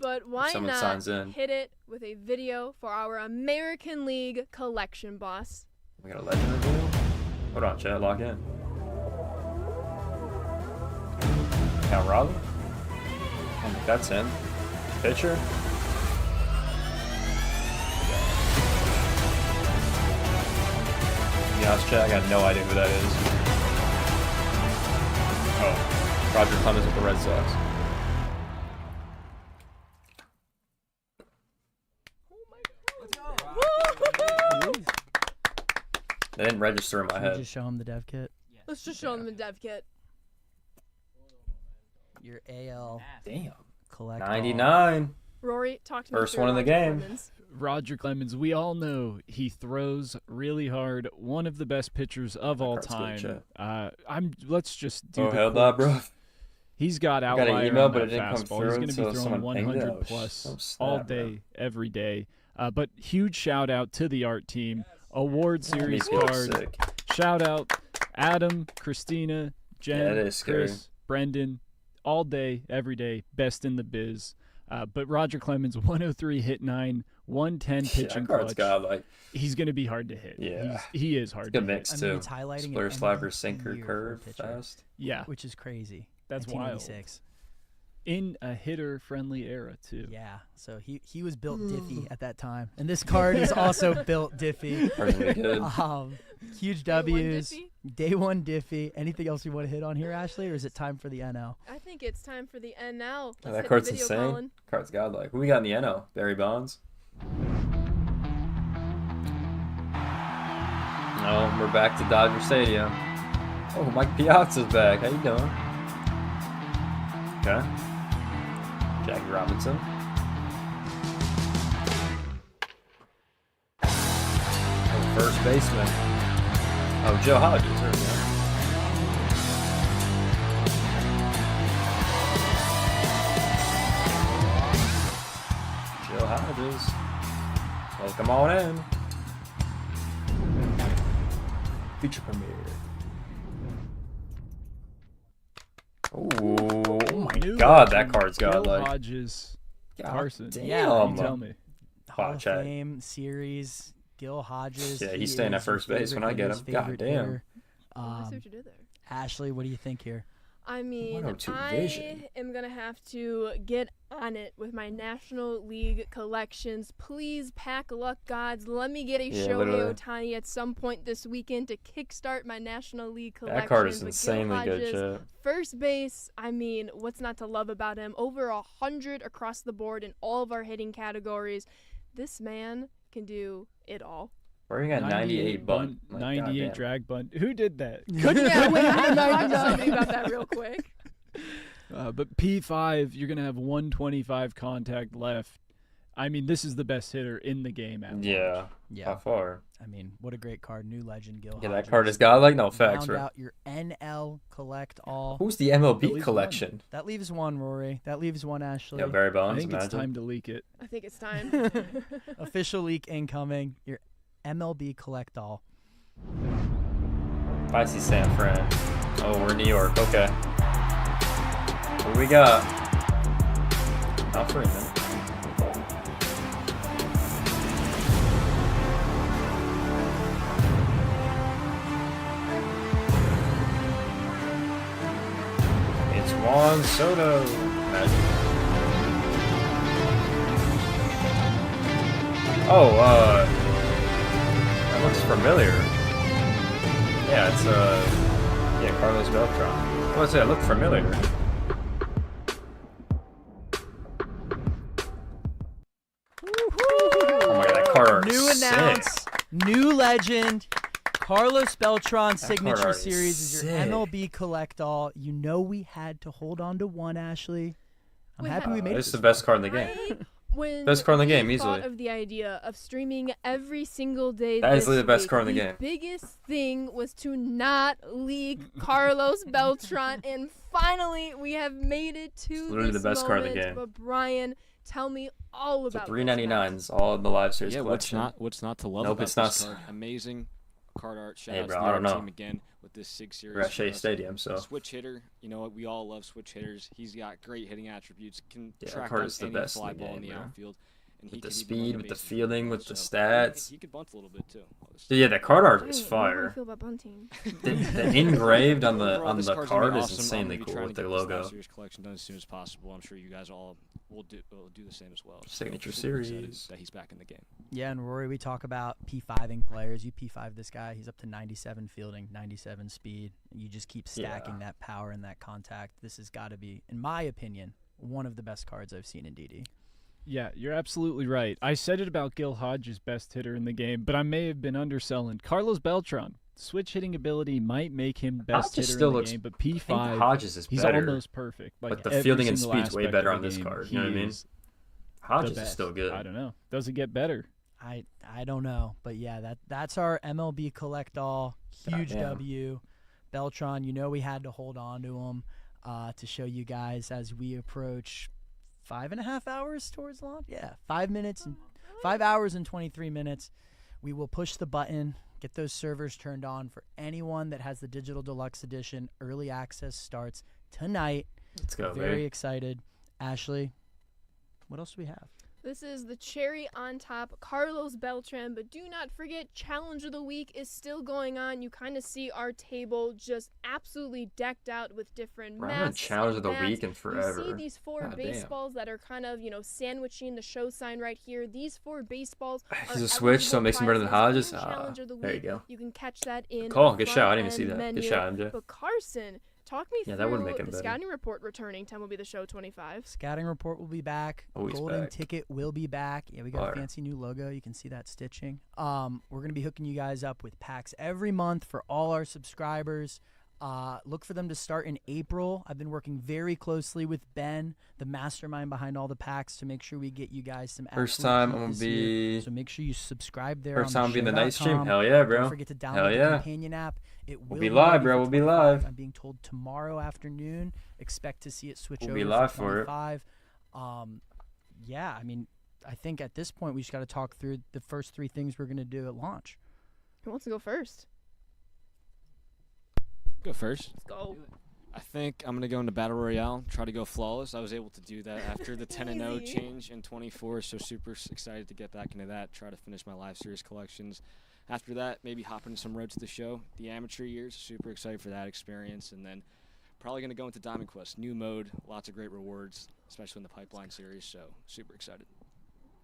But why someone not signs in. hit it with a video for our American League collection boss? We got a legend reveal. Hold on, chat, log in. Now Raleigh. I don't think that's him. Pitcher. Yeah, chat. I got no idea who that is. Oh, Roger Clemens with the Red Sox. They didn't register in my Can you head. just show him the dev kit? Let's just show them the dev kit. Your AL Damn. collect. 99. Rory, talk to me. First through one in the Roger game. Clemens. Roger Clemens, we all know he throws really hard. One of the best pitchers of all card's good, time. Let's just do Oh, the hell that, quotes. bro. He's got I got outlier an email, on but that it didn't come fastball. through He's going to until be throwing someone pinged it. 100 Oh, plus oh, snap, all bro. day, every day. But huge shout out to the art team. Award series Makes me card. sick. Shout out Adam, Christina, Jen, Yeah, that is scary. Chris, Brendan, all day, every day, best in the biz. But Roger Clemens, 103 hit 9, 110 pitching That card's clutch. got like He's going to be hard to hit. Yeah. He is hard good to mix I too. mean, it's highlighting Splitter, an sliver, MVP sinker, year for a curve, pitcher. fast. hit. Yeah, Which is crazy. that's wild. 1986. In a hitter-friendly era, too. Yeah, so he was built diffy at that time, and this card is also built diffy. Card's gonna be good. Huge Day one W's, diffy? day one diffy. Anything else you want to hit on here, Ashley, or is it time for the NL? I think it's time for the NL. Let's that hit card's the video, insane. Colin. Card's godlike. Who we got in the NL? Barry Bonds. No, we're back to Dodger Stadium. Oh, Mike Piazza's back. How you doing? Okay. Jackie Robinson. Oh, first baseman. Oh, Joe Hodges. There we go. Joe Hodges. Welcome on in. Feature premiere. Ooh, oh my New god, legend, that card's Gil godlike. Hodges. God Carson. damn. You tell me. Hall of chat. Fame series, Gil Hodges. Yeah, he he's staying at is your first base when I get hitter's him. God favorite damn. hitter. I see what you did there. Ashley, what do you think here? I mean, 102 I vision. am going to have to get on it with my National League collections. Please, pack luck gods, let me get a Yeah, Shohei literally. Ohtani at some point this weekend to kickstart my National League collections. That card is But Gil insanely good, Hodges, chat. First base, I mean, what's not to love about him? Over 100 across the board in all of our hitting categories. This man can do it all. Where you got 98 bunt? Like, 98 goddamn. drag bunt. Who did that? Yeah, wait, I have to talk to somebody about that real quick. But P5, you're going to have 125 contact left. I mean, this is the best hitter in the game at Yeah. Yeah. By far. I mean, what a great card. New legend, Gil Yeah, that Hodges. card is godlike. No facts, Round right? out your NL collect all. Who's the That MLB leaves collection? That leaves one, Rory. That leaves one, Ashley. Yeah, Barry I Bonds. think Imagine. it's time to leak it. I think it's time. Official leak incoming. Your MLB collect all. I see San Fran. Oh, we're in New York. Okay. What we got? Not Freeman. It's Juan Soto. Imagine. Oh, that looks familiar. Yeah, it's yeah, Carlos Beltran. I was say it looked familiar. Oh my god, that card art New is announce, sick. new legend. Carlos Beltran That card signature art is series is your sick. MLB collect all. You know we had to hold on to one, Ashley. I'm happy we made This it. is the best card in the game. When Best card in the we game, thought easily. of the idea of streaming every single day That is this the best week, card in the game. biggest thing was to not leak Carlos Beltran, and finally we have made it to Literally this the best card in the moment. game. But Brian, tell me all So about this $3.99's all in the live series Yeah, collection. what's not to love Nope, about it's not. this card? Amazing card art. Shout Hey, out bro, to I the don't art know. team again with this SIG series. We're at for Shea us. Stadium, so Switch hitter, you know what? We all love switch hitters. He's got great hitting attributes. Can Yeah, that track card down is the any best in fly the ball game, in the bro. outfield. And with the he can even speed, run with the bases fielding, as with the well. stats. He could bunt a little bit too. Yeah, that card art is Brian, how do you fire. feel about bunting? The engraved on the Overall, this card card's gonna be is awesome. I'm insanely gonna be cool trying with to the get this live logo. series collection done as soon as possible. I'm sure you guys all will do the same as well. Signature super excited series. that he's back in the game. Yeah, and Rory, we talk about P5ing players. You P5 this guy, he's up to 97 fielding, 97 speed. You just keep stacking that power and that contact. This has got to be, in my opinion, one of the best cards I've seen in DD. Yeah, you're absolutely right. I said it about Gil Hodges, best hitter in the game, but I may have been underselling. Carlos Beltran, switch hitting ability might make him best Hodges hitter still in the looks- game, but I think P5, Hodges is he's better, almost perfect. Like but the every fielding and single speed's way aspect better of on the this game, card. he You know what I mean? is Hodges the is best. still good. I don't know. Does it get better? I don't know, but yeah, that's our MLB collect all. Huge Goddamn. W. Beltran, you know we had to hold on to him to show you guys as we approach 5.5 hours towards launch. Yeah, 5 hours and 23 minutes. We will push the button, get those servers turned on for anyone that has the digital deluxe edition. Early access starts tonight. Let's go, Very baby. excited. Ashley, what else do we have? This is the cherry on top, Carlos Beltran, but do not forget, Challenge of the Week is still going on. You kind of see our table just absolutely decked out with different Bro, I haven't masks Challenge and of the bats. Week in You see forever. these four God damn. baseballs that are kind of, sandwiching the show sign right here. These four baseballs He's are a switch, so it eligible makes him better than prizes Hodges. in Challenge of the There you Week. go. You can catch that in Call. the Good shot. I didn't even front see end that. menu. Good shot, MJ. But Carson, talk me Yeah, that would through make him the better. scouting report returning to MLB The Show 25. Scouting report will be back. Always Golden back. ticket will be back. Yeah, we got Fire. a fancy new logo. You can see that stitching. We're gonna be hooking you guys up with packs every month for all our subscribers. Look for them to start in April. I've been working very closely with Ben, the mastermind behind all the packs, to make sure we get you guys some First absolute time heat I'm gonna this year. be. So make sure you subscribe there. First on time being the night stream. theshow.com. Hell yeah, bro. Don't forget to download Hell the yeah. companion app. It will We'll be live, ready bro. for We'll be 25. live. I'm being told tomorrow afternoon. Expect to see it switch We'll over be live for it. 25. Yeah, I mean, I think at this point we just got to talk through the first three things we're gonna do at launch. Who wants to go first? Go first. Let's go. I think I'm going to go into Battle Royale, try to go flawless. I was able to do that after the 10-0 Easy. change in 24, so super excited to get back into that, try to finish my live series collections. After that, maybe hop into some Road to the Show, the amateur years, super excited for that experience, and then probably going to go into Diamond Quest, new mode, lots of great rewards, especially in the Pipeline series, so super excited.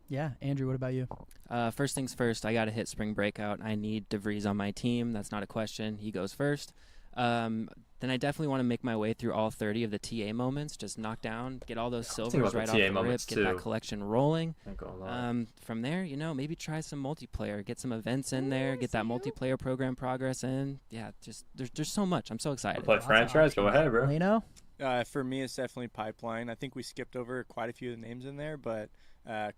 Yeah, Andrew, what about you? First things first, I got to hit Spring Breakout. I need DeVries on my team. That's not a question. He goes first. Then I definitely want to make my way through all 30 of the TA moments, just knock down, get all those Think silvers about right the off TA the rip, moments, get that too. collection rolling. Ain't gonna lie. From there, maybe try some multiplayer, get some events in there, get that multiplayer program progress in. Yeah, just there's so much. I'm so excited. Play franchise. Go ahead, bro. Leno? For me, it's definitely Pipeline. I think we skipped over quite a few of the names in there, but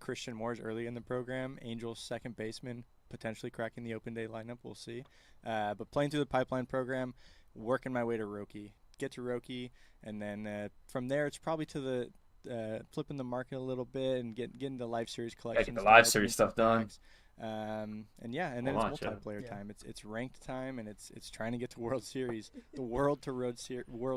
Christian Moore's early in the program. Angels second baseman, potentially cracking the open day lineup. We'll see. But playing through the pipeline program, working my way to Roki. Get to Roki, and then from there it's probably to the flipping the market a little bit and getting the live series collection. Get the live series stuff done. And then it's multiplayer time. It's ranked time, and it's trying to get to World Series. The World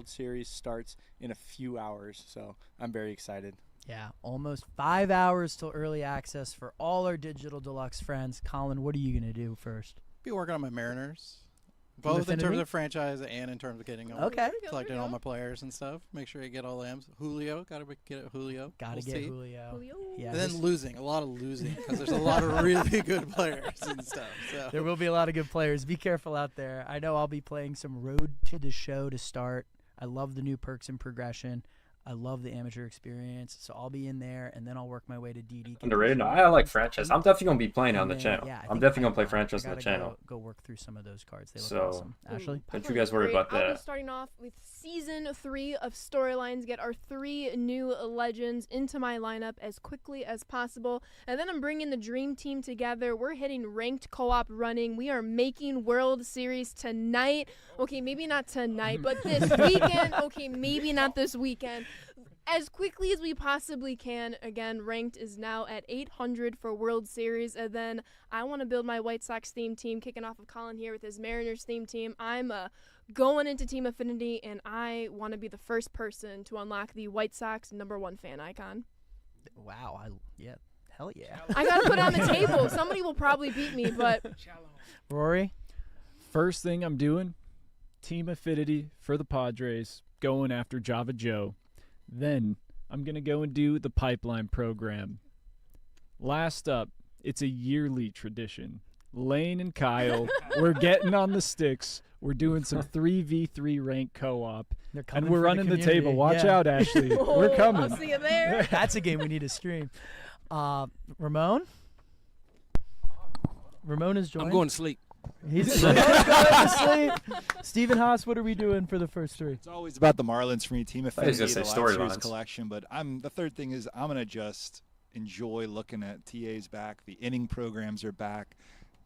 Series starts in a few hours, so I'm very excited. Yeah, almost 5 hours till early access for all our Digital Deluxe friends. Colin, what are you going to do first? Be working on my Mariners. Both in terms of franchise and in terms of getting collecting all my players and stuff. Make sure you get all the M's. Julio, gotta get Julio. Gotta get Julio. Yeah, and then a lot of losing because there's a lot of really good players and stuff. So there will be a lot of good players. Be careful out there. I know I'll be playing some Road to the Show to start. I love the new perks and progression. I love the amateur experience, so I'll be in there, and then I'll work my way to DD. Underrated? No, I like franchise. I'm definitely going to be playing on the channel. Yeah, I'm definitely going to play franchise on the channel. Go work through some of those cards. They look awesome. Ashley? Don't you guys worry about that. I'll be starting off with Season 3 of Storylines, get our 3 new legends into my lineup as quickly as possible, and then I'm bringing the Dream Team together. We're hitting ranked co-op running. We are making World Series tonight. Okay, maybe not tonight, but this weekend. Okay, maybe not this weekend. As quickly as we possibly can. Again, ranked is now at 800 for World Series. And then I want to build my White Sox theme team, kicking off of Colin here with his Mariners theme team. I'm going into Team Affinity, and I want to be the first person to unlock the White Sox #1 fan icon. Wow. Hell yeah. I got to put it on the table. Somebody will probably beat me, but. Rory? First thing I'm doing, Team Affinity for the Padres, going after Java Joe. Then I'm going to go and do the pipeline program. Last up, it's a yearly tradition. Lane and Kyle, we're getting on the sticks. We're doing some 3v3 rank co-op. And we're running the table. Watch out, Ashley. We're coming. I'll see you there. That's a game we need to stream. Ramon? Ramon is joining. I'm going to sleep. He's going to sleep. Stephen Haas, what are we doing for the first 3? It's always about the Marlins for me. Team Affinity, the Live Series lines. collection. But the third thing is I'm going to just enjoy looking at TA's back. The inning programs are back.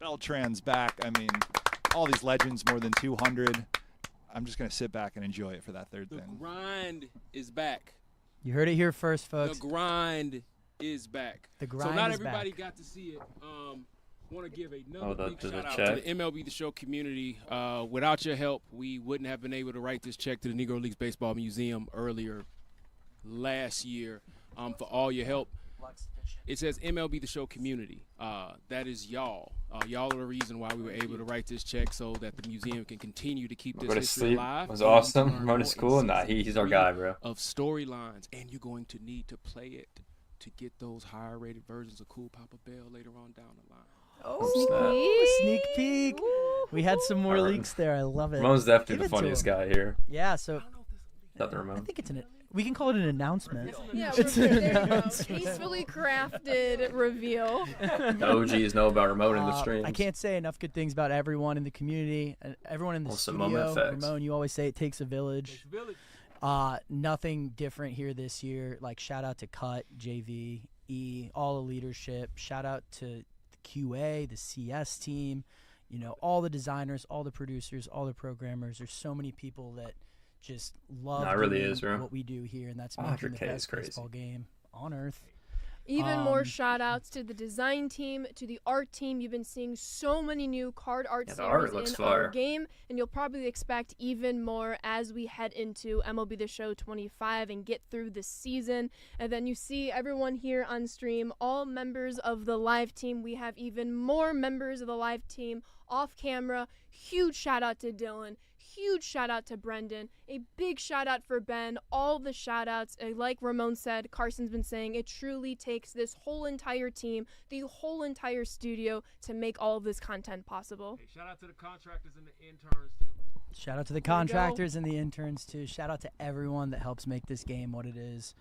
Beltran's back. I mean, all these legends, more than 200. I'm just going to sit back and enjoy it for that third thing. The grind is back. You heard it here first, folks. The grind is back. The grind So not is everybody back. got to see it. Want to give another big to shout the out check. to the MLB The Show community. Without your help, we wouldn't have been able to write this check to the Negro Leagues Baseball Museum earlier last year. For all your help, it says MLB The Show community. That is y'all. Y'all are the reason why we were able to write this check so that the museum can continue to keep this history alive. It was awesome. Ramona's cool. Nah, he's our guy, bro. Of storylines, and you're going to need to play it to get those higher rated versions of Cool Papa Bell later on down the line. Oh, sneak peek. We had some more leaks there. I love it. Ramon's definitely the funniest guy here. Yeah, so Not the Ramon. I think we can call it an announcement. Yeah, it's an announcement. Peacefully crafted reveal. The OGs know about Ramon in the streams. I can't say enough good things about everyone in the community and everyone in the studio. Ramon, you always say it takes a village. Nothing different here this year. Like, shout out to Cut, JV, E, all the leadership. Shout out to the QA, the CS team, all the designers, all the producers, all the programmers. There's so many people that just love what we do here, and that's making the best baseball game on earth. Even more shout outs to the design team, to the art team. You've been seeing so many new card art series in our game, and you'll probably expect even more as we head into MLB The Show 25 and get through the season. And then you see everyone here on stream, all members of the live team. We have even more members of the live team off camera. Huge shout out to Dylan. Huge shout out to Brendan. A big shout out for Ben. All the shout outs. Like Ramon said, Carson's been saying, it truly takes this whole entire team, the whole entire studio to make all of this content possible. Hey, shout out to the contractors and the interns too. Shout out to the contractors and the interns too. Shout out to everyone that helps make this game what it is.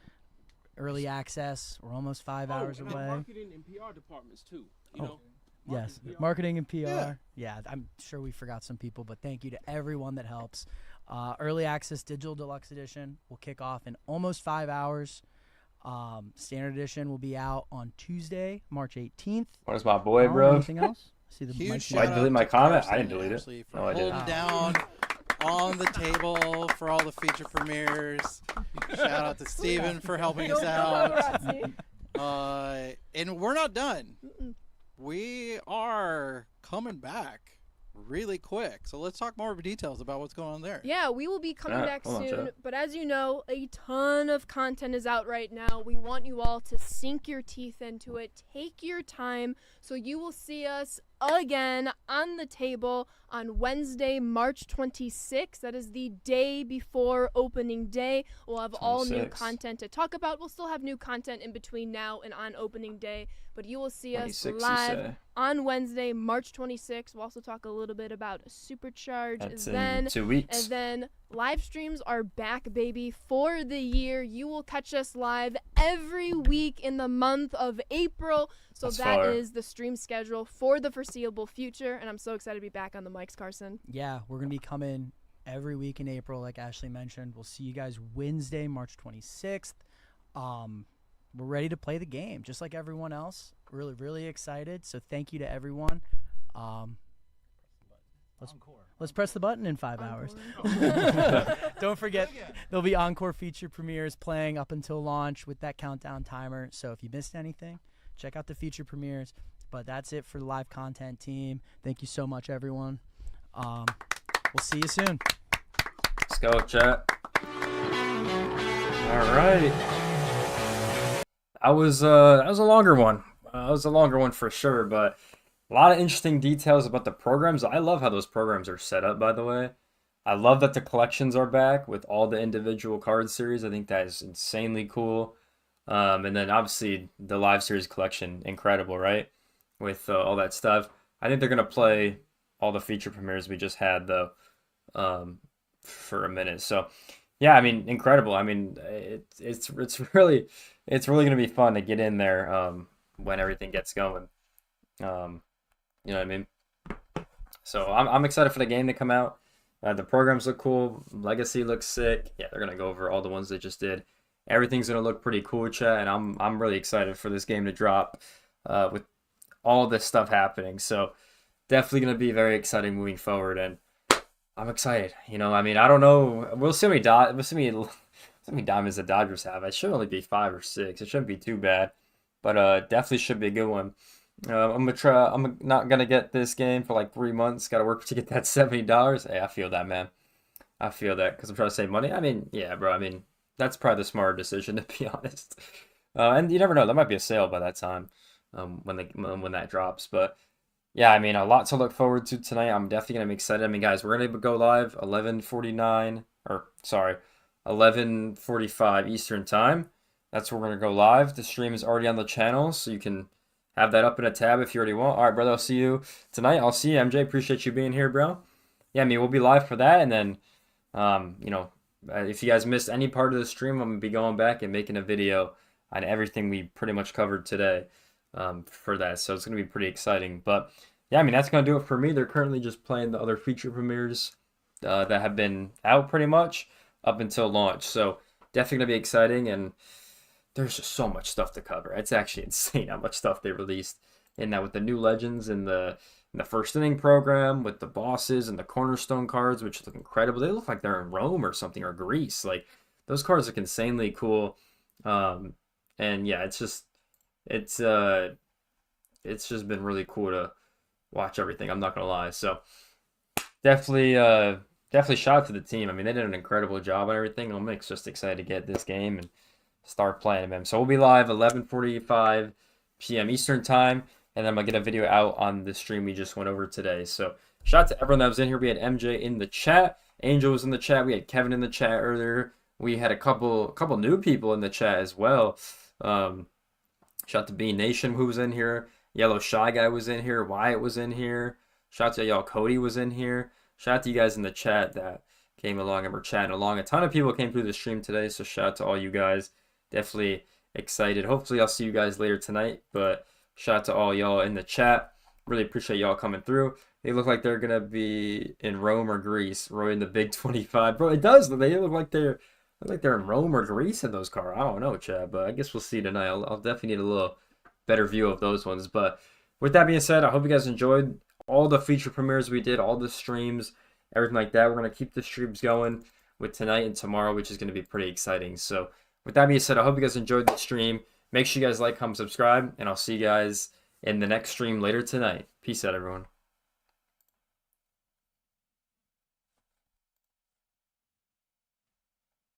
Early access. We're almost 5 hours away. Marketing and PR departments too. You know. Yes, marketing and PR. Yeah, I'm sure we forgot some people, but thank you to everyone that helps. Early Access Digital Deluxe Edition will kick off in almost 5 hours. Standard edition will be out on Tuesday, March 18th. Where's my boy, bro? Anything else? See the Huge Did I delete my comment? I didn't delete it. For No, I didn't. holding down on the table for all the feature premieres. Shout out to Steven for helping us out. And we're not done. We are coming back really quick. So let's talk more details about what's going on there. Yeah, we will be coming back hold on, soon. chat. But as you know, a ton of content is out right now. We want you all to sink your teeth into it. Take your time. So you will see us again on the table on Wednesday, March 26th. That is the day before opening day. We'll have all new 26. content to talk about. We'll still have new content in between now and on opening day. But you will see us 26, you live say? on Wednesday, March 26th. We'll also talk a little bit about Supercharge. That's then, in 2 weeks. And then live streams are back, baby, for the year. You will catch us live every week in the month of April. So that is the stream schedule for the foreseeable future. And I'm so excited to be back on the mics, Carson. Yeah, we're going to be coming every week in April, like Ashley mentioned. We'll see you guys Wednesday, March 26th. We're ready to play the game, just like everyone else. Really, really excited. So thank you to everyone. Let's press the button in 5 hours. Don't forget, there'll be encore feature premieres playing up until launch with that countdown timer. So if you missed anything, check out the feature premieres. But that's it for the live content team. Thank you so much, everyone. We'll see you soon. Let's go, chat. All right. That was a longer one. That was a longer one for sure, but a lot of interesting details about the programs. I love how those programs are set up, by the way. I love that the collections are back with all the individual card series. I think that is insanely cool. And then obviously the live series collection, incredible, right? With all that stuff. I think they're going to play all the feature premieres we just had, though, for a minute. So, yeah, I mean, incredible. I mean, it's really going to be fun to get in there when everything gets going. You know what I mean? So I'm excited for the game to come out. The programs look cool. Legacy looks sick. Yeah, they're gonna go over all the ones they just did. Everything's gonna look pretty cool, chat, and I'm really excited for this game to drop with all this stuff happening. So definitely gonna be very exciting moving forward, and I'm excited. You know, I mean, I don't know. We'll see how many diamonds the Dodgers have. It should only be 5 or 6. It shouldn't be too bad, but definitely should be a good one. I'm not gonna get this game for like 3 months. Got to work to get that $70. Hey, I feel that, man. I feel that because I'm trying to save money. I mean, yeah, bro. I mean, that's probably the smarter decision, to be honest. And you never know. There might be a sale by that time when that drops. But yeah, I mean, a lot to look forward to tonight. I'm definitely gonna be excited. I mean, guys, we're gonna go live 11:45 Eastern time. That's where we're gonna go live. The stream is already on the channel, so you can have that up in a tab if you already want. All right, brother, I'll see you tonight. I'll see you, MJ. Appreciate you being here, bro. Yeah, I mean, we'll be live for that. And then, you know, if you guys missed any part of the stream, I'm going to be going back and making a video on everything we pretty much covered today for that. So it's going to be pretty exciting. But, yeah, I mean, that's going to do it for me. They're currently just playing the other feature premieres that have been out pretty much up until launch. So definitely going to be exciting. And there's just so much stuff to cover. It's actually insane how much stuff they released in that with the new legends in the first inning program with the bosses and the cornerstone cards, which look incredible. They look like they're in Rome or something, or Greece. Like, those cards look insanely cool. And yeah, it's just been really cool to watch everything. I'm not gonna lie. So definitely shout out to the team. I mean, they did an incredible job on everything. I'm just excited to get this game and start playing them. So we'll be live 11:45 p.m. Eastern time, and then I'm gonna get a video out on the stream we just went over today. So shout out to everyone that was in here. We had MJ in the chat, Angel was in the chat, we had Kevin in the chat earlier. We had a couple new people in the chat as well. Shout out to B Nation who was in here. Yellow Shy Guy was in here. Wyatt was in here. Shout out to y'all. Cody was in here. Shout out to you guys in the chat that came along and were chatting along. A ton of people came through the stream today, so shout out to all you guys. Definitely excited. Hopefully I'll see you guys later tonight, but shout out to all y'all in the chat. Really appreciate y'all coming through. They look like they're gonna be in Rome or Greece, right in the Big 25. Bro, it does. They look like they're Look like they're in Rome or Greece in those cars. I don't know, Chad, but I guess we'll see tonight. I'll definitely need a little better view of those ones. But with that being said, I hope you guys enjoyed all the feature premieres we did, all the streams, everything like that. We're going to keep the streams going with tonight and tomorrow, which is going to be pretty exciting. So with that being said, I hope you guys enjoyed the stream. Make sure you guys like, comment, subscribe, and I'll see you guys in the next stream later tonight. Peace out, everyone.